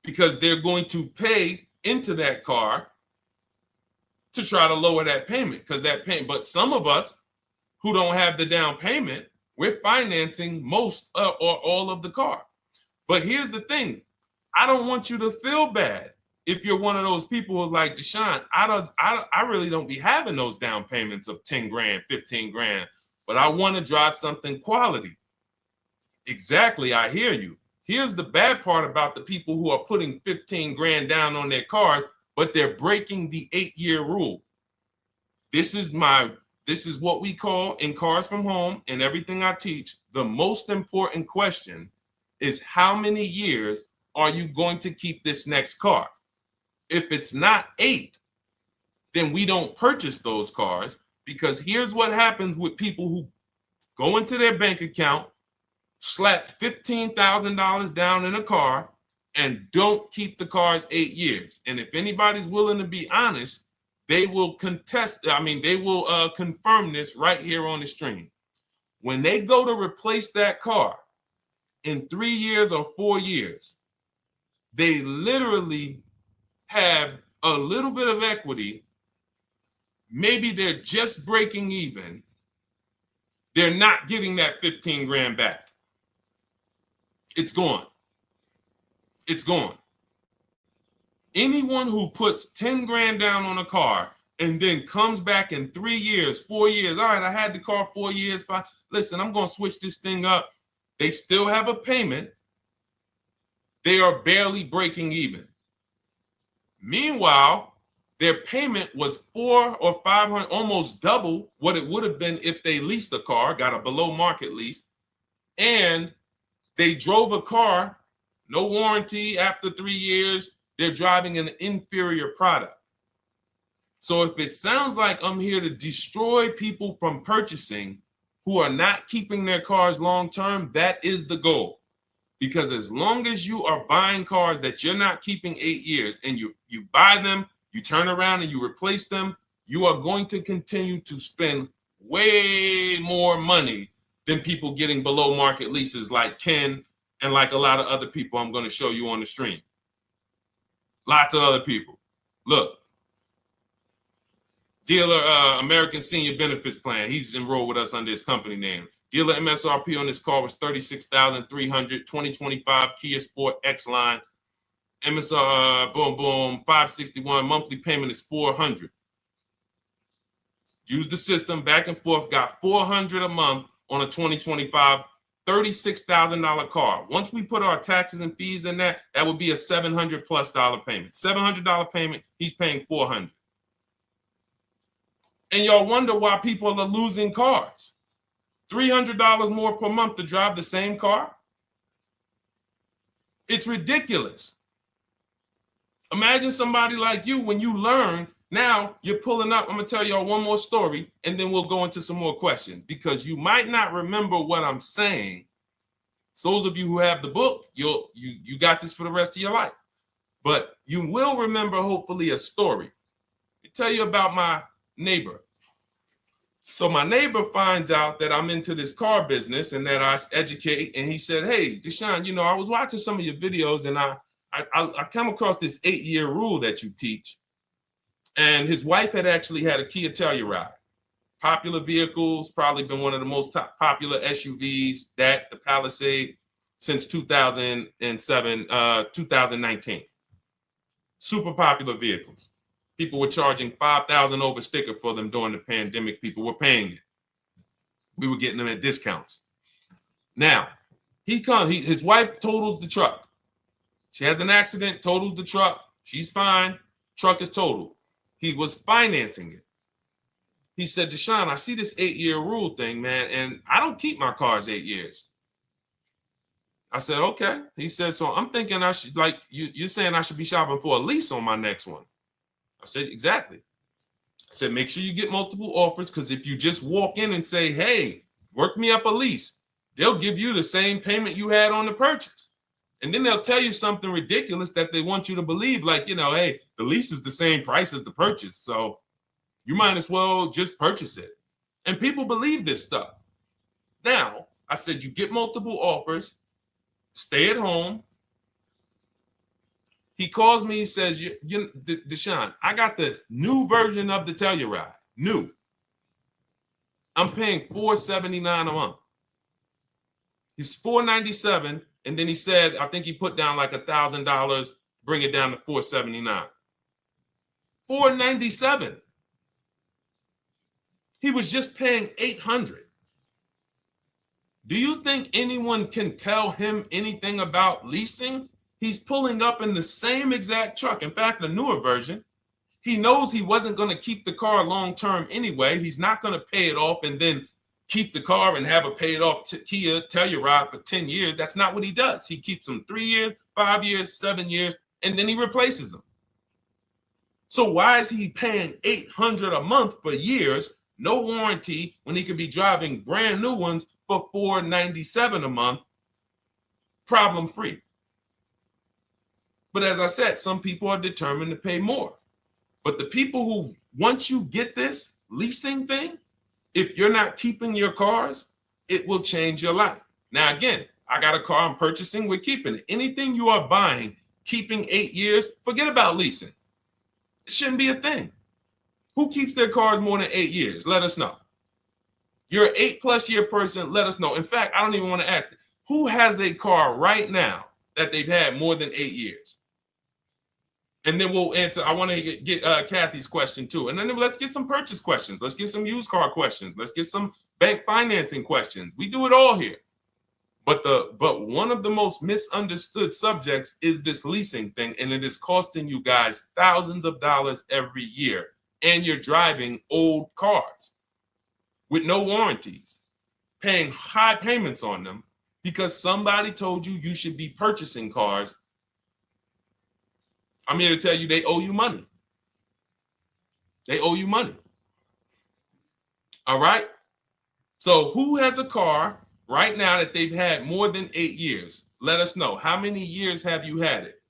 because they're going to pay into that car to try to lower that payment, because that payment. But some of us who don't have the down payment, we're financing most or all of the car. But here's the thing. I don't want you to feel bad if you're one of those people who's like, Deshone, I really don't be having those down payments of 10 grand, 15 grand, but I want to drive something quality. Exactly, I hear you. Here's the bad part about the people who are putting 15 grand down on their cars, but they're breaking the 8-year rule. This is what we call in Cars from Home and everything I teach, the most important question is how many years are you going to keep this next car? If it's not 8, then we don't purchase those cars, because here's what happens with people who go into their bank account, slap $15,000 down in a car, and don't keep the cars 8 years. And if anybody's willing to be honest, they will confirm this right here on the stream. When they go to replace that car in 3 years or 4 years, they literally have a little bit of equity. Maybe they're just breaking even. They're not getting that 15 grand back. It's gone. It's gone. Anyone who puts 10 grand down on a car and then comes back in 3 years, 4 years, all right, I had the car 4 years, 5, listen, I'm going to switch this thing up. They still have a payment. They are barely breaking even. Meanwhile, their payment was 400 or 500, almost double what it would have been if they leased a car, got a below market lease, and they drove a car, no warranty after 3 years, they're driving an inferior product. So if it sounds like I'm here to destroy people from purchasing who are not keeping their cars long-term, that is the goal. Because as long as you are buying cars that you're not keeping 8 years and you buy them, you turn around and you replace them, you are going to continue to spend way more money than people getting below market leases like Ken and like a lot of other people I'm going to show you on the stream. Lots of other people. Look, dealer American Senior Benefits Plan. He's enrolled with us under his company name. Dealer MSRP on this car was $36,300. 2025 Kia Sport X line. MSR, boom, boom, 561. Monthly payment is $400. Use the system back and forth. Got $400 a month on a 2025 $36,000 car. Once we put our taxes and fees in that would be a $700+ payment. $700 payment. He's paying $400. And y'all wonder why people are losing cars. $300 more per month to drive the same car? It's ridiculous. Imagine somebody like you, when you learn, now you're pulling up. I'm going to tell y'all one more story, and then we'll go into some more questions, because you might not remember what I'm saying. So those of you who have the book, you got this for the rest of your life. But you will remember, hopefully, a story. I'll tell you about my neighbor. So my neighbor finds out that I'm into this car business and that I educate. And he said, hey, Deshone, I was watching some of your videos and I come across this 8-year rule that you teach. And his wife had actually had a Kia Telluride. Popular vehicles, probably been one of the most popular SUVs, that the Palisade, since 2007, 2019. Super popular vehicles. People were charging $5,000 over sticker for them during the pandemic. People were paying it. We were getting them at discounts. Now, his wife totals the truck. She has an accident, totals the truck. She's fine. Truck is totaled. He was financing it. He said, Deshone, I see this 8-year rule thing, man, and I don't keep my cars 8 years. I said, okay. He said, so I'm thinking I should, like, you're saying I should be shopping for a lease on my next one. I said, exactly. I said, make sure you get multiple offers, because if you just walk in and say, hey, work me up a lease, they'll give you the same payment you had on the purchase. And then they'll tell you something ridiculous that they want you to believe, like, hey, the lease is the same price as the purchase, so you might as well just purchase it. And people believe this stuff. Now, I said, you get multiple offers, stay at home. He calls me, he says, Deshone, I got the new version of the Telluride, new. I'm paying $479 a month. He's $497, and then he said, I think he put down like $1,000, bring it down to $479. $497. He was just paying $800. Do you think anyone can tell him anything about leasing? He's pulling up in the same exact truck. In fact, the newer version. He knows he wasn't going to keep the car long term anyway. He's not going to pay it off and then keep the car and have a paid off Kia Telluride for 10 years. That's not what he does. He keeps them 3 years, 5 years, 7 years, and then he replaces them. So why is he paying $800 a month for years, no warranty, when he could be driving brand new ones for $497 a month, problem free? But as I said, some people are determined to pay more. But the people who, once you get this leasing thing, if you're not keeping your cars, it will change your life. Now, again, I got a car I'm purchasing, we're keeping it. Anything you are buying, keeping 8 years, forget about leasing. It shouldn't be a thing. Who keeps their cars more than 8 years? Let us know. You're an 8+ year person, let us know. In fact, I don't even want to ask, who has a car right now that they've had more than 8 years? And then we'll answer. I want to get Kathy's question too. And then let's get some purchase questions. Let's get some used car questions. Let's get some bank financing questions. We do it all here. But one of the most misunderstood subjects is this leasing thing, and it is costing you guys thousands of dollars every year. And you're driving old cars with no warranties, paying high payments on them because somebody told you you should be purchasing cars. I'm here to tell you they owe you money. They owe you money. All right? So who has a car right now that they've had more than 8 years? Let us know. How many years have you had it?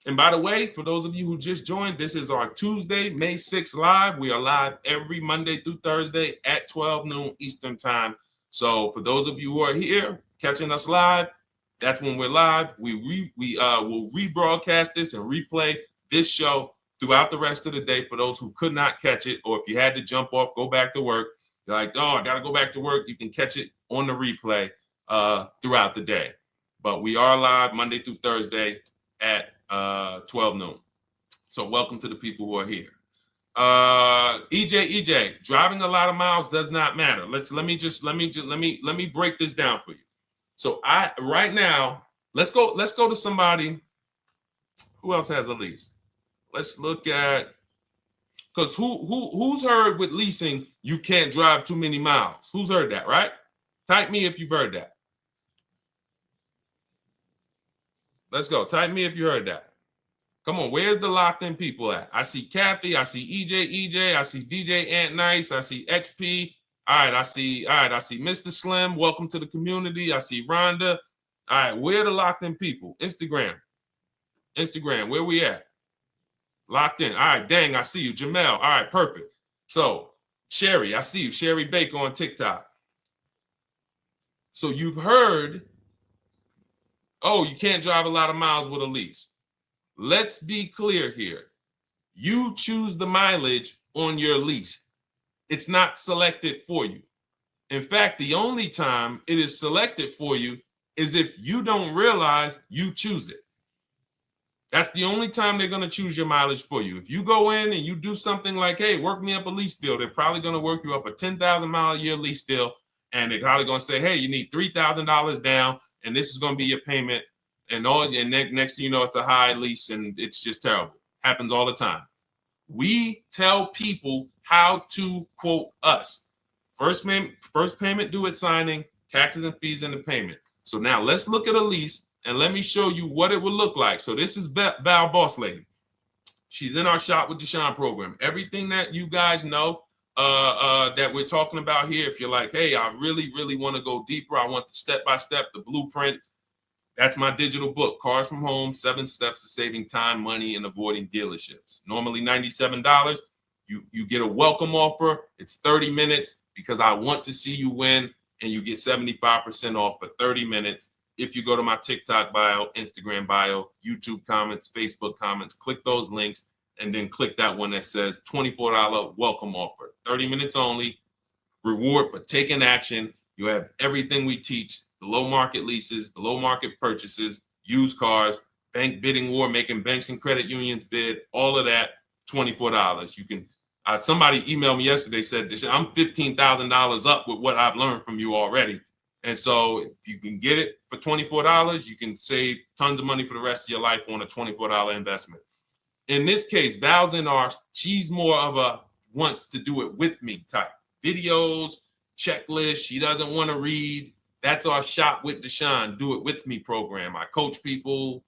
And by the way, for those of you who just joined, this is our Tuesday, May 6th live. We are live every Monday through Thursday at 12 noon Eastern time. So for those of you who are here catching us live, that's when we're live. We will rebroadcast this and replay this show throughout the rest of the day for those who could not catch it, or if you had to jump off, go back to work. You're like, oh, I got to go back to work. You can catch it on the replay throughout the day. But we are live Monday through Thursday at 12 noon. So welcome to the people who are here. EJ, driving a lot of miles does not matter. Let me break this down for you. So right now, let's go to somebody who else has a lease. Let's look at, because who's heard with leasing you can't drive too many miles? Who's heard that, right? Type me if you've heard that. Let's go. Type me if you heard that. Come on, where's the locked in people at? I see Kathy, I see EJ, I see DJ Ant Nice, I see XP. All right, I see Mr. Slim. Welcome to the community. I see Rhonda. All right, where are the locked in people? Instagram, where we at? Locked in. All right, dang, I see you. Jamel. All right, perfect. So, Sherry, I see you. Sherry Baker on TikTok. So you've heard, oh, you can't drive a lot of miles with a lease. Let's be clear here. You choose the mileage on your lease. It's not selected for you. In fact, the only time it is selected for you is if you don't realize you choose it. That's the only time they're going to choose your mileage for you. If you go in and you do something like, hey, work me up a lease deal, they're probably going to work you up a 10,000 mile a year lease deal. And they're probably going to say, hey, you need $3,000 down, and this is going to be your payment. And next thing you know, it's a high lease, and it's just terrible. Happens all the time. We tell people how to quote us. First payment due at signing, taxes and fees in the payment. So now let's look at a lease, and let me show you what it would look like. So this is Val Boss Lady. She's in our Shop with Deshone program. Everything that you guys know that we're talking about here, if you're like, hey, I really, really want to go deeper, I want the step-by-step, the blueprint, that's my digital book, Cars from Home, 7 Steps to Saving Time, Money, and Avoiding Dealerships. Normally $97. You get a welcome offer. It's 30 minutes because I want to see you win, and you get 75% off for 30 minutes. If you go to my TikTok bio, Instagram bio, YouTube comments, Facebook comments, click those links, and then click that one that says $24 welcome offer. 30 minutes only, reward for taking action. You have everything we teach, the low market leases, the low market purchases, used cars, bank bidding war, making banks and credit unions bid, all of that, $24. You can, somebody emailed me yesterday, said, I'm $15,000 up with what I've learned from you already. And so if you can get it for $24, you can save tons of money for the rest of your life on a $24 investment. In this case, Val's in she's more of a wants to do it with me type. Videos, checklist, she doesn't want to read. That's our Shop with Deshone, do it with me program. I coach people.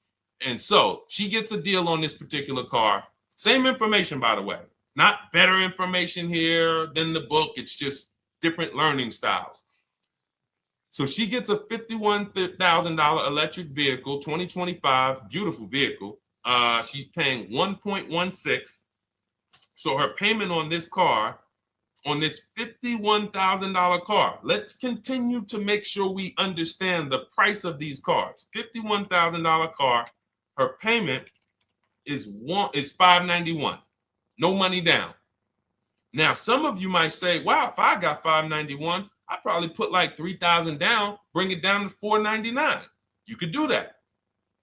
And so she gets a deal on this particular car. Same information, by the way. Not better information here than the book. It's just different learning styles. So she gets a $51,000 electric vehicle, 2025, beautiful vehicle. She's paying 1.16. So her payment on this car, on this $51,000 car, let's continue to make sure we understand the price of these cars. $51,000 car, her payment is $591. No money down. Now, some of you might say, wow, if I got $591, I'd probably put like $3,000 down, bring it down to $499. You could do that.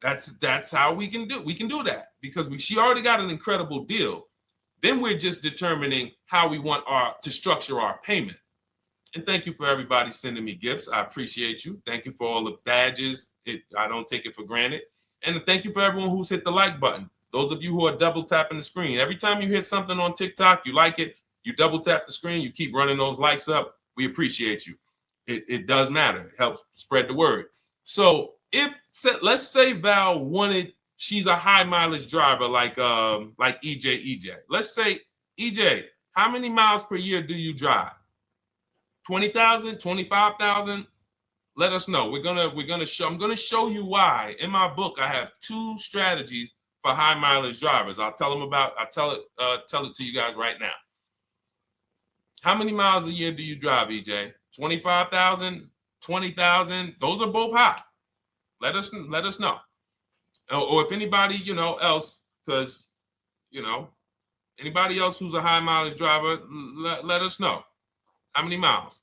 That's how we can do that because she already got an incredible deal. Then we're just determining how we want to structure our payment. And thank you for everybody sending me gifts. I appreciate you. Thank you for all the badges. I don't take it for granted. And thank you for everyone who's hit the like button. Those of you who are double tapping the screen. Every time you hit something on TikTok, you like it, you double tap the screen, you keep running those likes up. We appreciate you. It does matter. It helps spread the word. So let's say Val she's a high mileage driver like EJ. Let's say, EJ, how many miles per year do you drive? 20,000, 25,000? Let us know. I'm gonna show you why. In my book, I have 2 strategies for high mileage drivers. I'll tell it to you guys right now. How many miles a year do you drive, EJ? 25,000, 20,000? Those are both high. Let us know. Or if anybody, else, because, anybody else who's a high mileage driver, let us know. How many miles?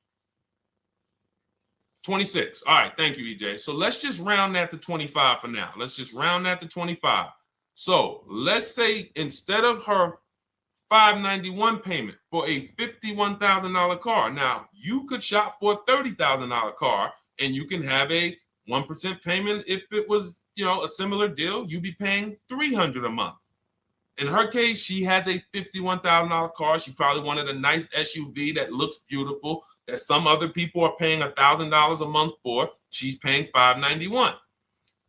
26. All right. Thank you, EJ. So let's just round that to 25 for now. Let's just round that to 25. So let's say instead of her $591 payment for a $51,000 car, now you could shop for a $30,000 car and you can have a 1% payment. If it was, a similar deal, you'd be paying $300 a month. In her case, she has a $51,000 car. She probably wanted a nice SUV that looks beautiful, that some other people are paying $1,000 a month for. She's paying $591.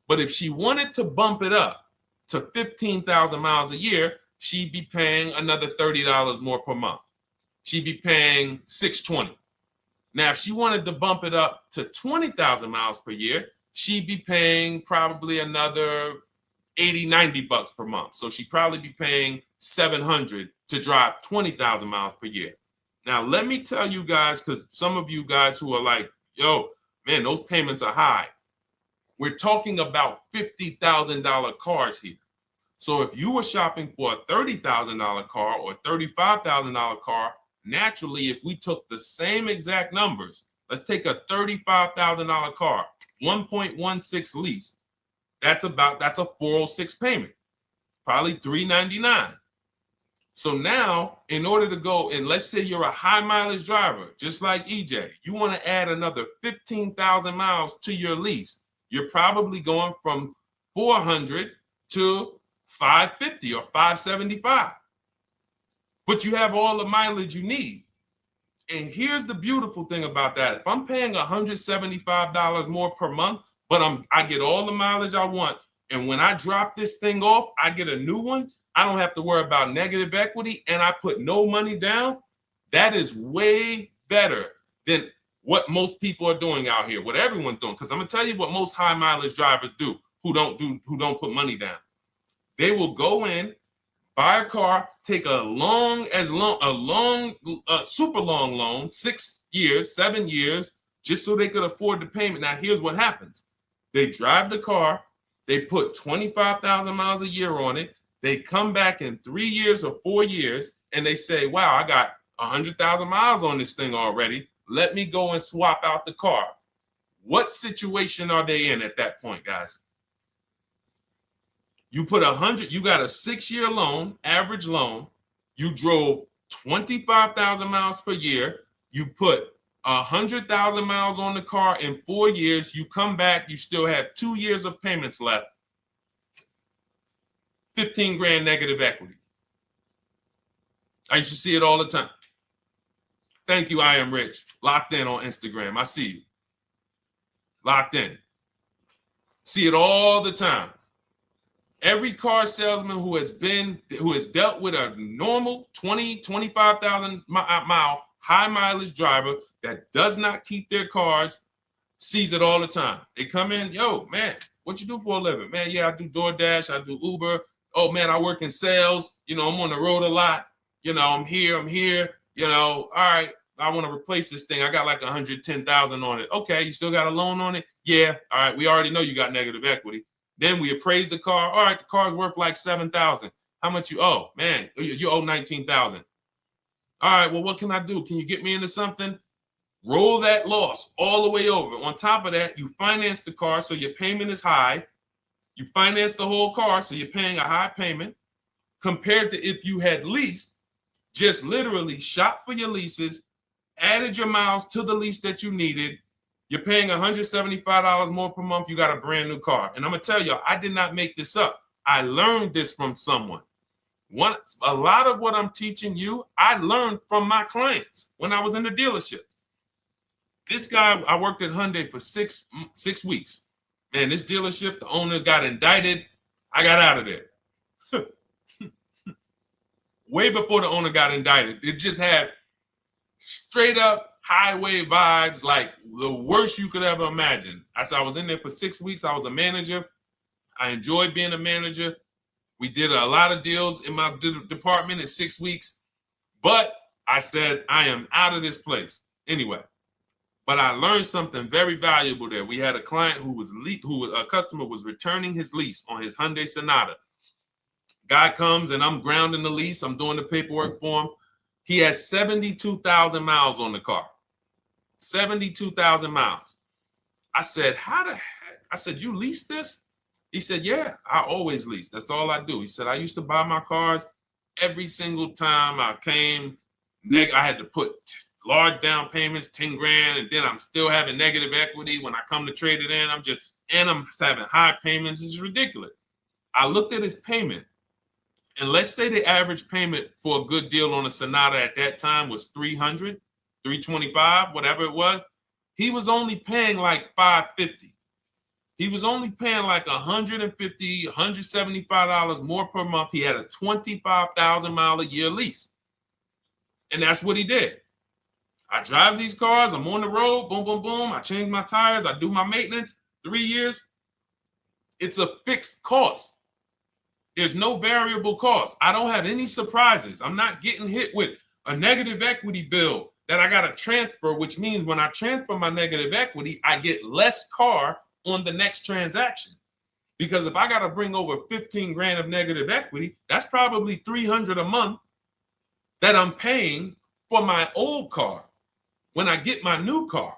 But if she wanted to bump it up to 15,000 miles a year, she'd be paying another $30 more per month. She'd be paying $620. Now, if she wanted to bump it up to 20,000 miles per year, she'd be paying probably another $80-90 per month. So she'd probably be paying $700 to drive 20,000 miles per year. Now, let me tell you guys, because some of you guys who are like, yo, man, those payments are high. We're talking about $50,000 cars here. So if you were shopping for a $30,000 car or $35,000 car, naturally, if we took the same exact numbers, let's take a $35,000 car, 1.16 lease. That's a 406 payment, probably $399. So now, in order to go, and let's say you're a high mileage driver, just like EJ, you want to add another 15,000 miles to your lease. You're probably going from 400 to 550 or 575. But you have all the mileage you need. And here's the beautiful thing about that. If I'm paying $175 more per month, but I get all the mileage I want, and when I drop this thing off, I get a new one, I don't have to worry about negative equity, and I put no money down. That is way better than what most people are doing out here, what everyone's doing. Because I'm gonna tell you what most high mileage drivers do who don't put money down. They will go in, buy a car, take a super long loan, 6 years, 7 years, just so they could afford the payment. Now, here's what happens. They drive the car, they put 25,000 miles a year on it. They come back in 3 years or 4 years, and they say, wow, I got 100,000 miles on this thing already. Let me go and swap out the car. What situation are they in at that point, guys? You put 100, you got a 6-year loan, average loan. You drove 25,000 miles per year. You put 100,000 miles on the car in 4 years. You come back, you still have 2 years of payments left. 15 grand negative equity. I used to see it all the time. Thank you, I am rich. Locked in on Instagram. I see you. Locked in. See it all the time. Every car salesman who has dealt with a normal 25,000 mile high mileage driver that does not keep their cars sees it all the time. They come in, yo, man, what you do for a living? Man, yeah, I do DoorDash, I do Uber. Oh man, I work in sales. You know, I'm on the road a lot. You know, I'm here. You know, all right, I want to replace this thing. I got like 110,000 on it. Okay, you still got a loan on it? Yeah. All right, we already know you got negative equity. Then we appraise the car. All right, the car's worth like 7,000. How much you owe? Man, you owe 19,000. All right, well, what can I do? Can you get me into something? Roll that loss all the way over. On top of that, you finance the car, so your payment is high. You finance the whole car, so you're paying a high payment compared to if you had leased, just literally shop for your leases, added your miles to the lease that you needed. You're paying $175 more per month. You got a brand new car. And I'm going to tell you, I did not make this up. I learned this from someone. A lot of what I'm teaching you, I learned from my clients when I was in the dealership. This guy, I worked at Hyundai for six weeks. Man, this dealership, the owners got indicted. I got out of there. Way before the owner got indicted. It just had straight up highway vibes, like the worst you could ever imagine. As I was in there for 6 weeks, I was a manager. I enjoyed being a manager. We did a lot of deals in my department in 6 weeks. But I said, I am out of this place. Anyway. But I learned something very valuable there. We had a client a customer was returning his lease on his Hyundai Sonata. Guy comes and I'm grounding the lease. I'm doing the paperwork for him. He has 72,000 miles on the car. 72,000 miles. I said, how the heck? I said, you lease this? He said, yeah, I always lease. That's all I do. He said, I used to buy my cars every single time I came. I had to put large down payments, 10 grand, and then I'm still having negative equity when I come to trade it in. I'm having high payments. It's ridiculous. I looked at his payment, and let's say the average payment for a good deal on a Sonata at that time was $300, $325, whatever it was. He was only paying like $550. He was only paying like $150, $175 more per month. He had a 25,000 mile a year lease. And that's what he did. I drive these cars. I'm on the road. Boom, boom, boom. I change my tires. I do my maintenance. 3 years. It's a fixed cost. There's no variable cost. I don't have any surprises. I'm not getting hit with a negative equity bill that I got to transfer, which means when I transfer my negative equity, I get less car on the next transaction. Because if I got to bring over 15 grand of negative equity, that's probably 300 a month that I'm paying for my old car when I get my new car.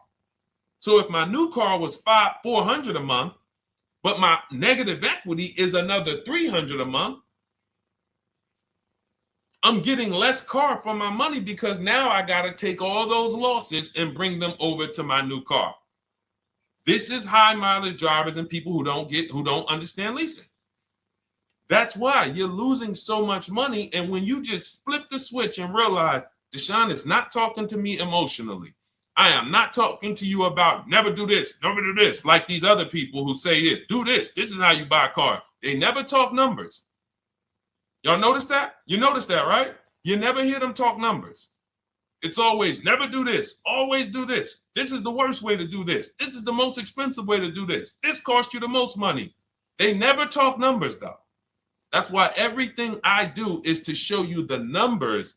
So if my new car was 400 a month, but my negative equity is another 300 a month, I'm getting less car for my money because now I got to take all those losses and bring them over to my new car. This is high mileage drivers and people who don't understand leasing. That's why you're losing so much money. And when you just flip the switch and realize Deshone is not talking to me emotionally, I am not talking to you about never do this, never do this, like these other people who say this, do this. This is how you buy a car. They never talk numbers. Y'all notice that? You notice that, right? You never hear them talk numbers. It's always never do this, always do this. This is the worst way to do this. This is the most expensive way to do this. This costs you the most money. They never talk numbers, though. That's why everything I do is to show you the numbers.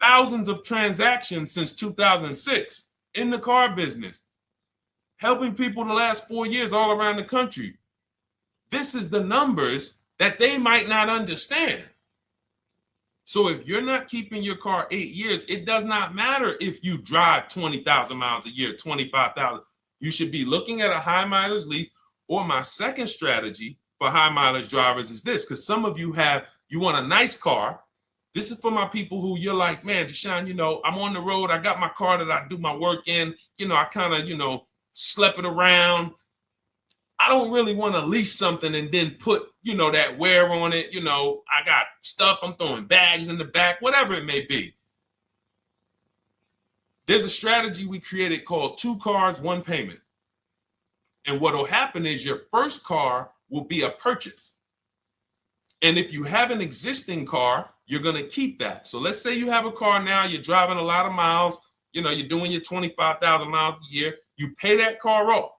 Thousands of transactions since 2006 in the car business, helping people the last 4 years all around the country. This is the numbers that they might not understand. So if you're not keeping your car 8 years, it does not matter if you drive 20,000 miles a year, 25,000. You should be looking at a high mileage lease. Or my second strategy for high mileage drivers is this, because some of you want a nice car. This is for my people who you're like, man, Deshone, I'm on the road. I got my car that I do my work in. I kind of, slep it around. I don't really want to lease something and then put, that wear on it. I got stuff. I'm throwing bags in the back, whatever it may be. There's a strategy we created called 2 cars, 1 payment. And what will happen is your first car will be a purchase. And if you have an existing car, you're going to keep that. So let's say you have a car now, you're driving a lot of miles, you're doing your 25,000 miles a year. You pay that car off.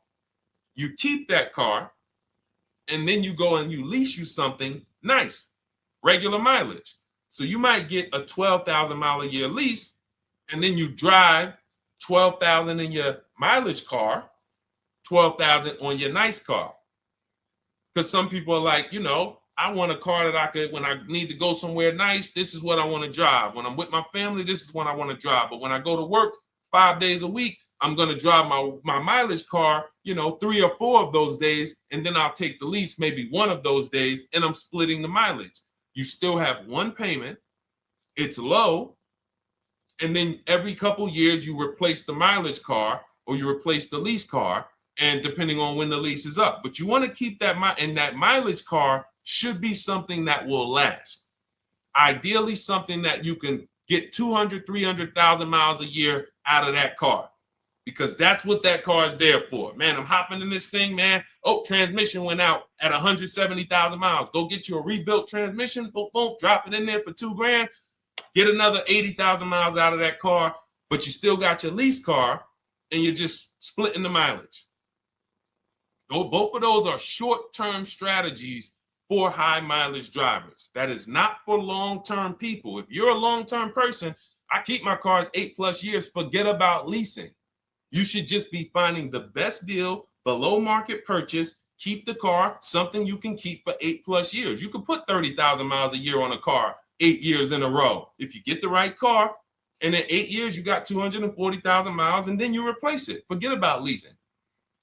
You keep that car, and then you go and you lease you something nice, regular mileage. So you might get a 12,000 mile a year lease, and then you drive 12,000 in your mileage car, 12,000 on your nice car. Because some people are like, I want a car that I could, when I need to go somewhere nice, this is what I want to drive. When I'm with my family, this is what I want to drive. But when I go to work 5 days a week, I'm going to drive my mileage car, 3 or 4 of those days, and then I'll take the lease maybe 1 of those days, and I'm splitting the mileage. You still have 1 payment. It's low. And then every couple years, you replace the mileage car or you replace the lease car, and depending on when the lease is up. But you want to keep that, and that mileage car should be something that will last. Ideally, something that you can get 200, 300,000 miles a year out of that car, because that's what that car is there for. Man, I'm hopping in this thing, man. Oh, transmission went out at 170,000 miles. Go get you a rebuilt transmission, boom, boom, drop it in there for $2 grand, get another 80,000 miles out of that car, but you still got your lease car and you're just splitting the mileage. Both of those are short-term strategies for high mileage drivers. That is not for long-term people. If you're a long-term person, I keep my cars 8+ years, forget about leasing. You should just be finding the best deal, below market purchase, keep the car, something you can keep for 8+ years. You can put 30,000 miles a year on a car 8 years in a row. If you get the right car, and in 8 years, you got 240,000 miles, and then you replace it. Forget about leasing.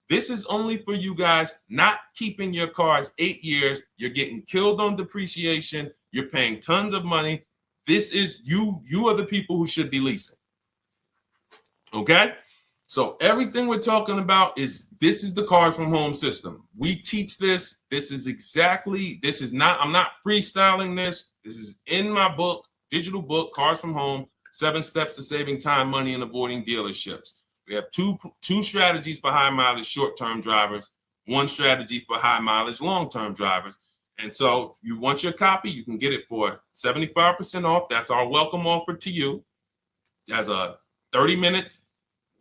This is only for you guys not keeping your cars 8 years. You're getting killed on depreciation. You're paying tons of money. This is you are the people who should be leasing. Okay? So everything we're talking about this is the Cars from Home system. We teach this. I'm not freestyling this. This is in my book, digital book, Cars from Home, 7 Steps to Saving Time, Money, and Avoiding Dealerships. We have two strategies for high mileage short-term drivers, 1 strategy for high mileage long-term drivers. And so if you want your copy, you can get it for 75% off. That's our welcome offer to you. As a 30 minutes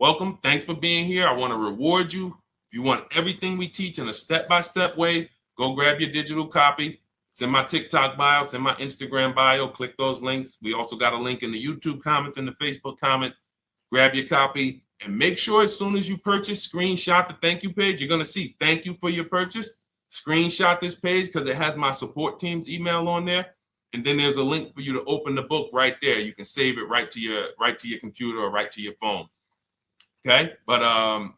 welcome. Thanks for being here. I want to reward you. If you want everything we teach in a step-by-step way, go grab your digital copy. It's in my TikTok bio. It's in my Instagram bio. Click those links. We also got a link in the YouTube comments and the Facebook comments. Grab your copy. And make sure as soon as you purchase, screenshot the thank you page. You're going to see thank you for your purchase. screenshot this page because it has my support team's email on there. And then there's a link for you to open the book right there. You can save it right to your computer or right to your phone. Okay. But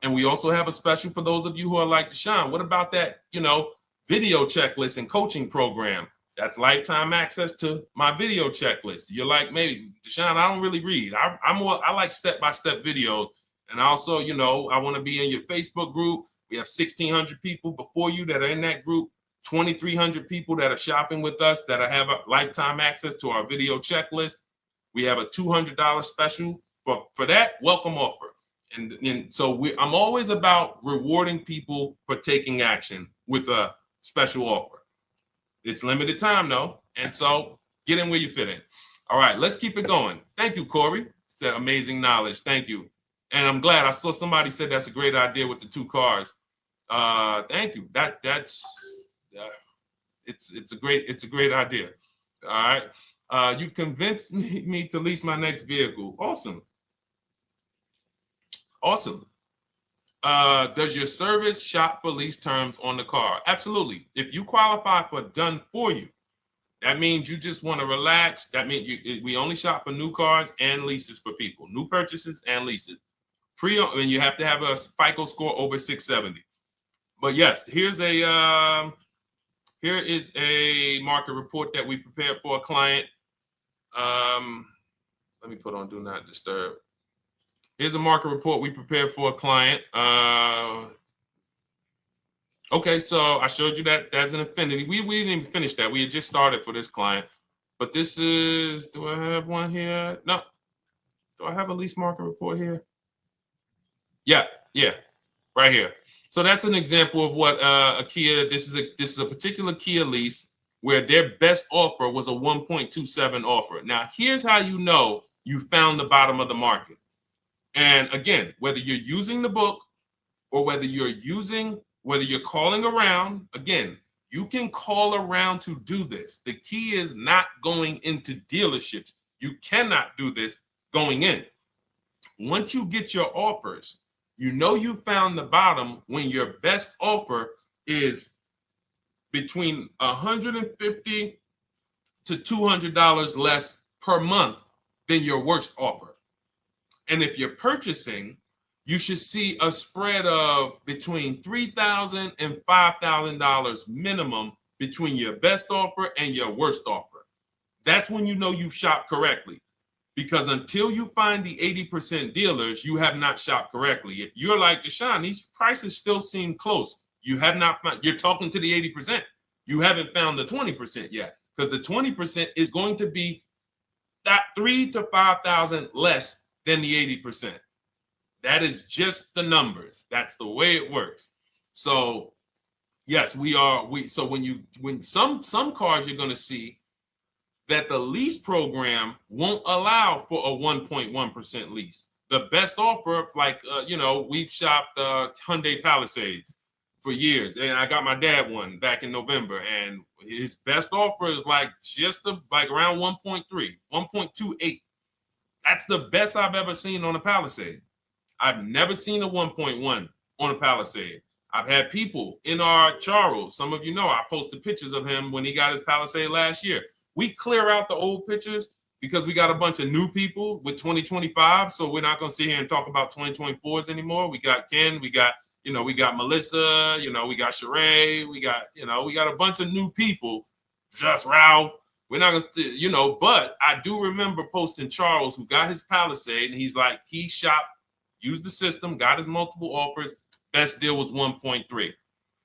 and we also have a special for those of you who are like Deshone. What about that, video checklist and coaching program? That's lifetime access to my video checklist. You're like, maybe Deshone, I don't really read. I like step-by-step videos. And also, I want to be in your Facebook group. We have 1,600 people before you that are in that group. 2,300 people that are shopping with us that have a lifetime access to our video checklist. We have a $200 special for that welcome offer. And so I'm always about rewarding people for taking action with a special offer. It's limited time though. And so get in where you fit in. All right, let's keep it going. Thank you, Corey. Said amazing knowledge. Thank you. And I'm glad I saw somebody said that's a great idea with the 2 cars. Thank you. It's a great idea. All right. You've convinced me to lease my next vehicle. Awesome. Awesome. Does your service shop for lease terms on the car? Absolutely. If you qualify for done for you, that means you just want to relax. That means we only shop for new cars and leases for people, new purchases and leases. And you have to have a FICO score over 670. But yes, here is a market report that we prepared for a client. Let me put on do not disturb. Here's a market report we prepared for a client. Okay, so I showed you that that's an affinity. We didn't even finish that. We had just started for this client. But this is, do I have one here? No. Do I have a lease market report here? Yeah, right here. So that's an example of what a Kia, this is a particular Kia lease where their best offer was a 1.27 offer. Now, here's how you know you found the bottom of the market. And again, whether you're using the book or whether you're calling around, again, you can call around to do this. The key is not going into dealerships. You cannot do this going in. Once you get your offers, you know you found the bottom when your best offer is between $150 to $200 less per month than your worst offer. And if you're purchasing, you should see a spread of between $3,000 and $5,000 minimum between your best offer and your worst offer. That's when you know you've shopped correctly. Because until you find the 80% dealers, you have not shopped correctly. If you're like Deshone, these prices still seem close. You have not found, you're talking to the 80%. You haven't found the 20% yet. Because the 20% is going to be that $3,000 to $5,000 less than the 80%. That is just the numbers. That's the way it works. So yes, so when some cars you're going to see that the lease program won't allow for a 1.1% lease. The best offer, like, we've shopped Hyundai Palisades for years. And I got my dad one back in November. And his best offer is like around 1.3, 1.28. That's the best I've ever seen on a Palisade. I've never seen a 1.1 on a Palisade. I've had people in our Charles. Some of you know I posted pictures of him when he got his Palisade last year. We clear out the old pictures because we got a bunch of new people with 2025. So we're not going to sit here and talk about 2024s anymore. We got Ken, we got Melissa, we got Sheree, we got a bunch of new people, just Ralph. We're not going to, but I do remember posting Charles who got his Palisade and he's like, he shopped, used the system, got his multiple offers. Best deal was 1.3.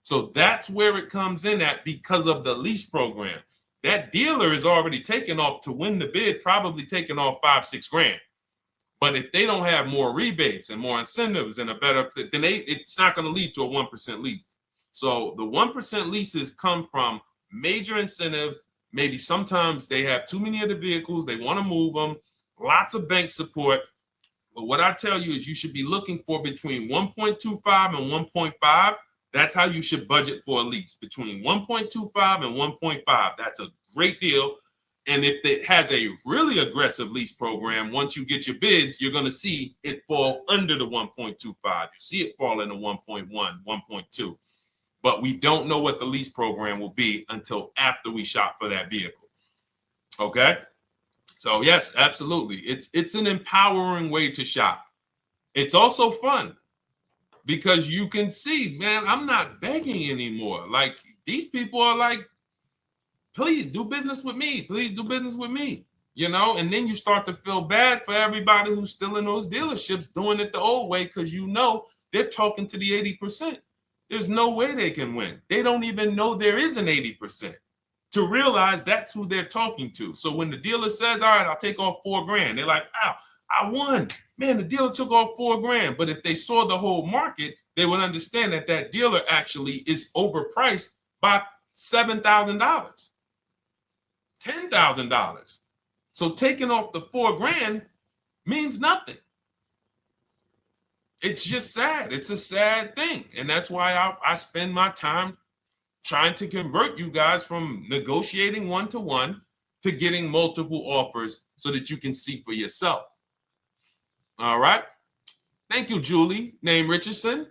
So that's where it comes in at because of the lease program. That dealer is already taken off to win the bid, probably taking off $5-6 grand. But if they don't have more rebates and more incentives and a better, then it's not going to lead to a 1% lease. So the 1% leases come from major incentives. Maybe sometimes they have too many of the vehicles. They want to move them. Lots of bank support. But what I tell you is you should be looking for between 1.25 and 1.5. That's how you should budget for a lease, between 1.25 and 1.5. That's a great deal. And if it has a really aggressive lease program, once you get your bids, you're going to see it fall under the 1.25. You see it fall into 1.1, 1.2. but we don't know what the lease program will be until after we shop for that vehicle. Okay? So yes, absolutely. It's an empowering way to shop. It's also fun because you can see, man, I'm not begging anymore. Like these people are like, please do business with me. Please do business with me. And then you start to feel bad for everybody who's still in those dealerships doing it the old way because they're talking to the 80%. There's no way they can win. They don't even know there is an 80% to realize that's who they're talking to. So when the dealer says, all right, I'll take off $4,000, they're like, wow, I won. Man, the dealer took off $4,000. But if they saw the whole market, they would understand that that dealer actually is overpriced by $7,000, $10,000. So taking off the $4,000 means nothing. It's just sad. It's a sad thing. And that's why I spend my time trying to convert you guys from negotiating one-to-one to getting multiple offers so that you can see for yourself. All right. Thank you, Julie, name Richardson.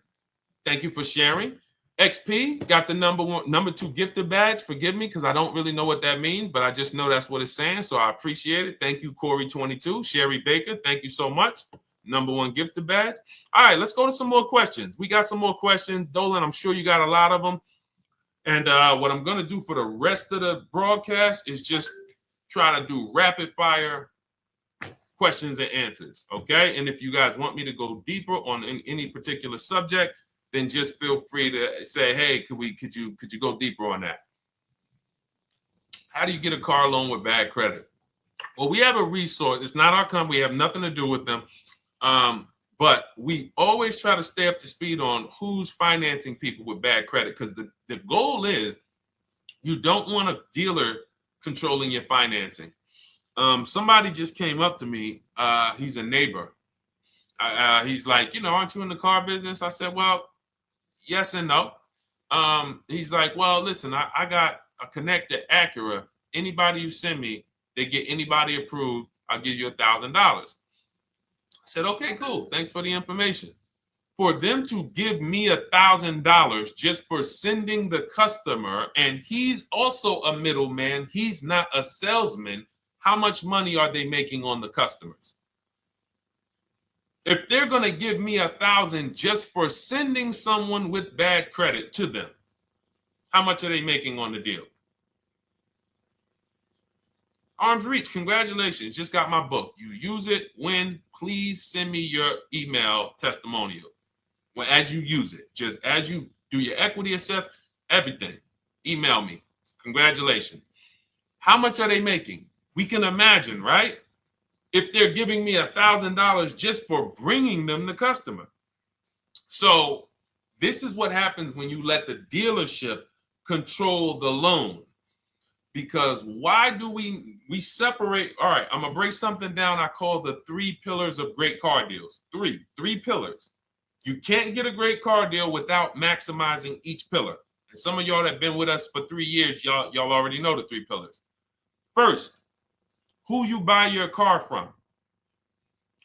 Thank you for sharing. XP got the number 2 gifted badge. Forgive me because I don't really know what that means, but I just know that's what it's saying. So I appreciate it. Thank you, Corey22. Sherry Baker, thank you so much. Number 1 gifted badge. All right, let's go to some more questions. We got some more questions. Dolan, I'm sure you got a lot of them. And what I'm going to do for the rest of the broadcast is just try to do rapid fire questions and answers. Okay. And if you guys want me to go deeper on any particular subject, then just feel free to say, hey, could you go deeper on that? How do you get a car loan with bad credit? Well, we have a resource. It's not our company. We have nothing to do with them. But we always try to stay up to speed on who's financing people with bad credit, because the goal is you don't want a dealer controlling your financing. Somebody just came up to me. He's a neighbor. He's like, aren't you in the car business? I said, well, yes and no. He's like, well, listen, I got a connected Acura. Anybody you send me, they get anybody approved, I'll give you $1,000. I said, okay, cool. Thanks for the information. For them to give me $1,000 just for sending the customer, and he's also a middleman, he's not a salesman, how much money are they making on the customers? If they're going to give me $1,000 just for sending someone with bad credit to them, how much are they making on the deal? Arms Reach, congratulations. Just got my book. You use it when, please send me your email testimonial. Well, as you use it, just as you do your equity assess, everything, email me. Congratulations. How much are they making? We can imagine, right? If they're giving me $1,000 just for bringing them the customer. So this is what happens when you let the dealership control the loan. Because why do we separate? All right, I'm gonna break something down I call the 3 pillars of great car deals. Three pillars. You can't get a great car deal without maximizing each pillar. And some of y'all that have been with us for 3 years, y'all already know the 3 pillars. First, who you buy your car from.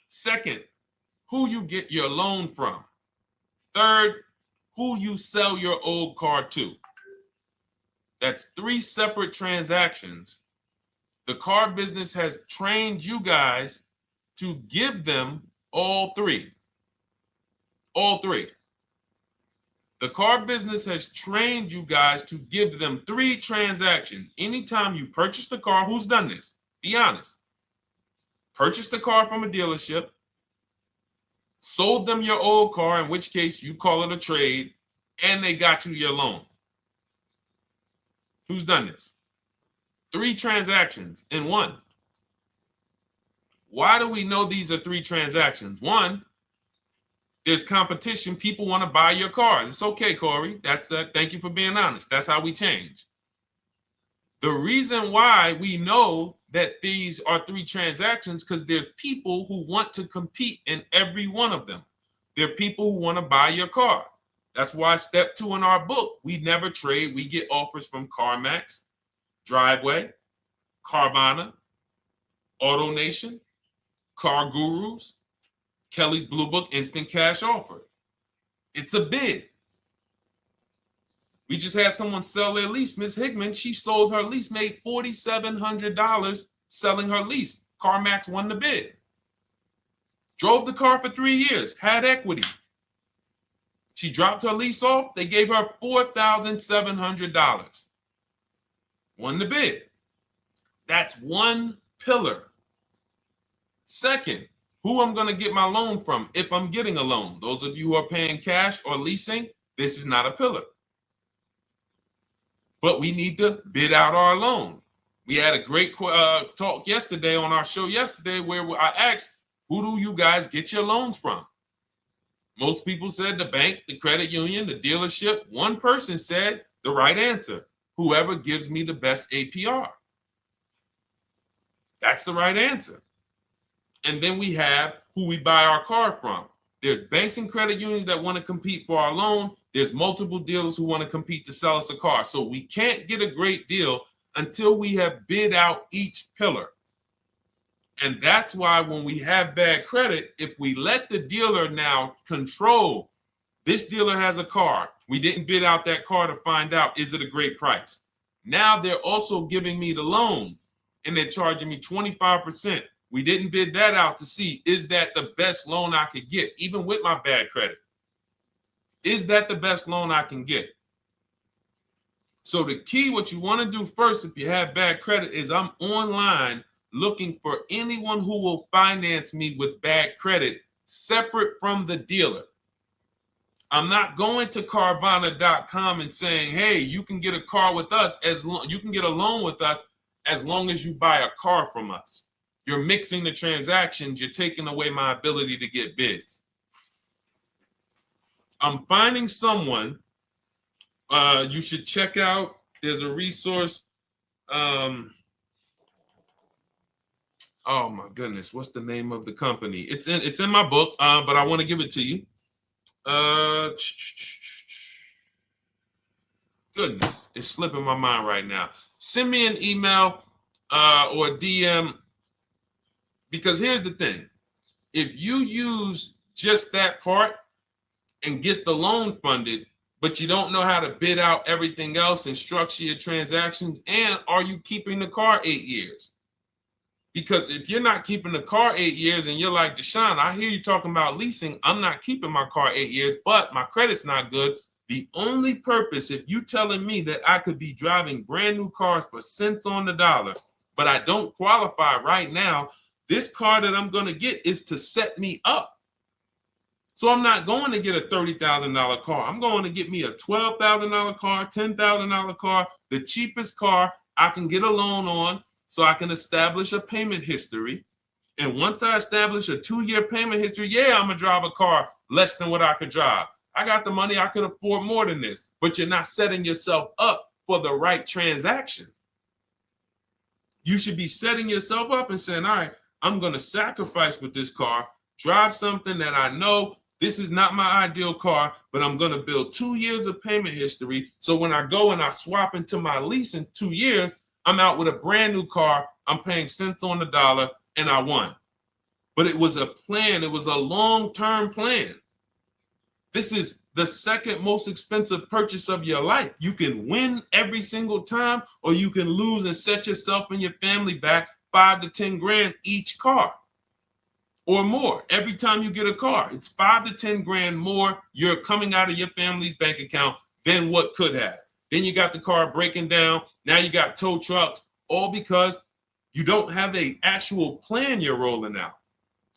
Second, who you get your loan from. Third, who you sell your old car to. That's 3 separate transactions. The car business has trained you guys to give them all 3. All 3. The car business has trained you guys to give them 3 transactions. Anytime you purchase the car, who's done this? Be honest. Purchased the car from a dealership, sold them your old car, in which case you call it a trade, and they got you your loan. Who's done this? 3 transactions in one. Why do we know these are 3 transactions? One, there's competition. People want to buy your car. It's okay, Corey. That's that. Thank you for being honest. That's how we change. The reason why we know that these are 3 transactions because there's people who want to compete in every one of them. There are people who want to buy your car. That's why step 2 in our book, we never trade. We get offers from CarMax, Driveway, Carvana, AutoNation, Car Gurus, Kelly's Blue Book Instant Cash Offer. It's a bid. We just had someone sell their lease. Miss Hickman, she sold her lease, made $4,700 selling her lease. CarMax won the bid. Drove the car for 3 years, had equity. She dropped her lease off. They gave her $4,700. Won the bid. That's one pillar. Second, who I'm going to get my loan from if I'm getting a loan. Those of you who are paying cash or leasing, this is not a pillar. But we need to bid out our loan. We had a great talk yesterday on our show yesterday where I asked, who do you guys get your loans from? Most people said the bank, the credit union, the dealership. One person said the right answer, whoever gives me the best APR. That's the right answer. And then we have who we buy our car from. There's banks and credit unions that want to compete for our loan. There's multiple dealers who want to compete to sell us a car. So we can't get a great deal until we have bid out each pillar. And that's why when we have bad credit, if we let the dealer now control, this dealer has a car. We didn't bid out that car to find out, is it a great price? Now they're also giving me the loan and they're charging me 25%. We didn't bid that out to see, is that the best loan I could get, even with my bad credit? Is that the best loan I can get? So the key, what you want to do first, if you have bad credit, is I'm online looking for anyone who will finance me with bad credit separate from the dealer. I'm not going to Carvana.com and saying, hey, you can get a car with us you can get a loan with us as long as you buy a car from us. You're mixing the transactions. You're taking away my ability to get bids. I'm finding someone you should check out. There's a resource. Oh my goodness, what's the name of the company? It's in my book, but I want to give it to you. Goodness, it's slipping my mind right now. Send me an email or a DM, because here's the thing. If you use just that part and get the loan funded, but you don't know how to bid out everything else and structure your transactions, and are you keeping the car 8 years? Because if you're not keeping the car 8 years and you're like, Deshone, I hear you talking about leasing. I'm not keeping my car 8 years, but my credit's not good. The only purpose, if you telling me that I could be driving brand new cars for cents on the dollar, but I don't qualify right now, this car that I'm going to get is to set me up. So I'm not going to get a $30,000 car. I'm going to get me a $12,000 car, $10,000 car, the cheapest car I can get a loan on, so I can establish a payment history. And once I establish a 2-year payment history, yeah, I'm going to drive a car less than what I could drive. I got the money. I could afford more than this. But you're not setting yourself up for the right transaction. You should be setting yourself up and saying, all right, I'm going to sacrifice with this car, drive something that I know this is not my ideal car, but I'm going to build 2 years of payment history. So when I go and I swap into my lease in 2 years, I'm out with a brand new car. I'm paying cents on the dollar, and I won. But it was a plan. It was a long-term plan. This is the second most expensive purchase of your life. You can win every single time, or you can lose and set yourself and your family back 5 to 10 grand each car or more. Every time you get a car, it's 5 to 10 grand more you're coming out of your family's bank account than what could have. Then you got the car breaking down. Now you got tow trucks, all because you don't have an actual plan you're rolling out.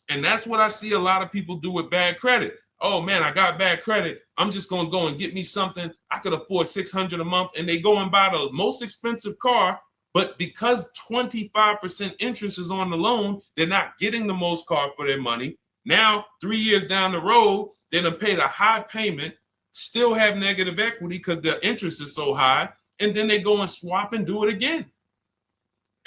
And that's what I see a lot of people do with bad credit. Oh man, I got bad credit. I'm just going to go and get me something. I could afford $600 a month. And they go and buy the most expensive car. But because 25% interest is on the loan, they're not getting the most car for their money. Now, 3 years down the road, they're going to pay the high payment, still have negative equity because their interest is so high. And then they go and swap and do it again.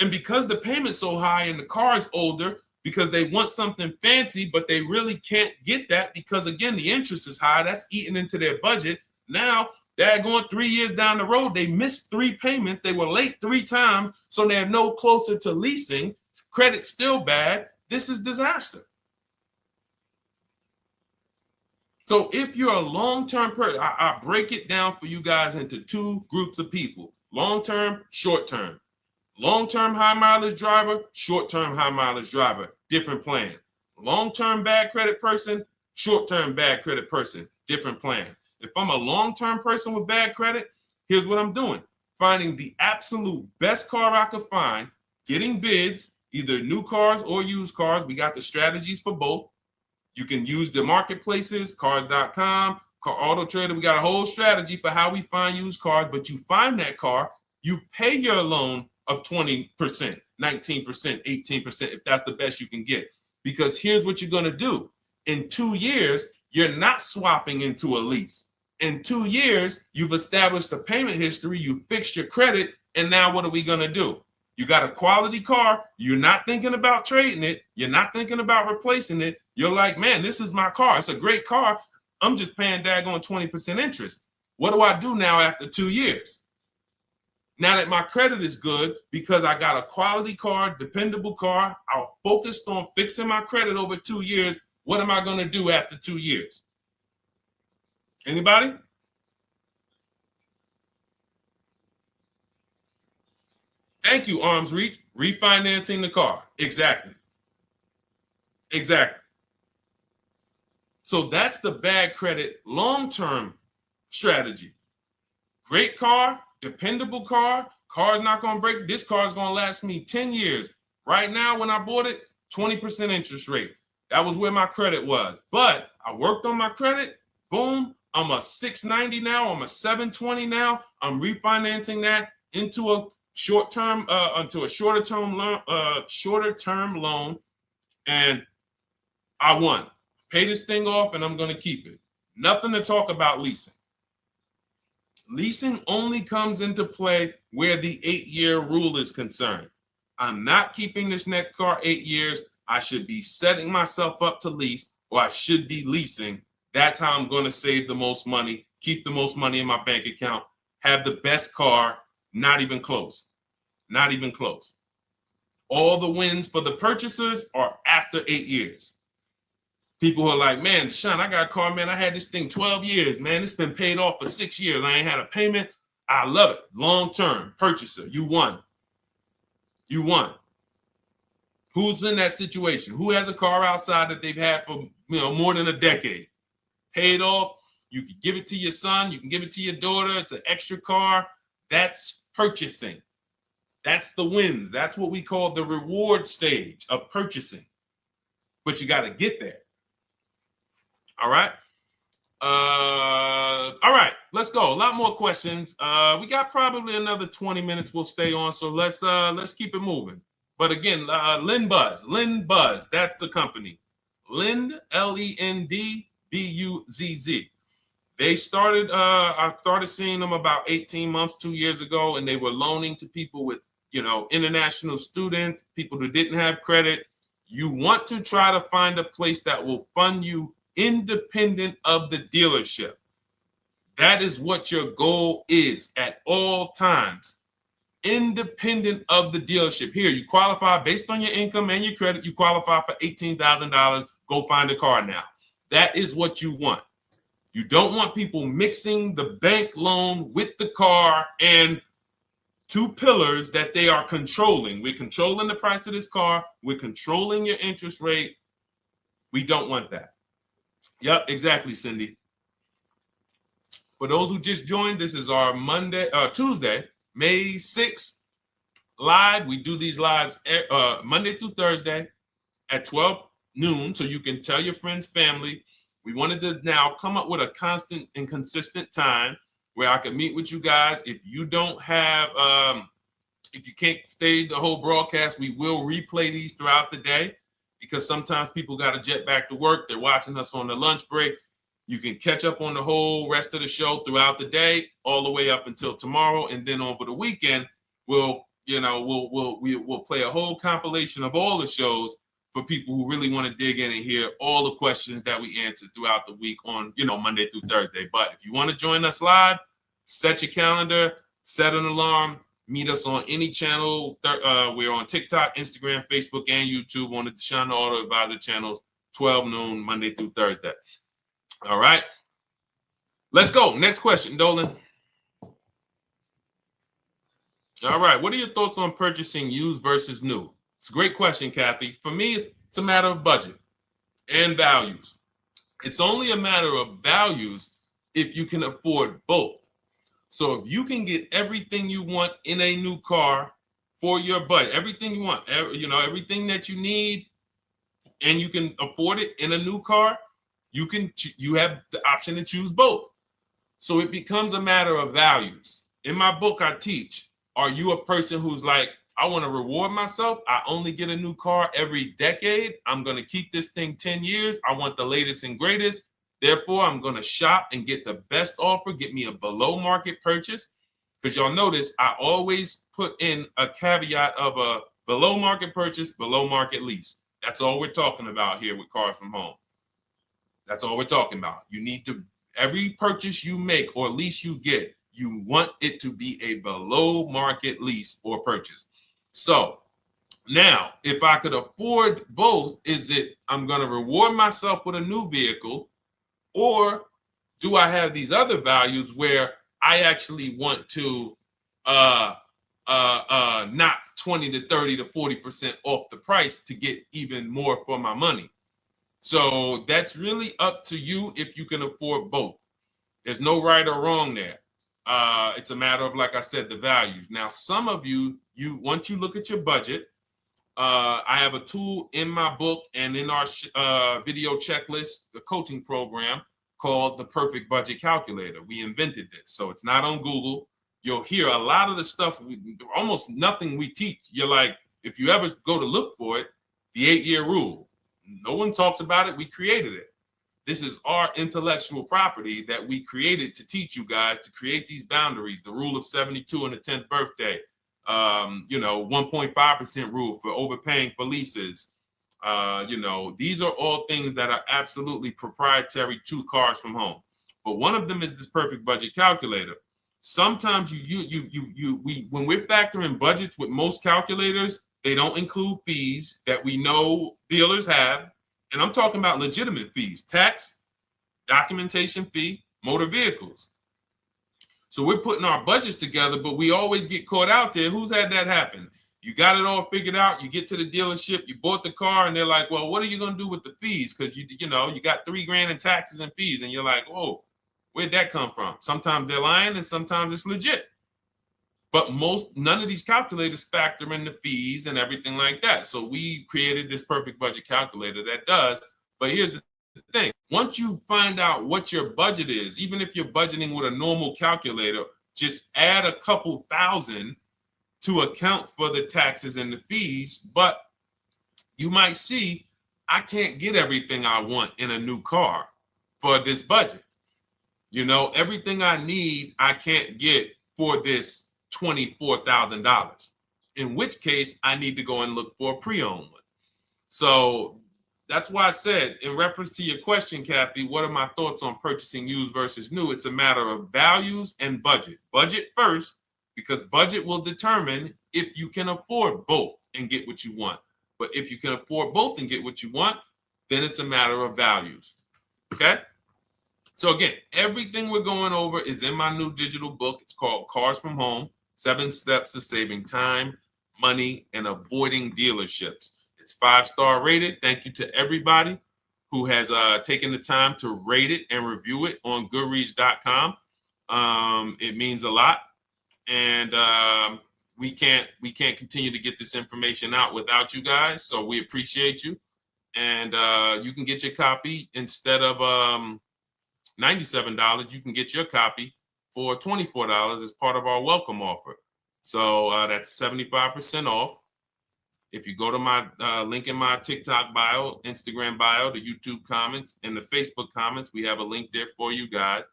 And because the payment's so high and the car is older, because they want something fancy, but they really can't get that because, again, the interest is high. That's eating into their budget. Now they're going 3 years down the road. They missed 3 payments. They were late 3 times, so they're no closer to leasing. Credit's still bad. This is disaster. So if you're a long-term person, I break it down for you guys into two groups of people: long-term, short-term. Long-term high mileage driver, short-term high mileage driver, different plan. Long-term bad credit person, short-term bad credit person, different plan. If I'm a long-term person with bad credit, here's what I'm doing: finding the absolute best car I could find, getting bids, either new cars or used cars. We got the strategies for both. You can use the marketplaces, cars.com, Car Auto Trader. We got a whole strategy for how we find used cars, but you find that car, you pay your loan of 20%, 19%, 18%, if that's the best you can get. Because here's what you're going to do. In 2 years, you're not swapping into a lease. In 2 years, you've established a payment history, you fixed your credit, and now what are we going to do? You got a quality car. You're not thinking about trading it. You're not thinking about replacing it. You're like, man, this is my car. It's a great car. I'm just paying daggone 20% interest. What do I do now after 2 years? Now that my credit is good because I got a quality car, dependable car, I'm focused on fixing my credit over 2 years. What am I going to do after 2 years? Anybody? Thank you, Arms Reach. Refinancing the car. Exactly. Exactly. So that's the bad credit long-term strategy. Great car, dependable car, car's not going to break. This car is going to last me 10 years. Right now, when I bought it, 20% interest rate. That was where my credit was. But I worked on my credit. Boom. I'm a 690 now. I'm a 720 now. I'm refinancing that into a short-term, into a shorter-term loan, and I won. Pay this thing off, and I'm going to keep it. Nothing to talk about leasing. Leasing only comes into play where the 8-year rule is concerned. I'm not keeping this next car 8 years. I should be setting myself up to lease, or I should be leasing. That's how I'm going to save the most money, keep the most money in my bank account, have the best car. Not even close. Not even close. All the wins for the purchasers are after 8 years. People who are like, man, Deshone, I got a car, man. I had this thing 12 years, man. It's been paid off for 6 years. I ain't had a payment. I love it. Long-term purchaser. You won. You won. Who's in that situation? Who has a car outside that they've had for more than a decade? Paid off. You can give it to your son. You can give it to your daughter. It's an extra car. That's purchasing. That's the wins. That's what we call the reward stage of purchasing. But you got to get there. All right. All right, let's go. A lot more questions. We got probably another 20 minutes we'll stay on, so let's keep it moving. But again, Lend Buzz, that's the company. Lend, Lendbuzz. They started, I started seeing them about 18 months, 2 years ago, and they were loaning to people with, international students, people who didn't have credit. You want to try to find a place that will fund you independent of the dealership. That is what your goal is at all times. Independent of the dealership. Here, you qualify based on your income and your credit. You qualify for $18,000. Go find a car now. That is what you want. You don't want people mixing the bank loan with the car and two pillars that they are controlling. We're controlling the price of this car. We're controlling your interest rate. We don't want that. Yep, exactly, Cindy. For those who just joined, this is our Tuesday, May 6th live. We do these lives Monday through Thursday at 12 noon, so you can tell your friends, family. We wanted to now come up with a constant and consistent time where I can meet with you guys. If you don't have, if you can't stay the whole broadcast, we will replay these throughout the day because sometimes people got to jet back to work. They're watching us on the lunch break. You can catch up on the whole rest of the show throughout the day, all the way up until tomorrow, and then over the weekend, we'll play a whole compilation of all the shows for people who really want to dig in and hear all the questions that we answered throughout the week on, Monday through Thursday. But if you want to join us live, set your calendar, set an alarm, meet us on any channel. We're on TikTok, Instagram, Facebook, and YouTube on the Deshone the Auto Advisor channels, 12 noon, Monday through Thursday. All right. Let's go. Next question, Dolan. All right. What are your thoughts on purchasing used versus new? It's a great question, Kathy. For me, it's a matter of budget and values. It's only a matter of values if you can afford both. So if you can get everything you want in a new car for your budget, everything you want, everything that you need, and you can afford it in a new car, you have the option to choose both. So it becomes a matter of values. In my book, I teach, are you a person who's like, I want to reward myself. I only get a new car every decade. I'm going to keep this thing 10 years. I want the latest and greatest. Therefore, I'm going to shop and get the best offer, get me a below market purchase. Because y'all notice I always put in a caveat of a below market purchase, below market lease. That's all we're talking about here with Cars from Home. That's all we're talking about. You need to, every purchase you make or lease you get, you want it to be a below market lease or purchase. So now, if I could afford both, is it I'm going to reward myself with a new vehicle, or do I have these other values where I actually want to knock 20 to 30 to 40% off the price to get even more for my money? So that's really up to you if you can afford both. There's no right or wrong there. It's a matter of, like I said, the values. Now, some of you once you look at your budget, I have a tool in my book and in our video checklist, the coaching program called the Perfect Budget Calculator. We invented this. So it's not on Google. You'll hear a lot of the stuff, almost nothing we teach. You're like, if you ever go to look for it, the 8-year rule. No one talks about it. We created it. This is our intellectual property that we created to teach you guys to create these boundaries, the rule of 72 and the 10th birthday, 1.5% rule for overpaying for leases. These are all things that are absolutely proprietary to Cars from Home. But one of them is this Perfect Budget Calculator. Sometimes when we're factoring budgets with most calculators, they don't include fees that we know dealers have. And I'm talking about legitimate fees, tax, documentation fee, motor vehicles. So we're putting our budgets together, but we always get caught out there. Who's had that happen? You got it all figured out. You get to the dealership, you bought the car, and they're like, well, what are you going to do with the fees? Because you got $3,000 in taxes and fees. And you're like, whoa, where'd that come from? Sometimes they're lying and sometimes it's legit. But none of these calculators factor in the fees and everything like that. So we created this Perfect Budget Calculator that does. But here's the thing. Once you find out what your budget is, even if you're budgeting with a normal calculator, just add a couple thousand to account for the taxes and the fees. But you might see, I can't get everything I want in a new car for this budget. Everything I need, I can't get for this $24,000, in which case I need to go and look for a pre-owned one. So that's why I said, in reference to your question, Kathy, what are my thoughts on purchasing used versus new? It's a matter of values and budget. Budget first, because budget will determine if you can afford both and get what you want. But if you can afford both and get what you want, then it's a matter of values. Okay? So again, everything we're going over is in my new digital book. It's called Cars from Home, 7 Steps to Saving Time, Money, and Avoiding Dealerships. It's 5-star rated. Thank you to everybody who has taken the time to rate it and review it on Goodreads.com. It means a lot. And we can't continue to get this information out without you guys. So we appreciate you. And you can get your copy instead of $97, you can get your copy for $24 as part of our welcome offer. So that's 75% off. If you go to my link in my TikTok bio, Instagram bio, the YouTube comments, and the Facebook comments, we have a link there for you guys.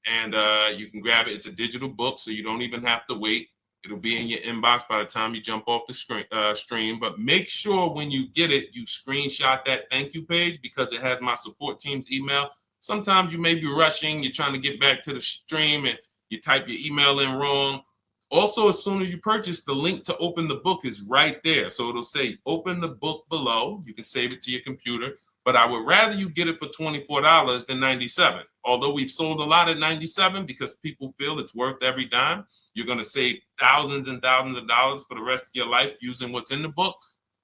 And you can grab it. It's a digital book, so you don't even have to wait. It'll be in your inbox by the time you jump off the stream. But make sure when you get it, you screenshot that thank you page, because it has my support team's email. Sometimes you may be rushing, you're trying to get back to the stream and you type your email in wrong. Also, as soon as you purchase, the link to open the book is right there. So it'll say open the book below. You can save it to your computer. but I would rather you get it for $24 than $97. Although we've sold a lot at $97 because people feel it's worth every dime. You're going to save thousands and thousands of dollars for the rest of your life using what's in the book.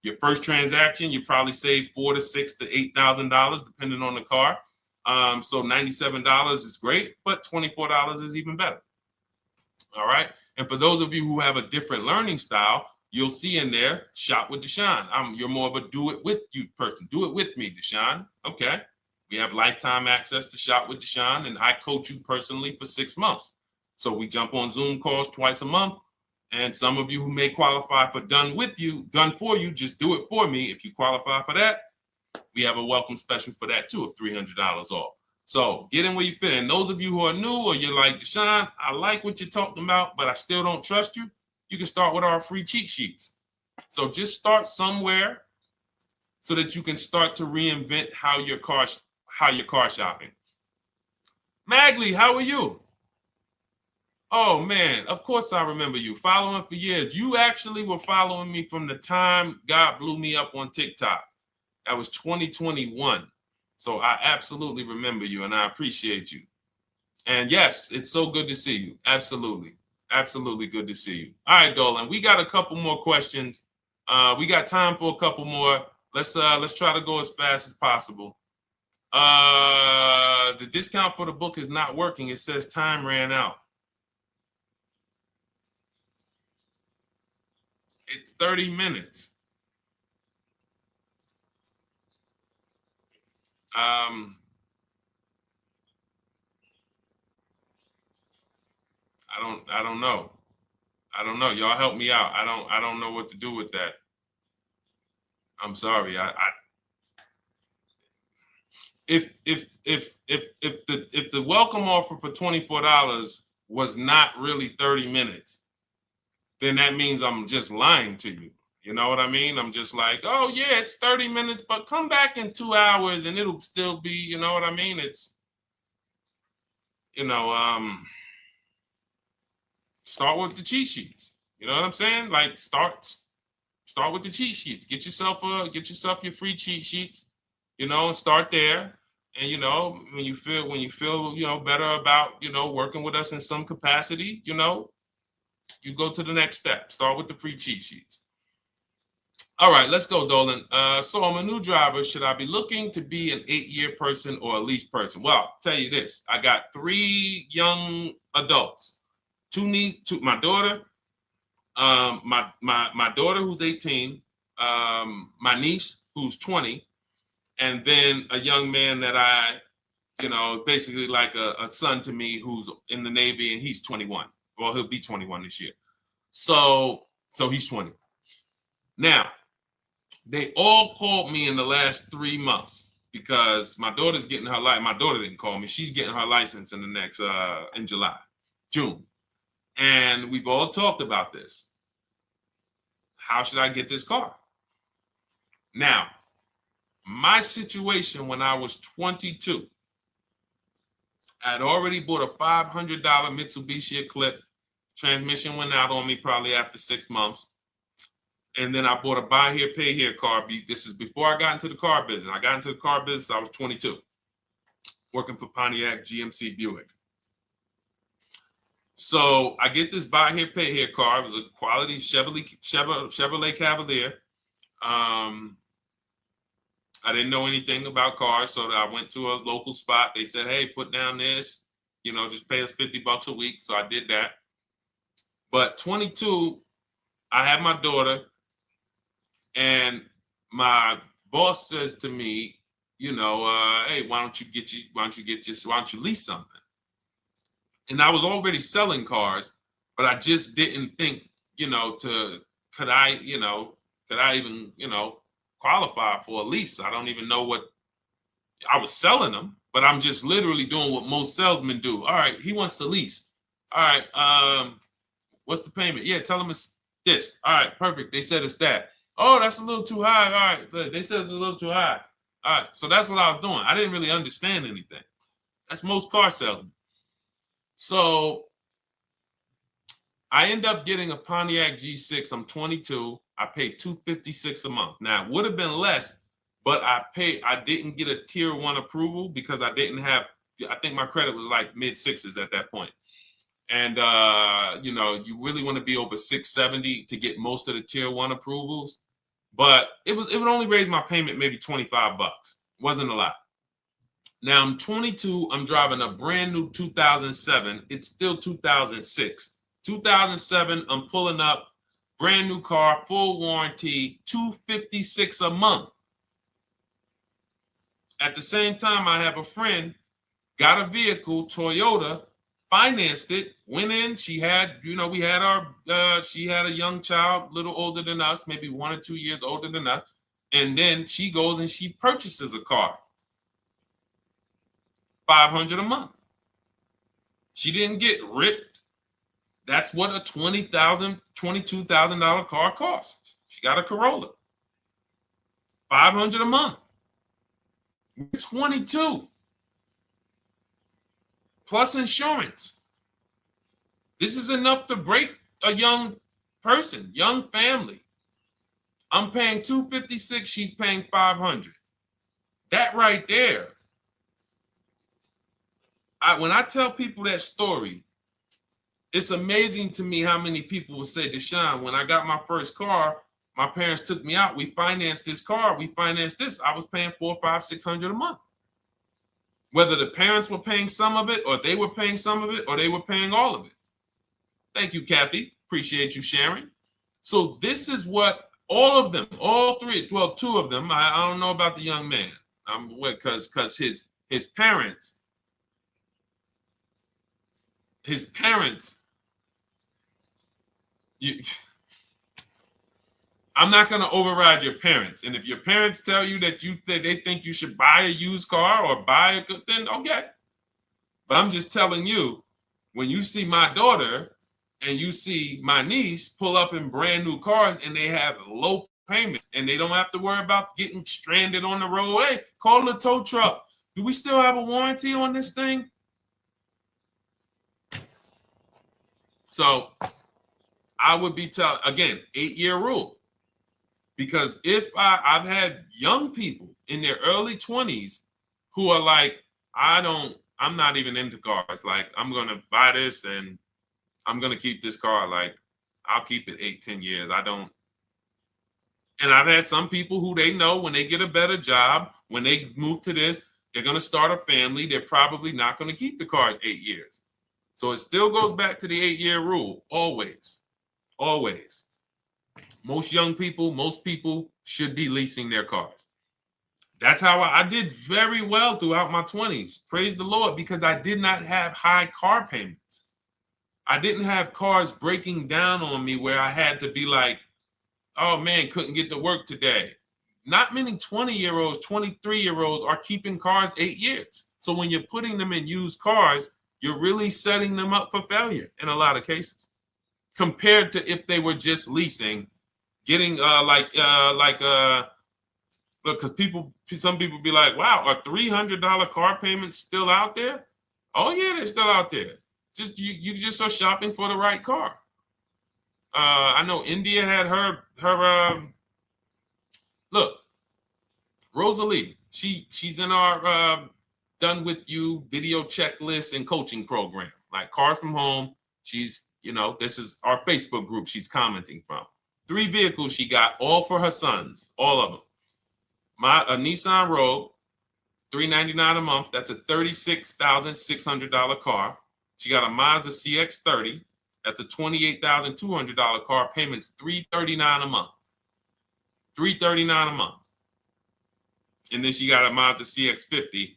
Your first transaction, you probably save $4,000 to $6,000 to $8,000 depending on the car. So $97 is great, but $24 is even better. All right. And for those of you who have a different learning style, you'll see in there, shop with Deshone. You're more of a do it with you person. Do it with me, Deshone. Okay. We have lifetime access to shop with Deshone, and I coach you personally for 6 months. So we jump on Zoom calls twice a month. And some of you who may qualify for done for you, just do it for me. If you qualify for that, we have a welcome special for that too of $300 off. So get in where you fit. And those of you who are new or you're like, Deshone, I like what you're talking about, but I still don't trust you. You can start with our free cheat sheets. So just start somewhere so that you can start to reinvent how you're car shopping. Magley, how are you? Oh man, of course I remember you. Following for years. You actually were following me from the time God blew me up on TikTok. That was 2021. So I absolutely remember you and I appreciate you. And yes, it's so good to see you. Absolutely. Absolutely good to see you. All right, Dolan, we got a couple more questions. We got time for a couple more. Let's try to go as fast as possible. The discount for the book is not working. It says time ran out. It's 30 minutes. I don't know. I don't know. Y'all help me out. I don't know what to do with that. I'm sorry. If the welcome offer for $24 was not really 30 minutes, then that means I'm just lying to you. You know what I mean? I'm just like, oh yeah, it's 30 minutes, but come back in 2 hours and it'll still be, you know what I mean? It's, start with the cheat sheets. You know what I'm saying? Like start with the cheat sheets. Get yourself your free cheat sheets, and start there. And when you feel better about working with us in some capacity, you go to the next step. Start with the free cheat sheets. All right, let's go, Dolan. So I'm a new driver. Should I be looking to be an 8-year person or a lease person? Well, I'll tell you this. I got 3 young adults. 2 my daughter, my daughter who's 18, my niece who's 20, and then a young man that I, basically like a son to me who's in the Navy and he's 21. Well, he'll be 21 this year. So he's 20. Now, they all called me in the last 3 months because my daughter's getting her license. My daughter didn't call me. She's getting her license in the next, in June. And we've all talked about this. How should I get this car? Now, my situation when I was 22, I'd already bought a $500 Mitsubishi Eclipse. Transmission went out on me probably after 6 months. And then I bought a buy here, pay here car. This is before I got into the car business. I got into the car business, I was 22, working for Pontiac GMC Buick. So I get this buy here, pay here car. It was a quality Chevrolet Cavalier. I didn't know anything about cars, so I went to a local spot. They said, hey, put down this, just pay us $50 a week. So I did that. But 22, I had my daughter, and my boss says to me, hey, why don't you lease something? And I was already selling cars, but I just didn't think, could I even, qualify for a lease? I don't even know what I was selling them, but I'm just literally doing what most salesmen do. All right, he wants to lease. All right, what's the payment? Yeah, tell him it's this. All right, perfect. They said it's that. Oh, that's a little too high. All right, they said it's a little too high. All right, so that's what I was doing. I didn't really understand anything. That's most car salesmen. So I end up getting a Pontiac G6. I'm 22. I pay $256 a month. Now, it would have been less, but I didn't get a tier 1 approval because I didn't have, I think my credit was like mid sixes at that point. And you know, you really want to be over 670 to get most of the tier 1 approvals. But it would only raise my payment maybe 25 bucks. Wasn't a lot. Now I'm 22. I'm driving a brand new 2007. It's still 2006. 2007. I'm pulling up, brand new car, full warranty, $256 a month. At the same time, I have a friend, got a vehicle, Toyota, financed it, went in. She had, you know, we had our, she had a young child, a little older than us, maybe 1 or 2 years older than us. And then she goes and she purchases a car. $500 a month. She didn't get ripped. That's what a $20,000, $22,000 car costs. She got a Corolla. $500 a month. We're 22. Plus insurance. This is enough to break a young person, young family. I'm paying $256. She's paying $500. That right there. When I tell people that story, it's amazing to me how many people will say, Deshone, when I got my first car, my parents took me out. We financed this car. We financed this. I was paying $400, $500, $600 a month. Whether the parents were paying some of it, or they were paying some of it, or they were paying all of it. Thank you, Kathy. Appreciate you sharing. So this is what all of them, all three, well, 2 of them. I don't know about the young man. Because his parents. I'm not going to override your parents. And if your parents tell you that they think you should buy a used car or buy a good, then okay. But I'm just telling you, when you see my daughter and you see my niece pull up in brand new cars and they have low payments and they don't have to worry about getting stranded on the road, hey, call the tow truck. Do we still have a warranty on this thing? So I would be telling, again, 8-year rule. Because if I've had young people in their early 20s who are like, I'm not even into cars. Like, I'm going to buy this and I'm going to keep this car. Like, I'll keep it 8, 10 years. I don't. And I've had some people who they know when they get a better job, when they move to this, they're going to start a family. They're probably not going to keep the car 8 years. So it still goes back to the 8-year rule. Always. Always. Most young people, most people should be leasing their cars. That's how I did very well throughout my 20s. Praise the Lord, because I did not have high car payments. I didn't have cars breaking down on me where I had to be like, oh man, couldn't get to work today. Not many 20-year-olds, 23-year-olds are keeping cars 8 years. So when you're putting them in used cars, you're really setting them up for failure in a lot of cases, compared to if they were just leasing, getting look, because some people be like, wow, are $300 car payments still out there? Oh yeah, they're still out there. Just you just are shopping for the right car. I know India had her look, Rosalie, she's in our Done With You video checklist and coaching program, like Cars from Home. She's, you know, this is our Facebook group she's commenting from. 3 vehicles she got, all for her sons, all of them. A Nissan Rogue, $399 a month. That's a $36,600 car. She got a Mazda CX-30. That's a $28,200 car. Payments $339 a month. $339 a month. And then she got a Mazda CX-50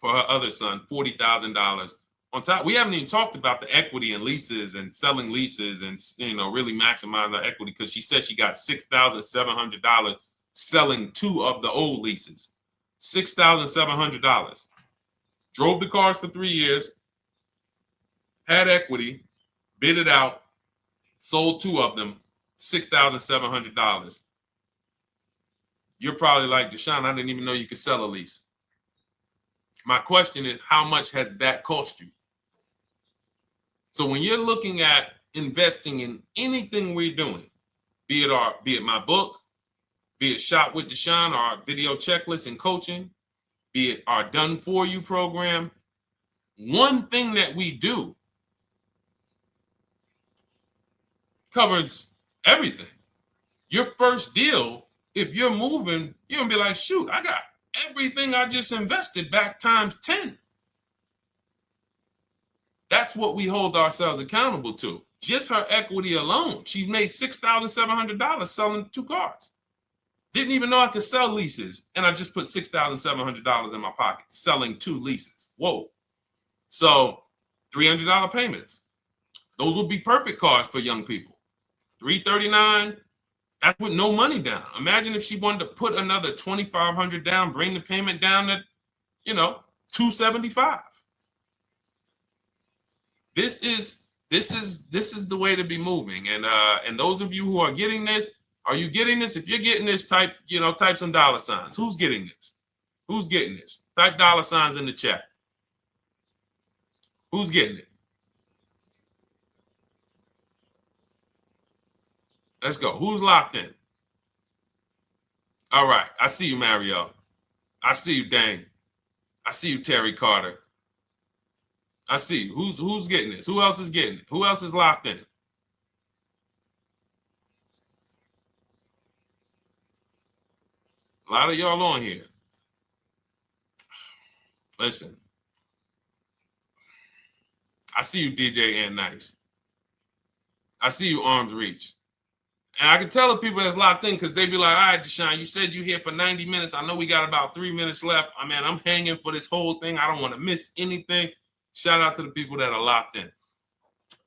for her other son, $40,000. On top, we haven't even talked about the equity and leases and selling leases and, you know, really maximize her equity, because she said she got $6,700 selling 2 of the old leases. $6,700. Drove the cars for 3 years, had equity, bid it out, sold 2 of them, $6,700. You're probably like, Deshone, I didn't even know you could sell a lease. My question is, how much has that cost you? So when you're looking at investing in anything we're doing, be it my book, be it Shop with Deshone, our video checklist and coaching, be it our Done For You program. One thing that we do covers everything. Your first deal, if you're moving, you're gonna be like, shoot, I got everything I just invested back times 10. That's what we hold ourselves accountable to. Just her equity alone, she made $6,700 selling 2 cars. Didn't even know I could sell leases, and I just put $6,700 in my pocket selling 2 leases. Whoa. So $300 payments. Those would be perfect cars for young people. $339, that's with no money down. Imagine if she wanted to put another $2,500 down, bring the payment down to, $275. This is the way to be moving. And those of you who are getting this, are you getting this? If you're getting this, type some dollar signs. Who's getting this? Who's getting this? Type dollar signs in the chat. Who's getting it? Let's go. Who's locked in? All right. I see you, Mario. I see you, Dane. I see you, Terry Carter. I see you. Who's getting this? Who else is getting it? Who else is locked in? A lot of y'all on here. Listen. I see you, DJ and Nice. I see you, Arms Reach. And I can tell the people that's locked in because they be like, all right, Deshone, you said you're here for 90 minutes. I know we got about 3 minutes left. I mean, I'm hanging for this whole thing. I don't want to miss anything. Shout out to the people that are locked in.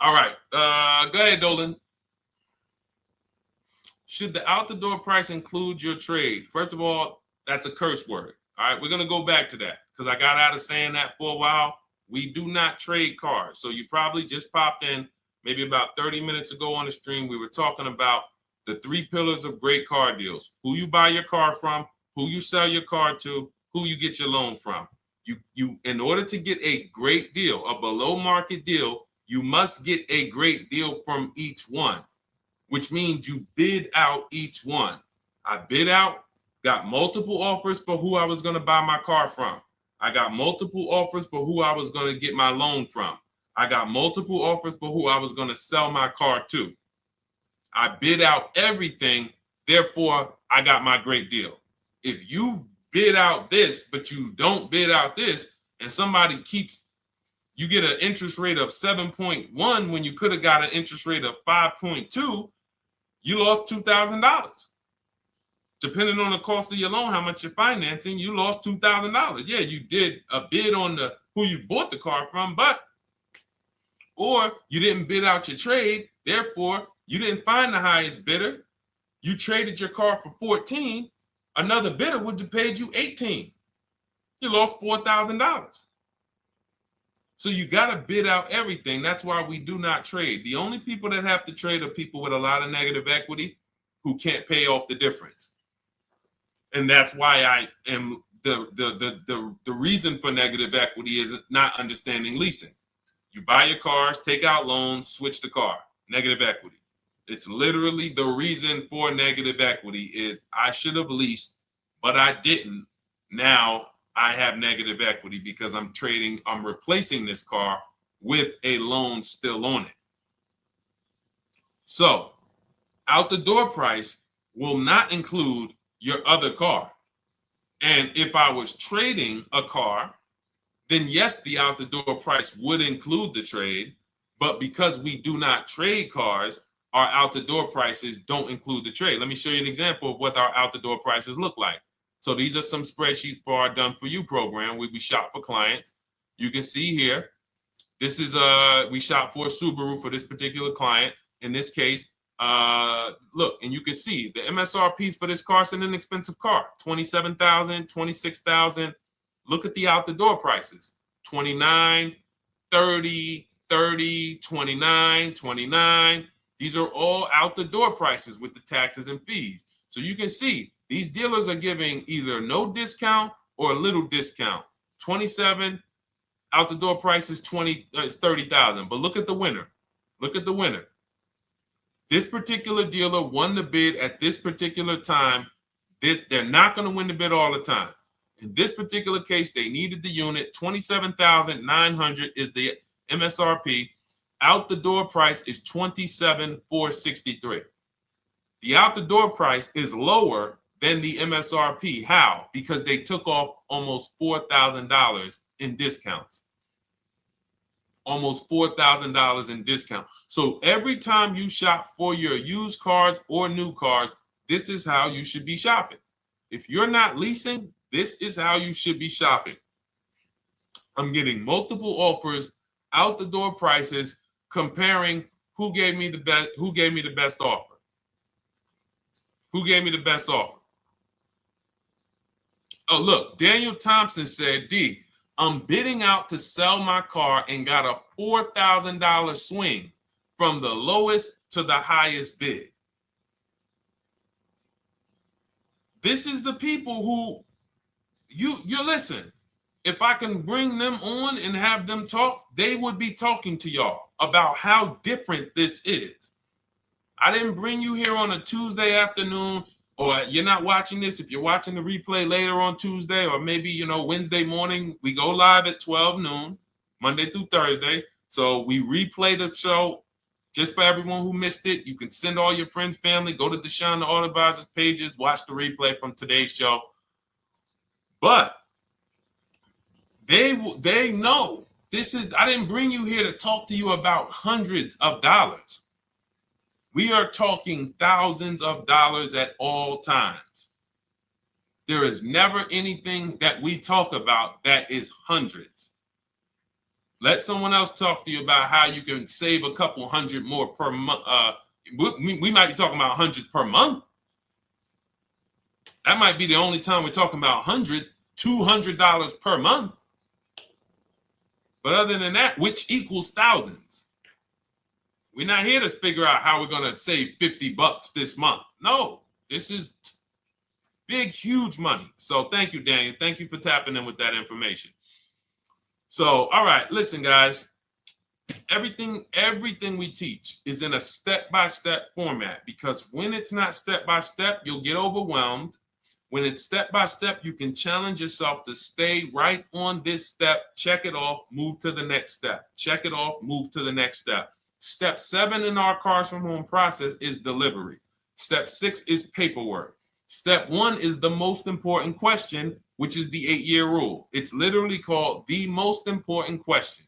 All right. Go ahead, Dolan. Should the out-the-door price include your trade? First of all, that's a curse word. All right, we're going to go back to that because I got out of saying that for a while. We do not trade cars. So you probably just popped in maybe about 30 minutes ago on the stream. We were talking about the 3 pillars of great car deals: who you buy your car from, who you sell your car to, who you get your loan from. You in order to get a great deal, a below market deal, you must get a great deal from each one, which means you bid out each one. I bid out, got multiple offers for who I was going to buy my car from. I got multiple offers for who I was going to get my loan from. I got multiple offers for who I was going to sell my car to. I bid out everything, therefore I got my great deal. If you bid out this, but you don't bid out this, and somebody you get an interest rate of 7.1 when you could have got an interest rate of 5.2, you lost $2,000. Depending on the cost of your loan, how much you're financing, you lost $2,000. Yeah, you did a bid on who you bought the car from, or you didn't bid out your trade, therefore you didn't find the highest bidder. You traded your car for 14. Another bidder would have paid you 18. You lost $4,000. So you got to bid out everything. That's why we do not trade. The only people that have to trade are people with a lot of negative equity who can't pay off the difference. And that's why I am the reason for negative equity is not understanding leasing. You buy your cars, take out loans, switch the car. Negative equity. It's literally the reason for negative equity is I should have leased, but I didn't. Now I have negative equity because I'm replacing this car with a loan still on it. So out the door price will not include your other car. And if I was trading a car, then yes, the out the door price would include the trade. But because we do not trade cars, our out the door prices don't include the trade. Let me show you an example of what our out the door prices look like. So these are some spreadsheets for our Done For You program where we shop for clients. You can see here, this is we shop for a Subaru for this particular client. In this case, look, and you can see the MSRPs for this car is an inexpensive car, $27,000, $26,000. Look at the out the door prices, 29, 30, 30, 29, 29. These are all out the door prices with the taxes and fees. So you can see these dealers are giving either no discount or a little discount. 27 out the door price is 30,000. But look at the winner. Look at the winner. This particular dealer won the bid at this particular time They're not going to win the bid all the time. In this particular case, they needed the unit. $27,900 is the MSRP. Out the door price is $27,463. The out the door price is lower than the MSRP. How? Because they took off almost $4,000 in discounts. Almost $4,000 in discount. So every time you shop for your used cars or new cars, this is how you should be shopping. If you're not leasing, this is how you should be shopping. I'm getting multiple offers, out the door prices, comparing who gave me the best offer. Who gave me the best offer? Oh, look, Daniel Thompson said, D, I'm bidding out to sell my car and got a $4,000 swing from the lowest to the highest bid. This is the people who you listen. If I can bring them on and have them talk, they would be talking to y'all about how different this is. I didn't bring you here on a Tuesday afternoon, or you're not watching this. If you're watching the replay later on Tuesday, or maybe, Wednesday morning, we go live at 12 noon, Monday through Thursday. So we replay the show just for everyone who missed it. You can send all your friends, family, go to Deshone the Auto Advisor's pages, watch the replay from today's show. But they know this is, I didn't bring you here to talk to you about hundreds of dollars. We are talking thousands of dollars at all times. There is never anything that we talk about that is hundreds. Let someone else talk to you about how you can save a couple hundred more per month. We might be talking about hundreds per month. That might be the only time we're talking about hundreds, $200 per month. But other than that, which equals thousands. We're not here to figure out how we're going to save $50 this month. No, this is big, huge money. So thank you, Daniel. Thank you for tapping in with that information. So, all right, listen, guys. Everything we teach is in a step-by-step format, because when it's not step-by-step, you'll get overwhelmed. When it's step-by-step, you can challenge yourself to stay right on this step, check it off, move to the next step. Check it off, move to the next step. Step 7 in our Cars from Home process is delivery. Step 6 is paperwork. Step 1 is the most important question, which is the 8-year rule. It's literally called the most important question.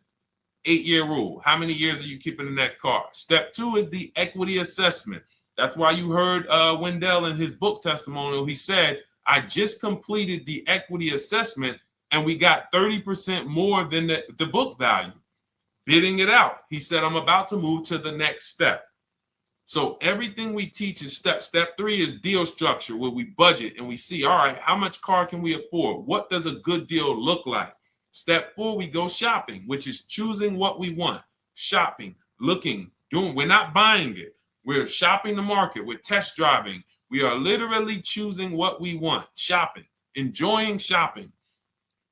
8-year rule. How many years are you keeping the next car? Step 2 is the equity assessment. That's why you heard Wendell in his book testimonial. He said, I just completed the equity assessment and we got 30% more than the book value. Bidding it out. He said, I'm about to move to the next step. So everything we teach is step. Step 3 is deal structure, where we budget and we see, all right, how much car can we afford? What does a good deal look like? Step 4, we go shopping, which is choosing what we want. Shopping, looking, doing. We're not buying it. We're shopping the market. We're test driving. We are literally choosing what we want. Shopping, enjoying shopping.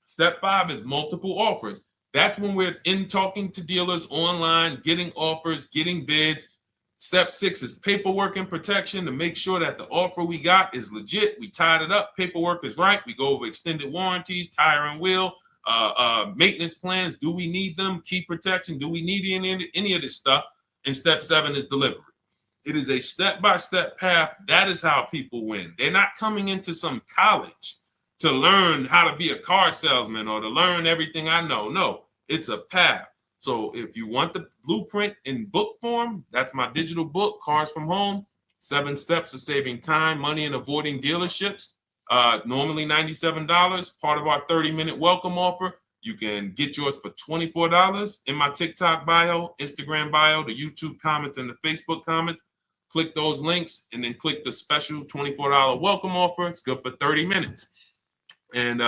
Step 5 is multiple offers. That's when we're in talking to dealers online, getting offers, getting bids. Step 6 is paperwork and protection, to make sure that the offer we got is legit. We tied it up. Paperwork is right. We go over extended warranties, tire and wheel, maintenance plans. Do we need them? Key protection. Do we need any of this stuff? And step 7 is delivery. It is a step-by-step path. That is how people win. They're not coming into some college to learn how to be a car salesman or to learn everything I know. No, it's a path. So if you want the blueprint in book form, that's my digital book, Cars from Home, 7 Steps of Saving Time, Money, and Avoiding Dealerships. Normally $97, part of our 30-minute welcome offer. You can get yours for $24 in my TikTok bio, Instagram bio, the YouTube comments, and the Facebook comments. Click those links and then click the special $24 welcome offer. It's good for 30 minutes. And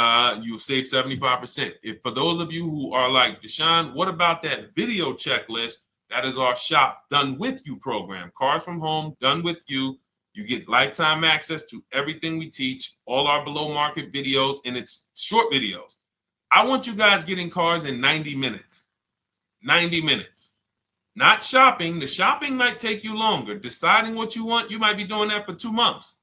you'll save 75%. If for those of you who are like, Deshone, what about that video checklist? That is our Shop Done With You program. Cars from Home, done with you. You get lifetime access to everything we teach, all our below market videos, and it's short videos. I want you guys getting cars in 90 minutes. 90 minutes. Not shopping. The shopping might take you longer. Deciding what you want, you might be doing that for 2 months.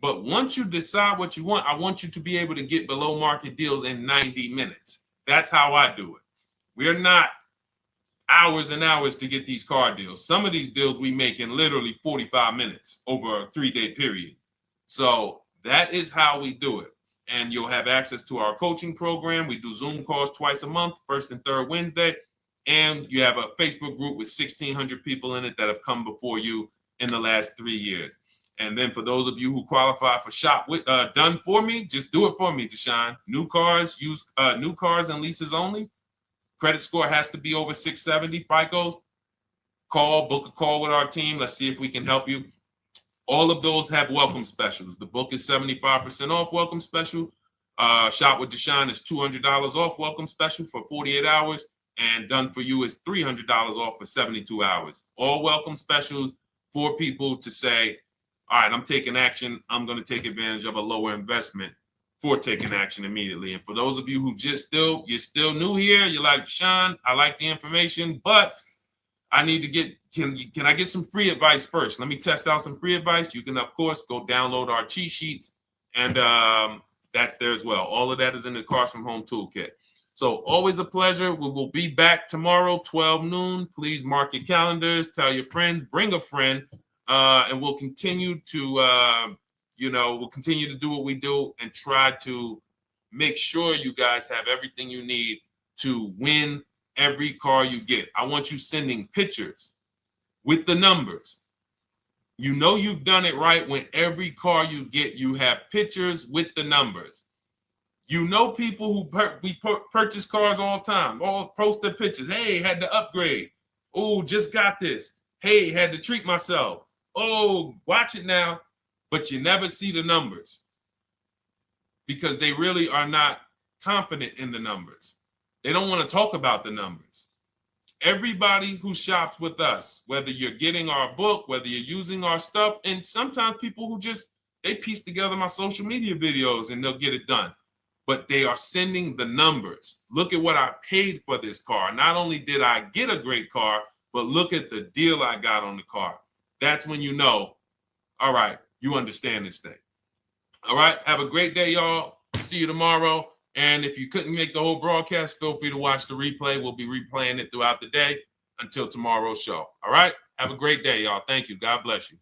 But once you decide what you want, I want you to be able to get below market deals in 90 minutes. That's how I do it. We're not hours and hours to get these car deals. Some of these deals we make in literally 45 minutes over a 3-day period. So that is how we do it. And you'll have access to our coaching program. We do Zoom calls twice a month, first and third Wednesday. And you have a Facebook group with 1,600 people in it that have come before you in the last 3 years. And then for those of you who qualify for shop with done for me, just do it for me, Deshone. New cars and leases only. Credit score has to be over 670 FICO. Book a call with our team. Let's see if we can help you. All of those have welcome specials. The book is 75% off welcome special. Shop with Deshone is $200 off welcome special for 48 hours. And done for you is $300 off for 72 hours. All welcome specials for people to say, all right, I'm taking action. I'm going to take advantage of a lower investment for taking action immediately. And for those of you who you're still new here, you're like, Deshone, I like the information, but I need to get, can I get some free advice first? Let me test out some free advice. You can, of course, go download our cheat sheets, and that's there as well. All of that is in the Cars from Home Toolkit. So always a pleasure. We will be back tomorrow, 12 noon. Please mark your calendars, tell your friends, bring a friend, and we'll continue to, we'll continue to do what we do and try to make sure you guys have everything you need to win every car you get. I want you sending pictures with the numbers. You know you've done it right when every car you get, you have pictures with the numbers. You know people who purchase cars all the time, all post their pictures. Hey, had to upgrade. Oh, just got this. Hey, had to treat myself. Oh, watch it now. But you never see the numbers because they really are not confident in the numbers. They don't want to talk about the numbers. Everybody who shops with us, whether you're getting our book, whether you're using our stuff, and sometimes people who they piece together my social media videos and they'll get it done. But they are sending the numbers. Look at what I paid for this car. Not only did I get a great car, but look at the deal I got on the car. That's when you know, all right, you understand this thing. All right, have a great day, y'all. See you tomorrow. And if you couldn't make the whole broadcast, feel free to watch the replay. We'll be replaying it throughout the day until tomorrow's show. All right, have a great day, y'all. Thank you. God bless you.